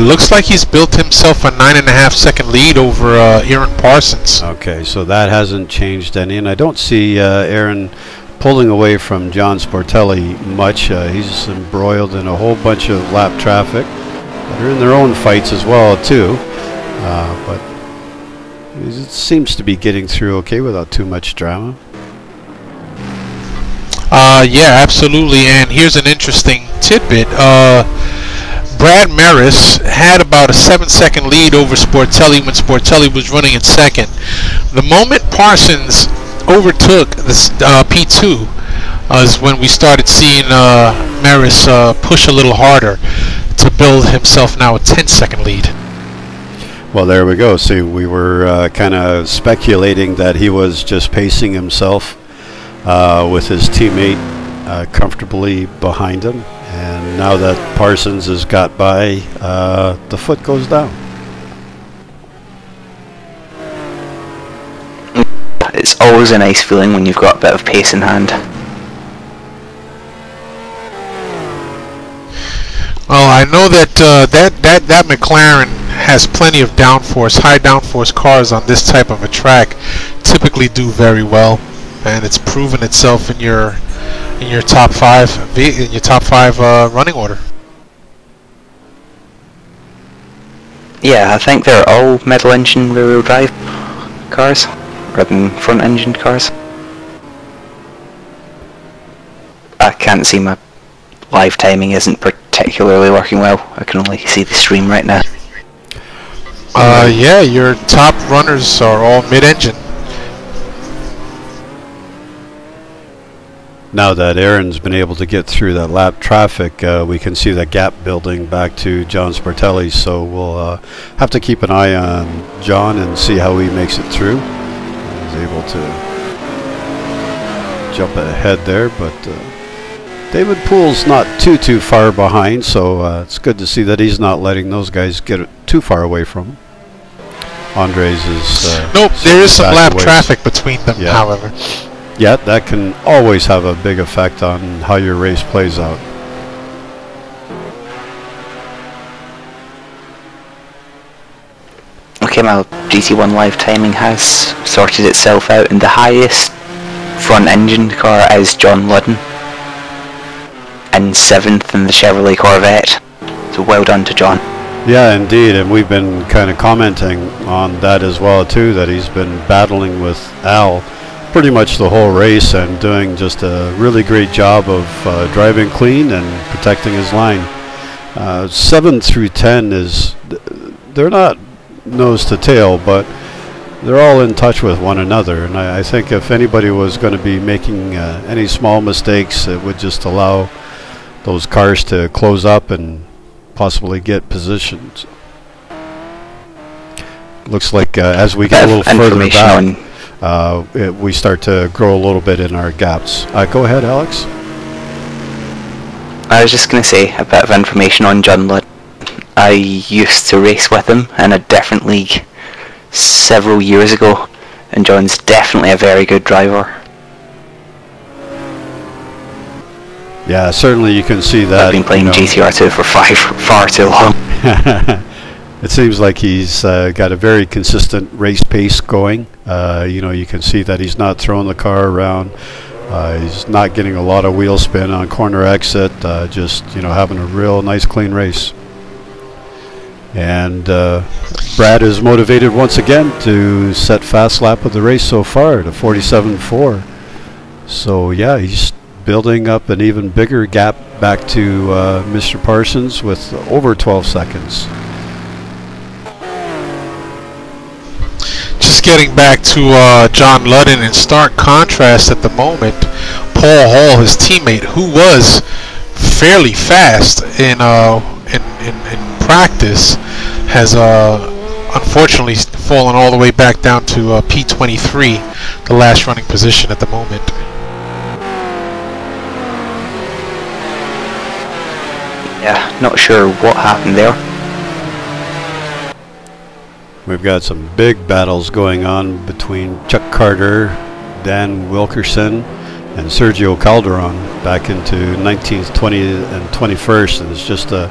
Looks like he's built himself a 9.5 second lead over Aaron Parsons. Okay, so that hasn't changed any, and I don't see Aaron pulling away from John Sportelli much. He's embroiled in a whole bunch of lap traffic. They're in their own fights as well too, but it seems to be getting through okay without too much drama. Yeah, absolutely. And here's an interesting tidbit. Brad Merys had about a 7-second lead over Sportelli when Sportelli was running in second. The moment Parsons overtook this P2 is when we started seeing Merys push a little harder to build himself now a 10-second lead. Well, there we go. See, we were kind of speculating that he was just pacing himself with his teammate comfortably behind him. And now that Parsons has got by, the foot goes down. It's always a nice feeling when you've got a bit of pace in hand. Well, I know that that McLaren has plenty of downforce, high downforce cars on this type of a track. Typically do very well, and it's proven itself in your top five running order. Yeah, I think they're all middle-engine rear-wheel drive cars, rather than front-engine cars. I can't see my live timing isn't particularly working well. I can only see the stream right now. Yeah, your top runners are all mid-engine. Now that Aaron's been able to get through that lap traffic, we can see that gap building back to John Sportelli, so we'll have to keep an eye on John and see how he makes it through. He's able to jump ahead there, but David Poole's not too far behind, so it's good to see that he's not letting those guys get too far away from him. Andres is... nope, there is some lap traffic between them, yeah. However. Yeah, that can always have a big effect on how your race plays out. Okay, my GT1 live timing has sorted itself out, and the highest front-engine car is John Ludden, and 7th in the Chevrolet Corvette. So well done to John. Yeah, indeed, and we've been kind of commenting on that as well too, that he's been battling with Al pretty much the whole race and doing just a really great job of driving clean and protecting his line. 7 through 10 is, they're not nose to tail, but they're all in touch with one another, and I think if anybody was going to be making any small mistakes, it would just allow those cars to close up and possibly get positioned. Looks like as we get a little further back, we start to grow a little bit in our gaps. Go ahead, Alex. I was just going to say a bit of information on John Ludd. I used to race with him in a different league several years ago, and John's definitely a very good driver. Yeah, certainly you can see that. I've been playing GTR2 for far too long. It seems like he's got a very consistent race pace going. You can see that he's not throwing the car around. He's not getting a lot of wheel spin on corner exit. Just having a real nice clean race. And Brad is motivated once again to set fast lap of the race so far to 47.4. So yeah, he's building up an even bigger gap back to Mr. Parsons with over 12 seconds. Just getting back to John Ludden, in stark contrast at the moment, Paul Hall, his teammate, who was fairly fast in practice, has unfortunately fallen all the way back down to P23, the last running position at the moment. Yeah, not sure what happened there. We've got some big battles going on between Chuck Carter, Dan Wilkerson, and Sergio Calderon back into 19th, 20th, and 21st, and it's just a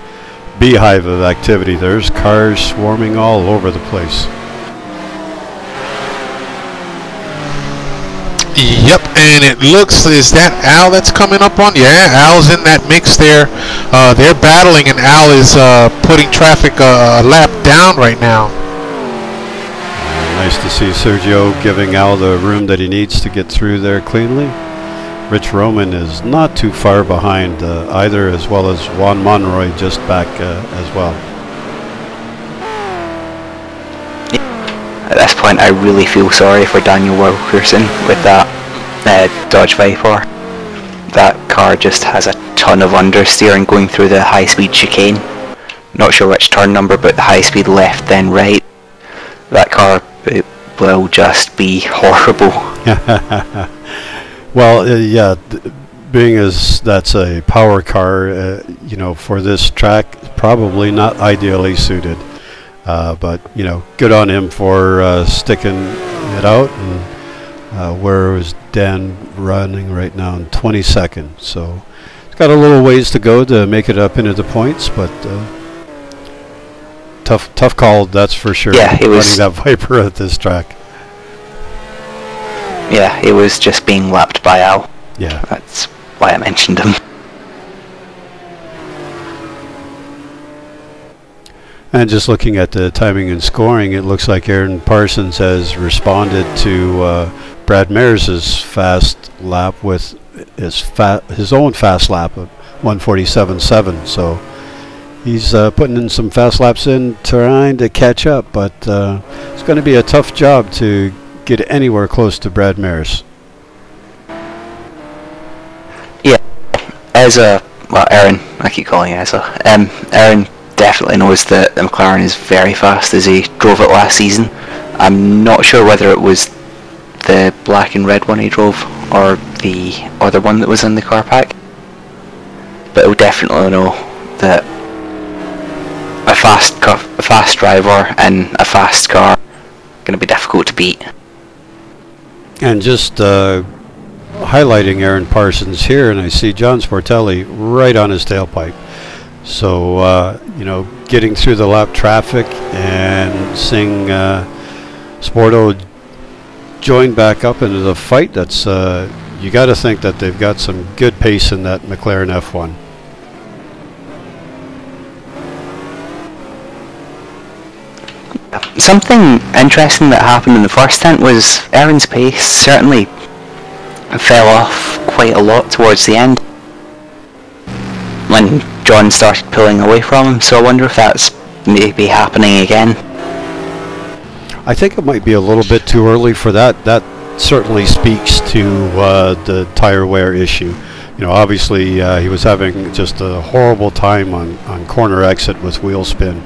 beehive of activity. There's cars swarming all over the place. Yep, and it looks, is that Al that's coming up on? Yeah, Al's in that mix there. They're battling, and Al is putting traffic a lap down right now. Nice to see Sergio giving Al the room that he needs to get through there cleanly. Rich Roman is not too far behind either, as well as Juan Monroy just back as well. At this point, I really feel sorry for Daniel Wilkerson with that Dodge Viper. That car just has a ton of understeer going through the high-speed chicane. Not sure which turn number, but the high-speed left then right. That car will just be horrible. Well, yeah, being as that's a power car, you know, for this track, probably not ideally suited. But, you know, good on him for sticking it out. And where is Dan running right now? In 22nd. So he's got a little ways to go to make it up into the points, but tough call, that's for sure. Yeah, he was running that Viper at this track. Yeah, he was just being lapped by Al. Yeah. That's why I mentioned him. And just looking at the timing and scoring, it looks like Aaron Parsons has responded to Brad Merys' fast lap with his own fast lap of 1:47.7. So he's putting in some fast laps in, trying to catch up, but it's going to be a tough job to get anywhere close to Brad Merys. Yeah, Aaron, I keep calling him Ezra. Aaron definitely knows that the McLaren is very fast as he drove it last season. I'm not sure whether it was the black and red one he drove or the other one that was in the car pack, but he'll definitely know that a fast driver and a fast car going to be difficult to beat. And just highlighting Aaron Parsons here, and I see John Sportelli right on his tailpipe. So, you know, getting through the lap traffic and seeing Sporto join back up into the fight, that's you got to think that they've got some good pace in that McLaren F1. Something interesting that happened in the first stint was Aaron's pace certainly fell off quite a lot towards the end when John started pulling away from him, so I wonder if that's maybe happening again. I think it might be a little bit too early for that. That certainly speaks to the tire wear issue. You know, obviously he was having just a horrible time on corner exit with wheel spin.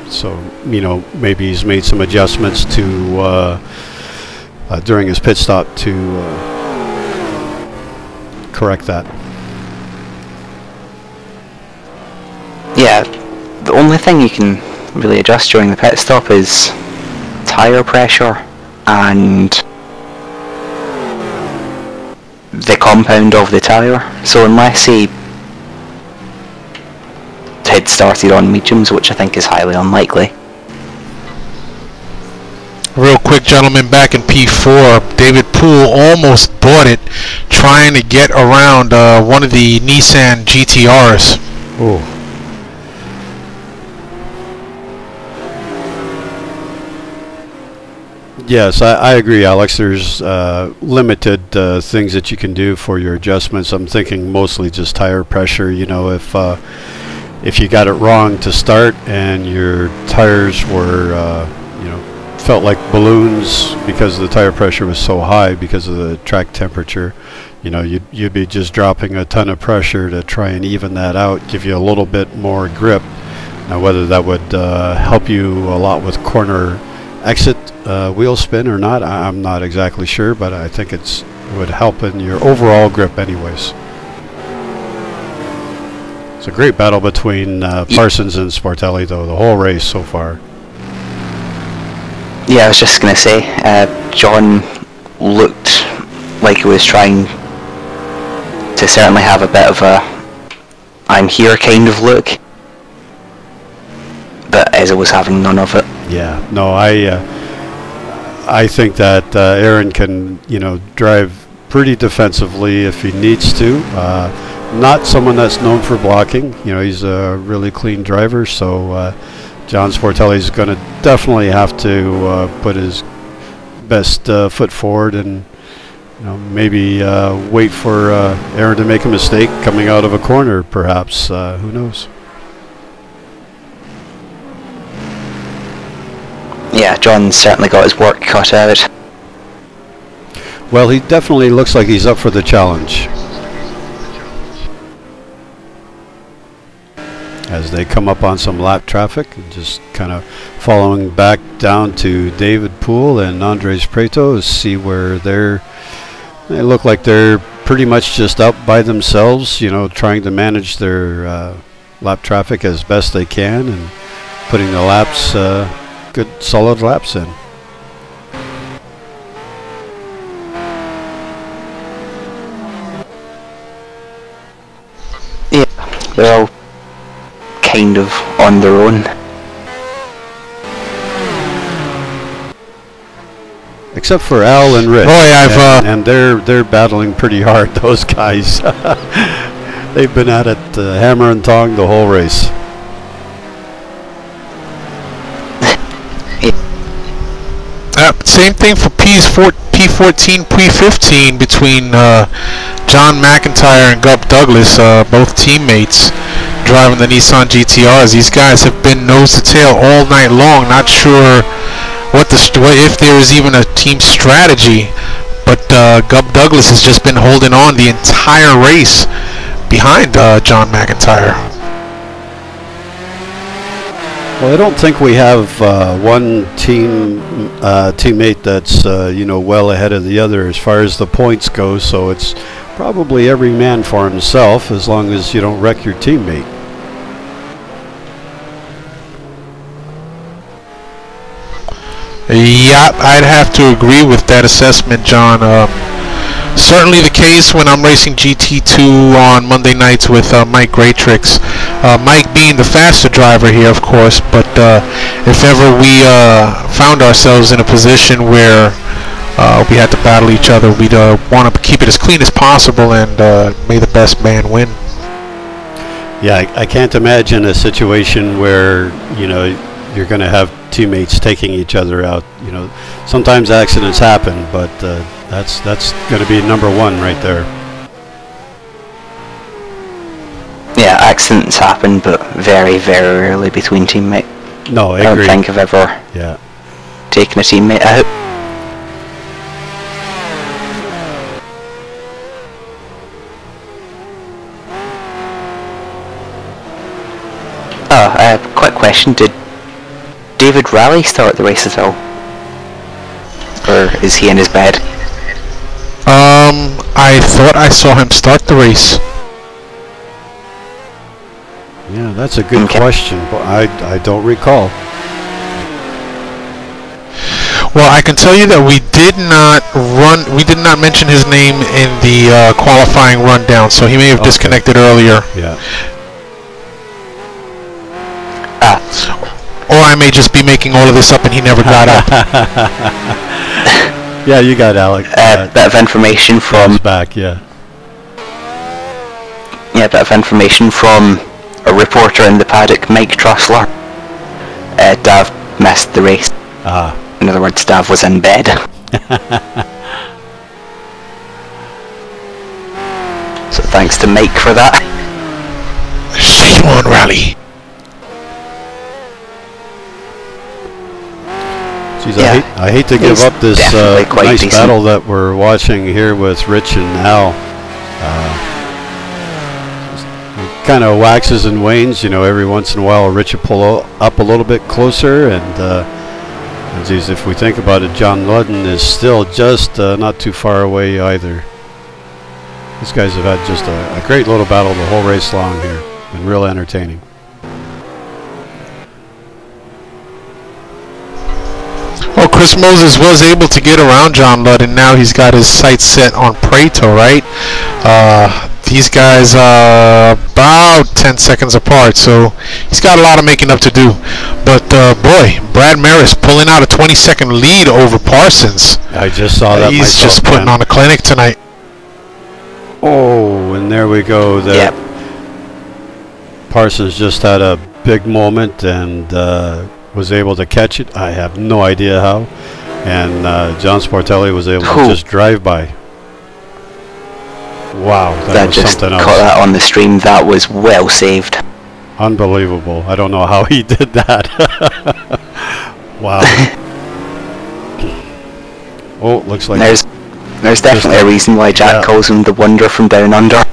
So, you know, maybe he's made some adjustments to during his pit stop to correct that. Yeah, the only thing you can really adjust during the pit stop is tire pressure and the compound of the tire. So unless he had started on mediums, which I think is highly unlikely. Real quick, gentlemen, back in P4, David Poole almost bought it trying to get around one of the Nissan GTRs. Oh. Yes, I agree, Alex. There's limited things that you can do for your adjustments. I'm thinking mostly just tire pressure. You know, if you got it wrong to start and your tires were, you know, felt like balloons because the tire pressure was so high because of the track temperature, you know, you'd be just dropping a ton of pressure to try and even that out, give you a little bit more grip. Now, whether that would help you a lot with corner exit wheel spin or not, I'm not exactly sure, but I think it would help in your overall grip anyways. It's a great battle between Parsons and Sportelli, though, the whole race so far. Yeah, I was just going to say, John looked like he was trying to certainly have a bit of a I'm here kind of look, but Ezra was having none of it. Yeah, no, I think that Aaron can, you know, drive pretty defensively if he needs to. Not someone that's known for blocking. You know, he's a really clean driver, so John Sportelli is going to definitely have to put his best foot forward and maybe wait for Aaron to make a mistake coming out of a corner, perhaps. Who knows? Yeah, John's certainly got his work cut out. Well, he definitely looks like he's up for the challenge. As they come up on some lap traffic, and just kind of following back down to David Poole and Andres Preto, see where they look like they're pretty much just up by themselves, trying to manage their lap traffic as best they can and putting the laps, good solid laps in. Yeah, they're all kind of on their own. Except for Al and Rich. Boy, and they're battling pretty hard, those guys. They've been at it hammer and tong the whole race. Same thing for P14, P15 between John McIntyre and Gup Douglas, both teammates driving the Nissan GTRs. These guys have been nose to tail all night long. Not sure if there is even a team strategy, but Gup Douglas has just been holding on the entire race behind John McIntyre. Well, I don't think we have one teammate that's well ahead of the other as far as the points go. So it's probably every man for himself, as long as you don't wreck your teammate. Yeah, I'd have to agree with that assessment, John. Certainly the case when I'm racing GT2 on Monday nights with Mike Graytrix. Mike being the faster driver here, of course, but if ever we found ourselves in a position where we had to battle each other, we'd want to keep it as clean as possible and may the best man win. Yeah, I can't imagine a situation where, you're going to have teammates taking each other out. Sometimes accidents happen, but that's going to be number one right there. Yeah, accidents happen, but very, very rarely between teammates. No, I don't agree. think I've ever taken a teammate out. Quick question, did David Raleigh start the race at all? Or is he in his bed? I thought I saw him start the race. Yeah, that's a good question, but I don't recall. Well, I can tell you that we did not mention his name in the qualifying rundown, so he may have disconnected earlier. Yeah. Or I may just be making all of this up and he never got up. Yeah, you got Alec. Bit of information from back, yeah. Yeah, bit of information from a reporter in the paddock, Mike Trussler. Dav missed the race. In other words, Dav was in bed. So thanks to Mike for that. Shame on Raleigh. Geez, I hate to give up this nice battle that we're watching here with Rich and Al. It kind of waxes and wanes, every once in a while Rich will pull up a little bit closer, and geez, if we think about it, John Ludden is still just not too far away either. These guys have had just a great little battle the whole race long here. Been real entertaining. Well, Chris Moses was able to get around John Ludden. Now he's got his sights set on Preto, right? These guys are about 10 seconds apart, so he's got a lot of making up to do. But boy, Brad Merys pulling out a 20-second lead over Parsons. I just saw that. He's just putting on a clinic tonight. Oh, and there we go. Parsons just had a big moment and was able to catch it. I have no idea how. And John Sportelli was able to just drive by. Wow, that That was just something caught else. that on the stream. That was well saved. Unbelievable. I don't know how he did that. Wow. Oh, looks like There's definitely a reason why Jack calls him the Wonder from Down Under.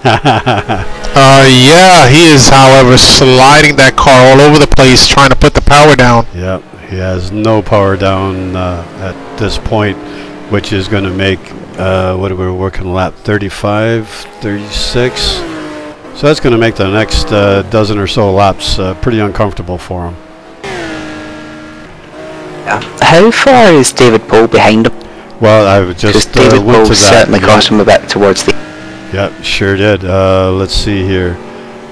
Yeah, he is, however, sliding that car all over the place, trying to put the power down. Yep, he has no power down at this point, which is going to make, what are we working, lap 35, 36? So that's going to make the next dozen or so laps pretty uncomfortable for him. Yeah. How far is David Pohl behind him? Well, I would just David went Pohl to that. certainly cost him a bit towards the... Yep, sure did. Let's see here.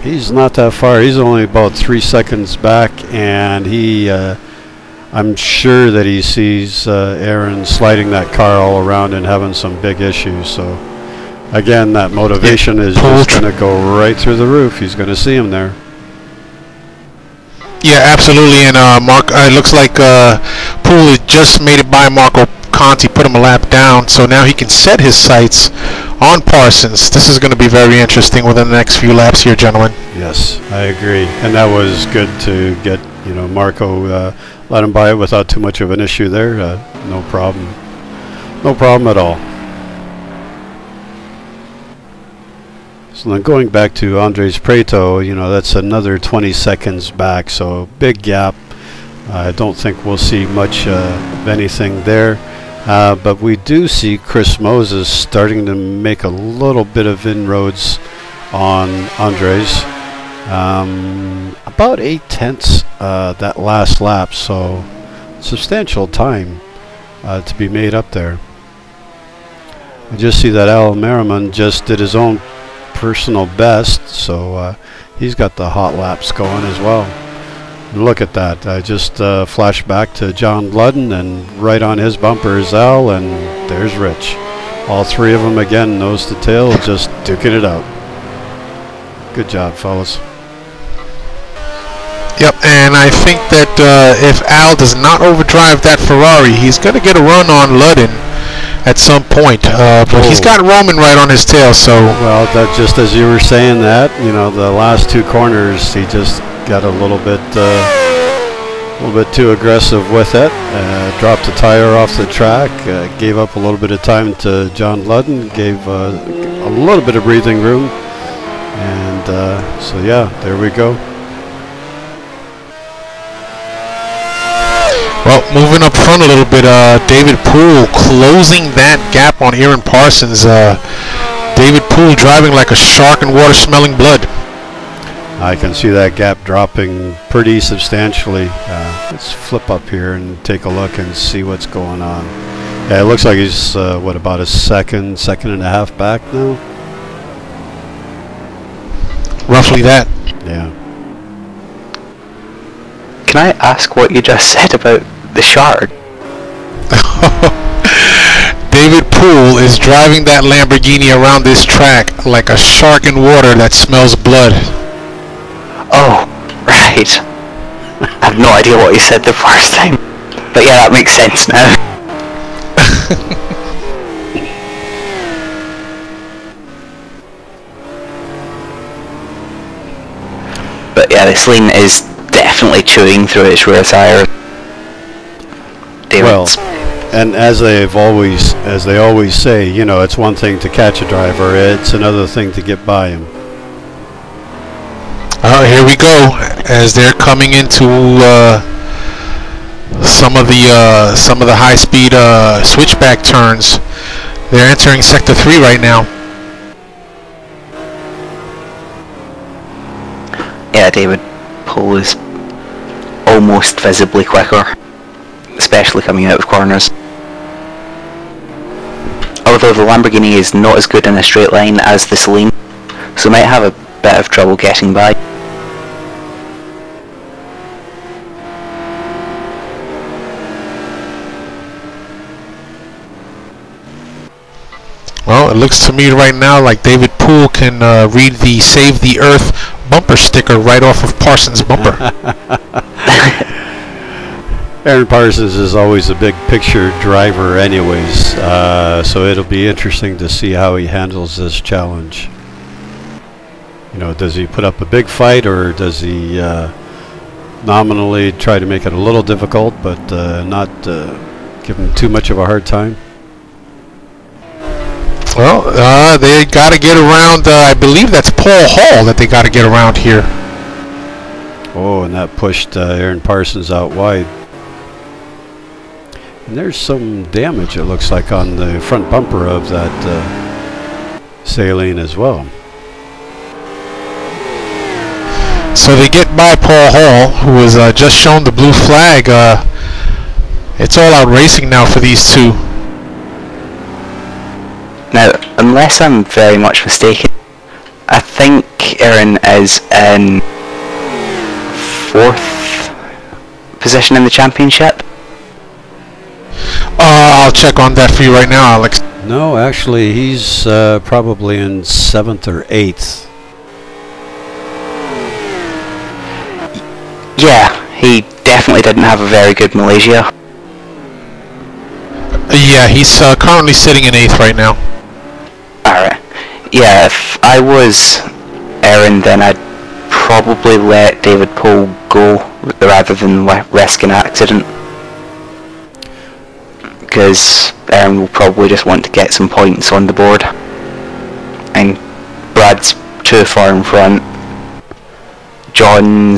He's not that far. He's only about 3 seconds back, and he, I'm sure that he sees Aaron sliding that car all around and having some big issues. So, again, that motivation is just going to go right through the roof. He's going to see him there. Yeah, absolutely. And Mark, it looks like Poole just made it by Marco Conti, put him a lap down, so now he can set his sights on Parsons. This is going to be very interesting within the next few laps here, gentlemen. Yes, I agree. And that was good to get, Marco let him by it without too much of an issue there. No problem. No problem at all. So then going back to Andres Preto, that's another 20 seconds back, so big gap. I don't think we'll see much of anything there. But we do see Chris Moses starting to make a little bit of inroads on Andres. About 8/10 that last lap, so substantial time to be made up there. I just see that Al Merriman just did his own personal best, so he's got the hot laps going as well. And look at that. I just flashed back to John Ludden, and right on his bumper is Al, and there's Rich. All three of them again, nose to tail, just duking it out. Good job, fellas. Yep, and I think that if Al does not overdrive that Ferrari, he's going to get a run on Ludden at some point. But he's got Roman right on his tail, so... Well, that just as you were saying that, the last two corners, he just got a little bit too aggressive with it. Dropped the tire off the track, gave up a little bit of time to John Ludden, gave a little bit of breathing room, and so yeah, there we go. Well, moving up front a little bit, David Poole closing that gap on Aaron Parsons. David Poole driving like a shark in water, smelling blood. I can see that gap dropping pretty substantially. Let's flip up here and take a look and see what's going on. Yeah, it looks like he's, about a second and a half back now? Roughly that. Yeah. Can I ask what you just said about the shard? David Poole is driving that Lamborghini around this track like a shark in water that smells blood. Oh, right. I have no idea what you said the first time. But yeah, that makes sense now. But yeah, this lane is definitely chewing through its rear tire. Well, and as they always say, it's one thing to catch a driver, it's another thing to get by him. Here we go, as they're coming into some of the high-speed switchback turns. They're entering Sector 3 right now. Yeah, David Poole is almost visibly quicker, especially coming out of corners. Although the Lamborghini is not as good in a straight line as the Celine, so might have a bit of trouble getting by. Well, it looks to me right now like David Poole can read the Save the Earth bumper sticker right off of Parsons' bumper. Aaron Parsons is always a big picture driver anyways, so it'll be interesting to see how he handles this challenge. You know, does he put up a big fight, or does he nominally try to make it a little difficult, but not give him too much of a hard time? Well, they got to get around, I believe that's Paul Hall that they got to get around here. Oh, and that pushed Aaron Parsons out wide. And there's some damage, it looks like, on the front bumper of that Saleen as well. So they get by Paul Hall, who was just shown the blue flag. It's all out racing now for these two. Now, unless I'm very much mistaken, I think Aaron is in 4th position in the championship. I'll check on that for you right now, Alex. No, actually, he's probably in 7th or 8th. Yeah, he definitely didn't have a very good Malaysia. Yeah, he's currently sitting in 8th right now. Alright. Yeah, if I was Aaron, then I'd probably let David Pohl go rather than risk an accident. Because Aaron will probably just want to get some points on the board. And Brad's too far in front. John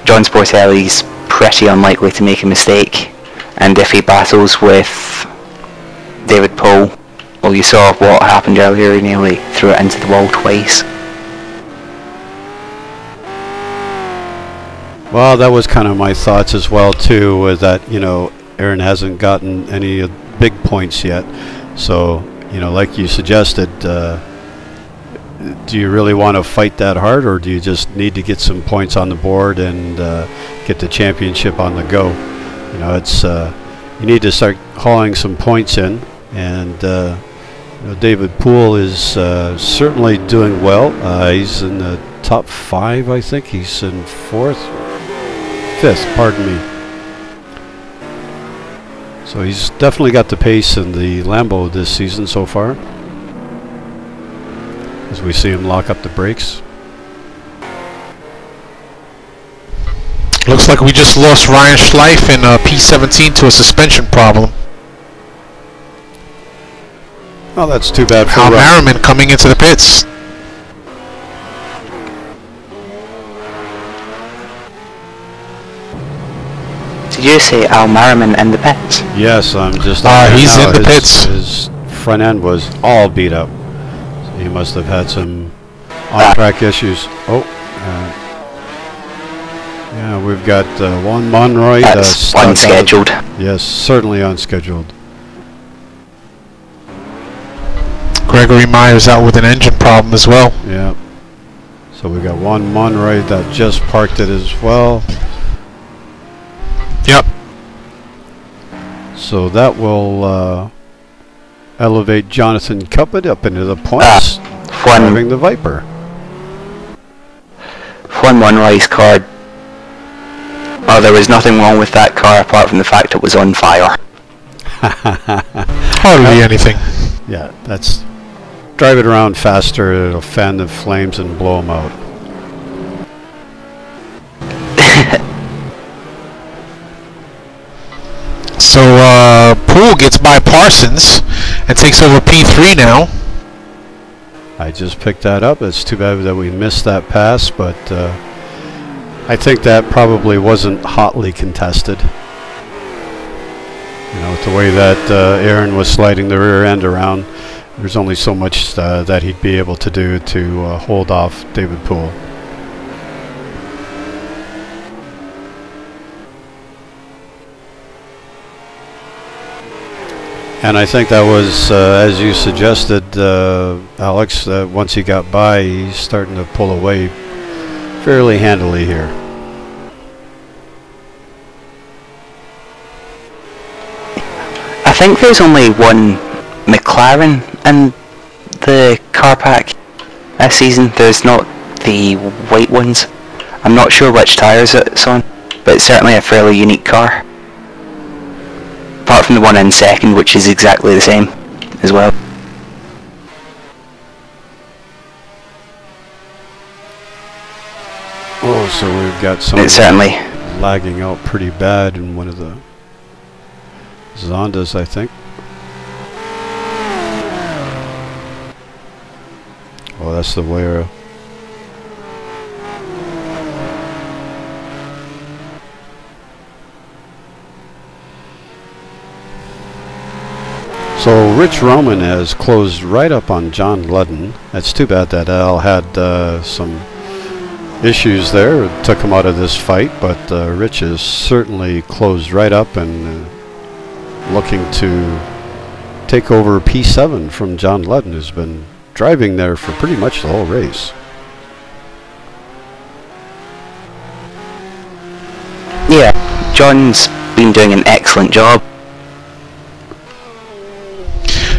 Sportelli's pretty unlikely to make a mistake, and if he battles with David Pohl, well, you saw what happened earlier, he nearly threw it into the wall twice. Well, that was kind of my thoughts as well too, that, you know, Aaron hasn't gotten any big points yet, so, you know, like you suggested, do you really want to fight that hard, or do you just need to get some points on the board and get the championship on the go? You know, it's you need to start hauling some points in, and you know, David Pohl is certainly doing well. He's in the top 5, I think. He's in 5th, pardon me. So he's definitely got the pace in the Lambo this season so far, as we see him lock up the brakes. Looks like we just lost Ryan Schleif in P17 to a suspension problem. Oh, that's too bad for Al Ryan. Merriman coming into the pits. Did you say Al Merriman in the pits? Yes, I'm just. He's in the pits. His front end was all beat up. So he must have had some on-track issues. Oh, yeah, we've got Juan Monroy. That's unscheduled. Yes, certainly unscheduled. Gregory Myers out with an engine problem as well. Yeah. So we got Juan Monroy that just parked it as well. Yep. So that will elevate Jonathan Cuppett up into the points, driving the Viper. Juan Monroy's car. Oh, there was nothing wrong with that car apart from the fact it was on fire. Hardly anything. Yeah, that's. Drive it around faster, it'll fan the flames and blow them out. So Poole gets by Parsons and takes over P3 now. I just picked that up. It's too bad that we missed that pass, but I think that probably wasn't hotly contested. You know, with the way that Aaron was sliding the rear end around, there's only so much that he'd be able to do to hold off David Poole. And I think that was, as you suggested, Alex, once he got by, he's starting to pull away fairly handily here. I think there's only one McLaren in the car pack this season. There's not the white ones. I'm not sure which tyres it's on, but but it's certainly a fairly unique car. Apart from the one in second, which is exactly the same as well. Oh, so we've got some It's certainly lagging out pretty bad in one of the Zondas, I think. Oh, that's the Wera. So Rich Roman has closed right up on John Ludden. That's too bad that Al had some issues there. It took him out of this fight, but Rich is certainly closed right up and looking to take over P7 from John Ludden, who's been driving there for pretty much the whole race. Yeah, John's been doing an excellent job.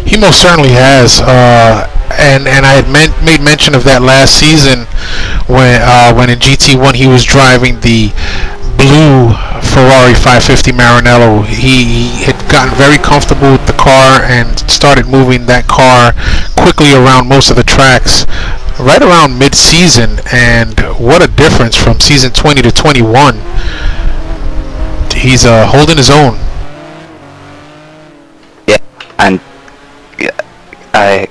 He most certainly has, and I had made mention of that last season when in GT1 he was driving the blue Ferrari 550 Maranello. He had gotten very comfortable with the car and started moving that car quickly around most of the tracks right around mid-season, and what a difference from season 20 to 21. He's holding his own. Yeah, and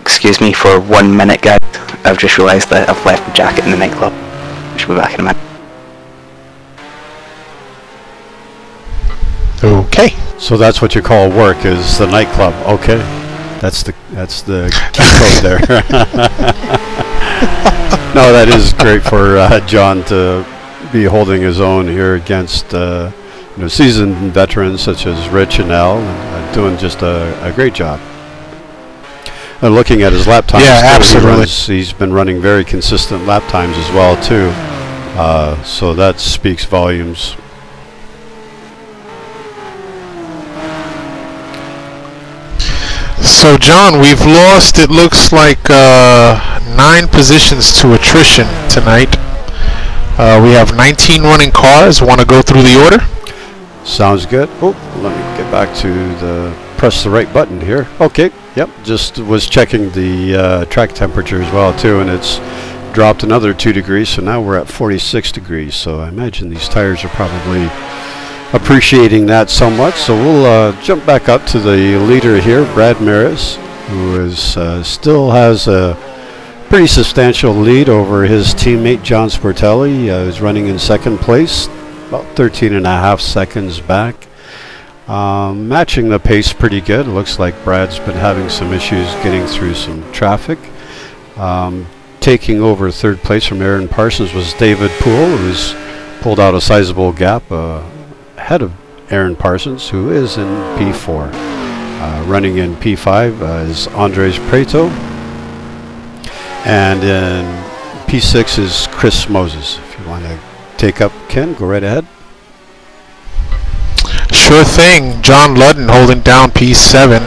excuse me for 1 minute, guys. I've just realised that I've left the jacket in the nightclub. Should be back in a minute. Okay. So that's what you call work, is the nightclub. Okay, that's the key code there. No, that is great for John to be holding his own here against seasoned veterans such as Rich and Al, doing just a great job. And looking at his lap times, yeah, absolutely. He's been running very consistent lap times as well too. So that speaks volumes. So John, we've lost, it looks like 9 positions to attrition tonight. We have 19 running cars. Want to go through the order? Sounds good. Oh, let me get back to press the right button here. Okay, yep, just was checking the track temperature as well too, and it's dropped another 2 degrees, so now we're at 46 degrees. So I imagine these tires are probably appreciating that somewhat. So we'll jump back up to the leader here, Brad Merys, who is still has a pretty substantial lead over his teammate John Sportelli, who's running in second place, about 13.5 seconds back. Matching the pace pretty good. It looks like Brad's been having some issues getting through some traffic. Taking over third place from Aaron Parsons was David Poole, who's pulled out a sizable gap ahead of Aaron Parsons, who is in P4. Running in P5 is Andres Preto, and in P6 is Chris Moses. If you want to take up, Ken, go right ahead. Sure thing. John Ludden holding down P7.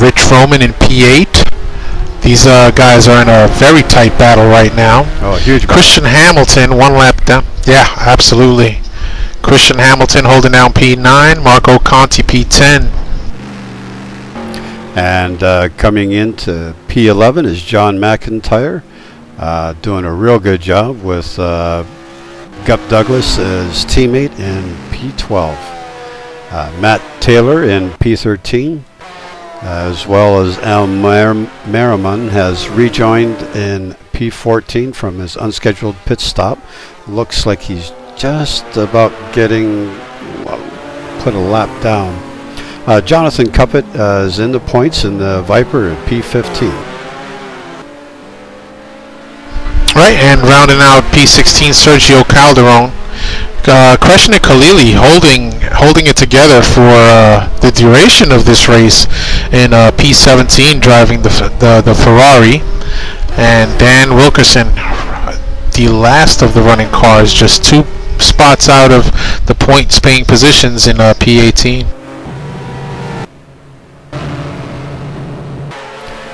Rich Roman in P8. These guys are in a very tight battle right now. Oh, huge. Christian Hamilton 1 lap down. Yeah, absolutely. Christian Hamilton holding down P9. Marco Conti P10. And coming into P11 is John McIntyre, doing a real good job with Gup Douglas as teammate in P12. Matt Taylor in P13, as well as Al Merriman has rejoined in P14 from his unscheduled pit stop. Looks like he's just about getting put a lap down. Jonathan Cuppett is in the points in the Viper at P15. Right, and rounding out P16, Sergio Calderon. Kreshnik Khalili holding it together for the duration of this race in P17, driving the Ferrari. And Dan Wilkerson, the last of the running cars, just 2 spots out of the points-paying positions in P18.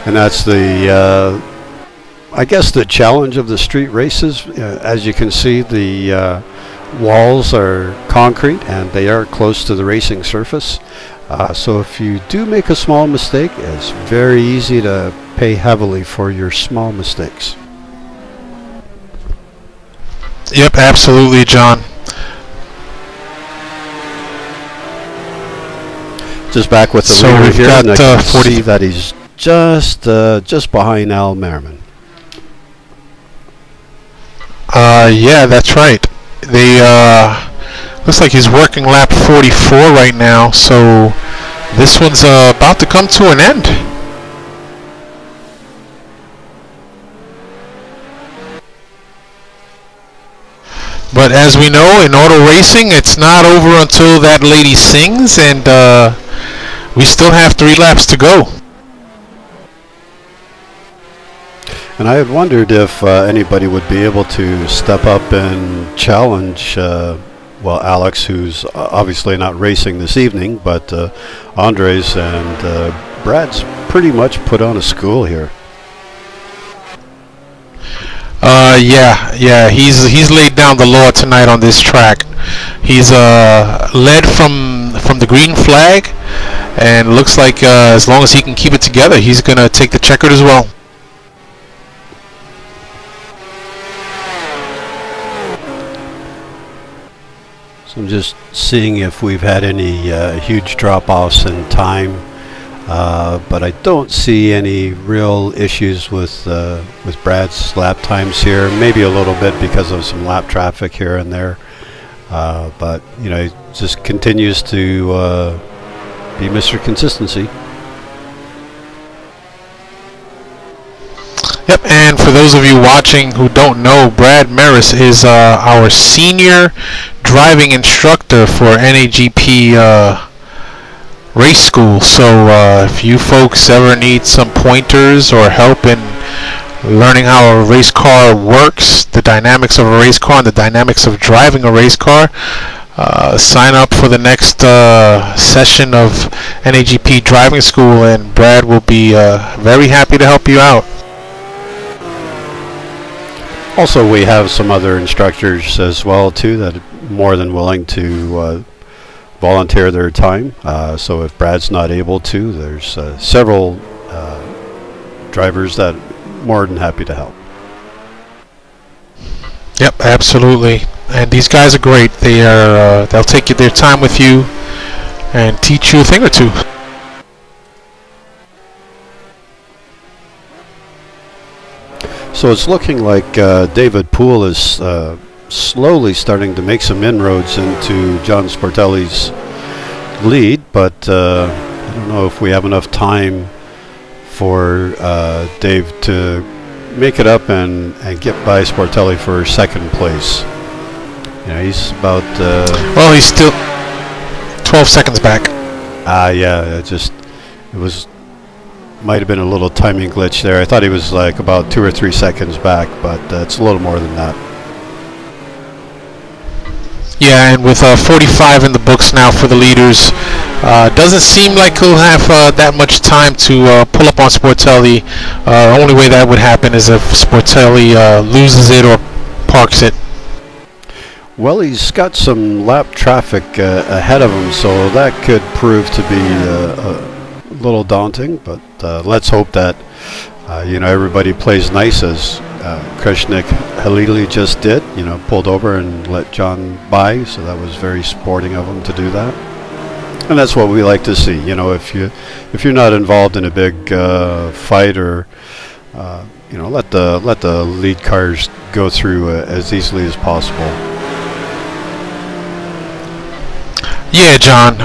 And that's the, I guess, the challenge of the street races. As you can see, the walls are concrete and they are close to the racing surface. So if you do make a small mistake, it's very easy to pay heavily for your small mistakes. Yep, absolutely, John. Just back with the So leader we've here, got, and I can 40 see that he's just behind Al Merriman. Yeah, that's right. They looks like he's working lap 44 right now, so this one's about to come to an end. But as we know, in auto racing, it's not over until that lady sings, and we still have 3 laps to go. And I had wondered if anybody would be able to step up and challenge, well, Alex, who's obviously not racing this evening, but Andres and Brad's pretty much put on a school here. Yeah, he's laid down the law tonight on this track. He's led from the green flag, and looks like as long as he can keep it together, he's gonna take the checkered as well. So I'm just seeing if we've had any huge drop-offs in time, but I don't see any real issues with Brad's lap times here. Maybe a little bit because of some lap traffic here and there, but you know, he just continues to be Mr. Consistency. Yep, and for those of you watching who don't know, Brad Merys is our senior driving instructor for NAGP race school. So if you folks ever need some pointers or help in learning how a race car works, the dynamics of a race car and the dynamics of driving a race car, sign up for the next session of NAGP driving school, and Brad will be very happy to help you out. Also, we have some other instructors as well too that are more than willing to volunteer their time. So if Brad's not able to, there's several drivers that are more than happy to help. Yep, absolutely. And these guys are great. They are they'll take their time with you and teach you a thing or two. So it's looking like David Poole is slowly starting to make some inroads into John Sportelli's lead, but I don't know if we have enough time for Dave to make it up and get by Sportelli for second place. You know, he's about... well, he's still 12 seconds back. Yeah, it was... might have been a little timing glitch there. I thought he was like about 2 or 3 seconds back, but it's a little more than that. Yeah, and with 45 in the books now for the leaders, doesn't seem like he'll have that much time to pull up on Sportelli. Only way that would happen is if Sportelli loses it or parks it. Well, he's got some lap traffic ahead of him, so that could prove to be a little daunting, but let's hope that you know, everybody plays nice, as Krishnik Halili just did. You know, pulled over and let John by, so that was very sporting of him to do that. And that's what we like to see. You know, if you're not involved in a big fight, or you know, let the lead cars go through as easily as possible. Yeah, John,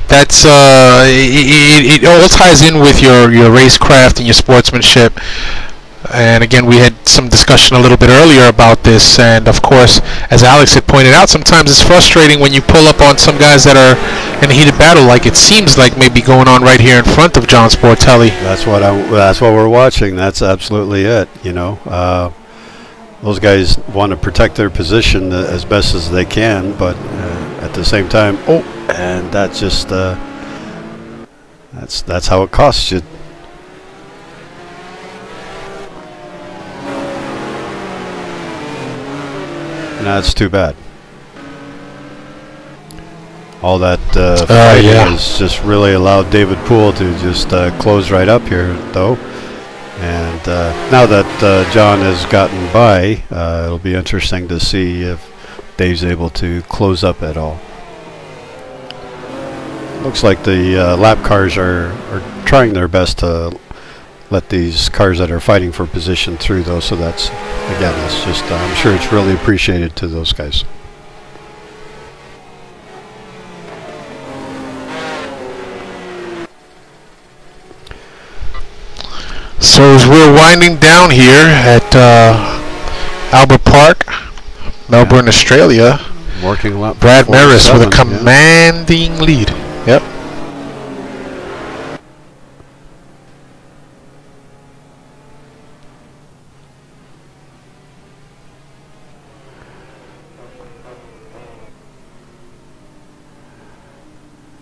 that's it all ties in with your racecraft and your sportsmanship. And again, we had some discussion a little bit earlier about this, and of course, as Alex had pointed out, sometimes it's frustrating when you pull up on some guys that are in a heated battle, like it seems like maybe going on right here in front of John Sportelli. That's what we're watching. That's absolutely it. You know, those guys want to protect their position as best as they can, but at the same time, and that's just that's how it costs you. And that's too bad. all that fighting yeah. has just really allowed David Poole to just close right up here, though. And now that John has gotten by, it'll be interesting to see if Dave's able to close up at all. Looks like the lap cars are trying their best to let these cars that are fighting for position through, though. So that's, again, it's just, I'm sure it's really appreciated to those guys. So as we're winding down here at Albert Park, Melbourne, Australia, Working lap Brad Merys with a 47, commanding lead. Yep.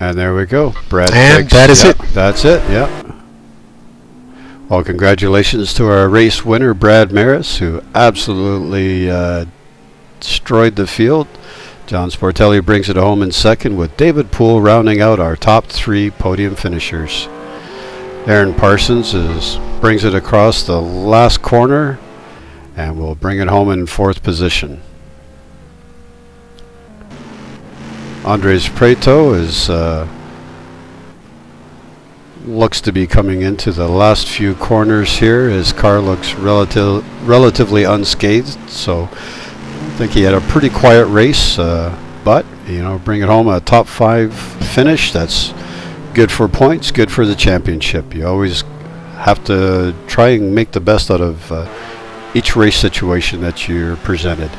And there we go. Brad And takes, that is yeah, it. That's it, yeah. Well, congratulations to our race winner, Brad Merys, who absolutely destroyed the field. John Sportelli brings it home in second, with David Poole rounding out our top 3 podium finishers. Aaron Parsons brings it across the last corner and will bring it home in 4th position. Andres Preto looks to be coming into the last few corners here. His car looks relatively unscathed, so I think he had a pretty quiet race, but bring it home a top 5 finish. That's good for points, good for the championship. You always have to try and make the best out of each race situation that you're presented.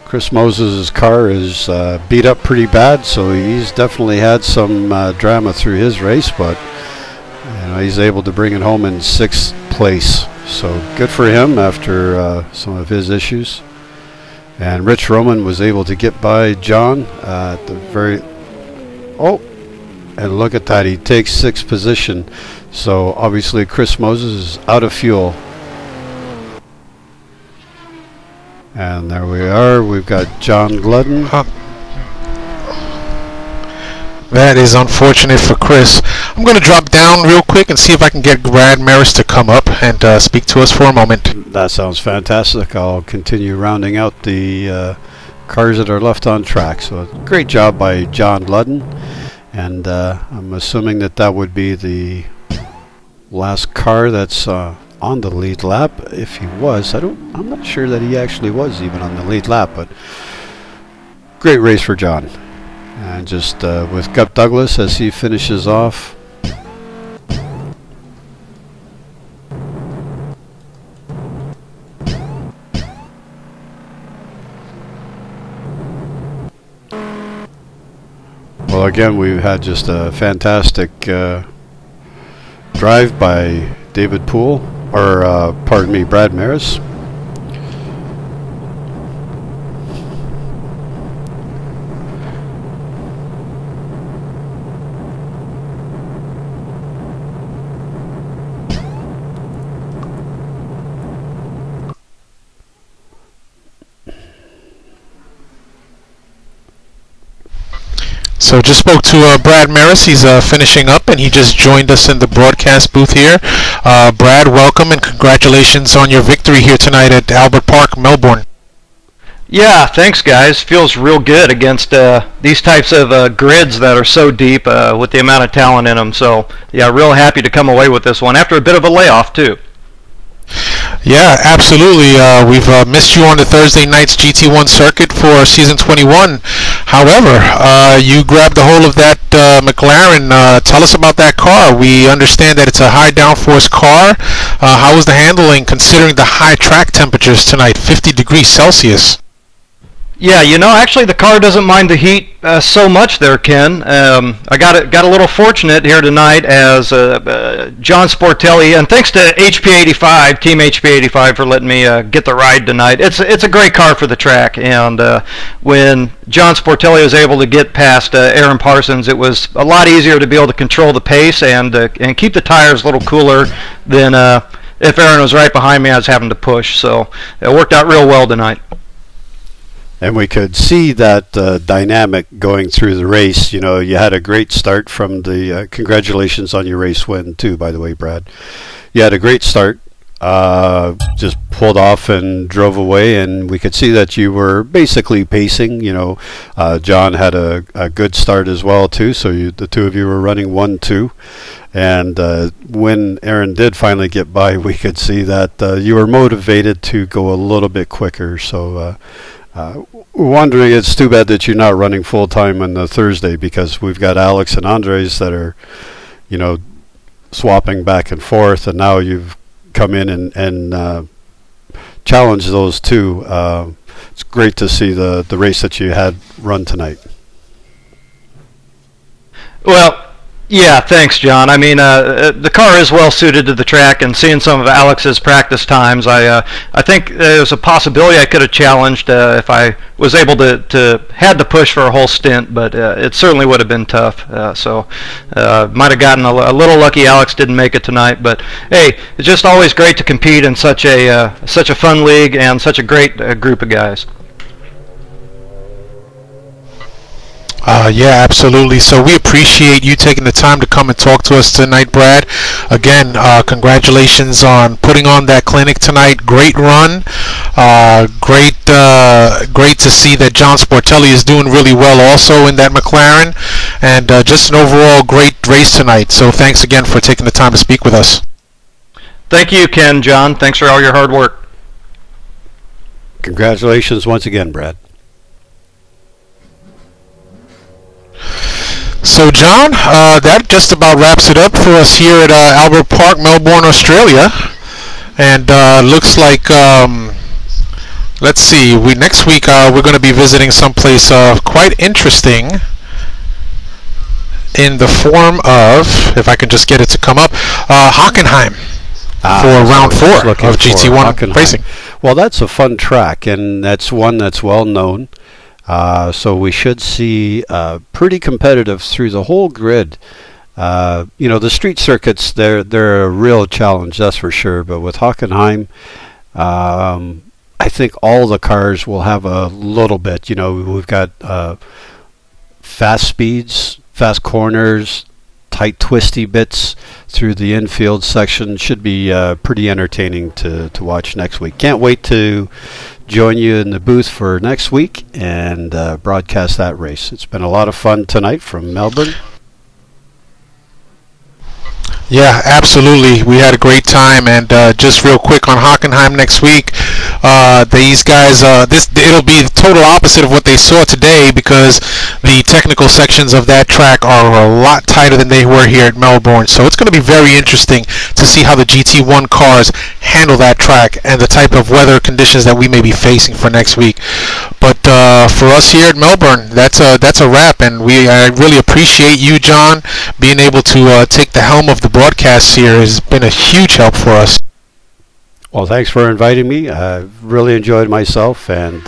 Chris Moses' car is beat up pretty bad, so he's definitely had some drama through his race, but he's able to bring it home in 6th place. So good for him after some of his issues. And Rich Roman was able to get by John at the very... Oh, and look at that, he takes 6th position. So obviously Chris Moses is out of fuel. And there we are. We've got John Gludden. That is unfortunate for Chris. I'm going to drop down real quick and see if I can get Brad Merys to come up and speak to us for a moment. That sounds fantastic. I'll continue rounding out the cars that are left on track. So great job by John Gludden. And I'm assuming that would be the last car that's on the lead lap. If he was, I'm not sure that he actually was even on the lead lap, but great race for John. And just with Gup Douglas as he finishes off. Well, again, we've had just a fantastic drive by David Poole, or pardon me, Brad Merys. So just spoke to Brad Merys. He's finishing up, and he just joined us in the broadcast booth here. Brad, welcome, and congratulations on your victory here tonight at Albert Park, Melbourne. Yeah, thanks, guys. Feels real good against these types of grids that are so deep with the amount of talent in them. So, yeah, real happy to come away with this one after a bit of a layoff, too. Yeah, absolutely. We've missed you on the Thursday night's GT1 circuit for season 21. However, you grabbed a hold of that McLaren. Tell us about that car. We understand that it's a high downforce car. How was the handling considering the high track temperatures tonight, 50 degrees Celsius? Yeah, actually the car doesn't mind the heat so much there, Ken. I got a little fortunate here tonight as John Sportelli, and thanks to HP85, Team HP85 for letting me get the ride tonight. It's a great car for the track, and when John Sportelli was able to get past Aaron Parsons, it was a lot easier to be able to control the pace and keep the tires a little cooler than if Aaron was right behind me, I was having to push. So it worked out real well tonight. and we could see that dynamic going through the race. You know, you had a great start from the. Congratulations on your race win too, by the way, Brad. You had a great start. Just pulled off and drove away, and we could see that you were basically pacing. You know, John had a good start as well too, so the two of you were running 1-2, and when Aaron did finally get by, we could see that you were motivated to go a little bit quicker. So we're wondering, it's too bad that you're not running full time on the Thursday, because we've got Alex and Andres that are, you know, swapping back and forth, and now you've come in and challenge those two. It's great to see the race that you had run tonight. Well, yeah, thanks, John. I mean, the car is well suited to the track, and seeing some of Alex's practice times, I think there's a possibility I could have challenged if I was able to had to push for a whole stint, but it certainly would have been tough. So might have gotten a little lucky. Alex didn't make it tonight, but hey, it's just always great to compete in such a fun league and such a great group of guys. Yeah, absolutely. So we appreciate you taking the time to come and talk to us tonight, Brad. Again, congratulations on putting on that clinic tonight. Great run. Great to see that John Sportelli is doing really well also in that McLaren. And just an overall great race tonight. So thanks again for taking the time to speak with us. Thank you, Ken, John. Thanks for all your hard work. Congratulations once again, Brad. So, John, that just about wraps it up for us here at Albert Park, Melbourne, Australia. And looks like, let's see, next week we're going to be visiting someplace quite interesting in the form of, if I can just get it to come up, Hockenheim for round 4 of GT1 racing. Well, that's a fun track, and that's one that's well known. So we should see pretty competitive through the whole grid. You know, the street circuits, they're a real challenge, that's for sure. But with Hockenheim, I think all the cars will have a little bit. You know, we've got fast speeds, fast corners, tight twisty bits through the infield section. Should be pretty entertaining to watch next week. Can't wait to join you in the booth for next week and broadcast that race. It's been a lot of fun tonight from Melbourne. Yeah, absolutely. We had a great time, and just real quick on Hockenheim next week, these guys, it'll be the total opposite of what they saw today, because the technical sections of that track are a lot tighter than they were here at Melbourne. So it's going to be very interesting to see how the GT1 cars handle that track and the type of weather conditions that we may be facing for next week. But for us here at Melbourne, that's a wrap, and I really appreciate you, John, being able to take the helm of the broadcast here. Has been a huge help for us. Well, thanks for inviting me. I really enjoyed myself, and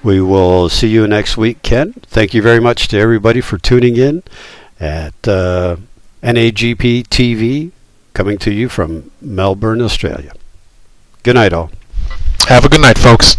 we will see you next week, Ken. Thank you very much to everybody for tuning in at NAGP TV, coming to you from Melbourne, Australia. Good night, all. Have a good night, folks.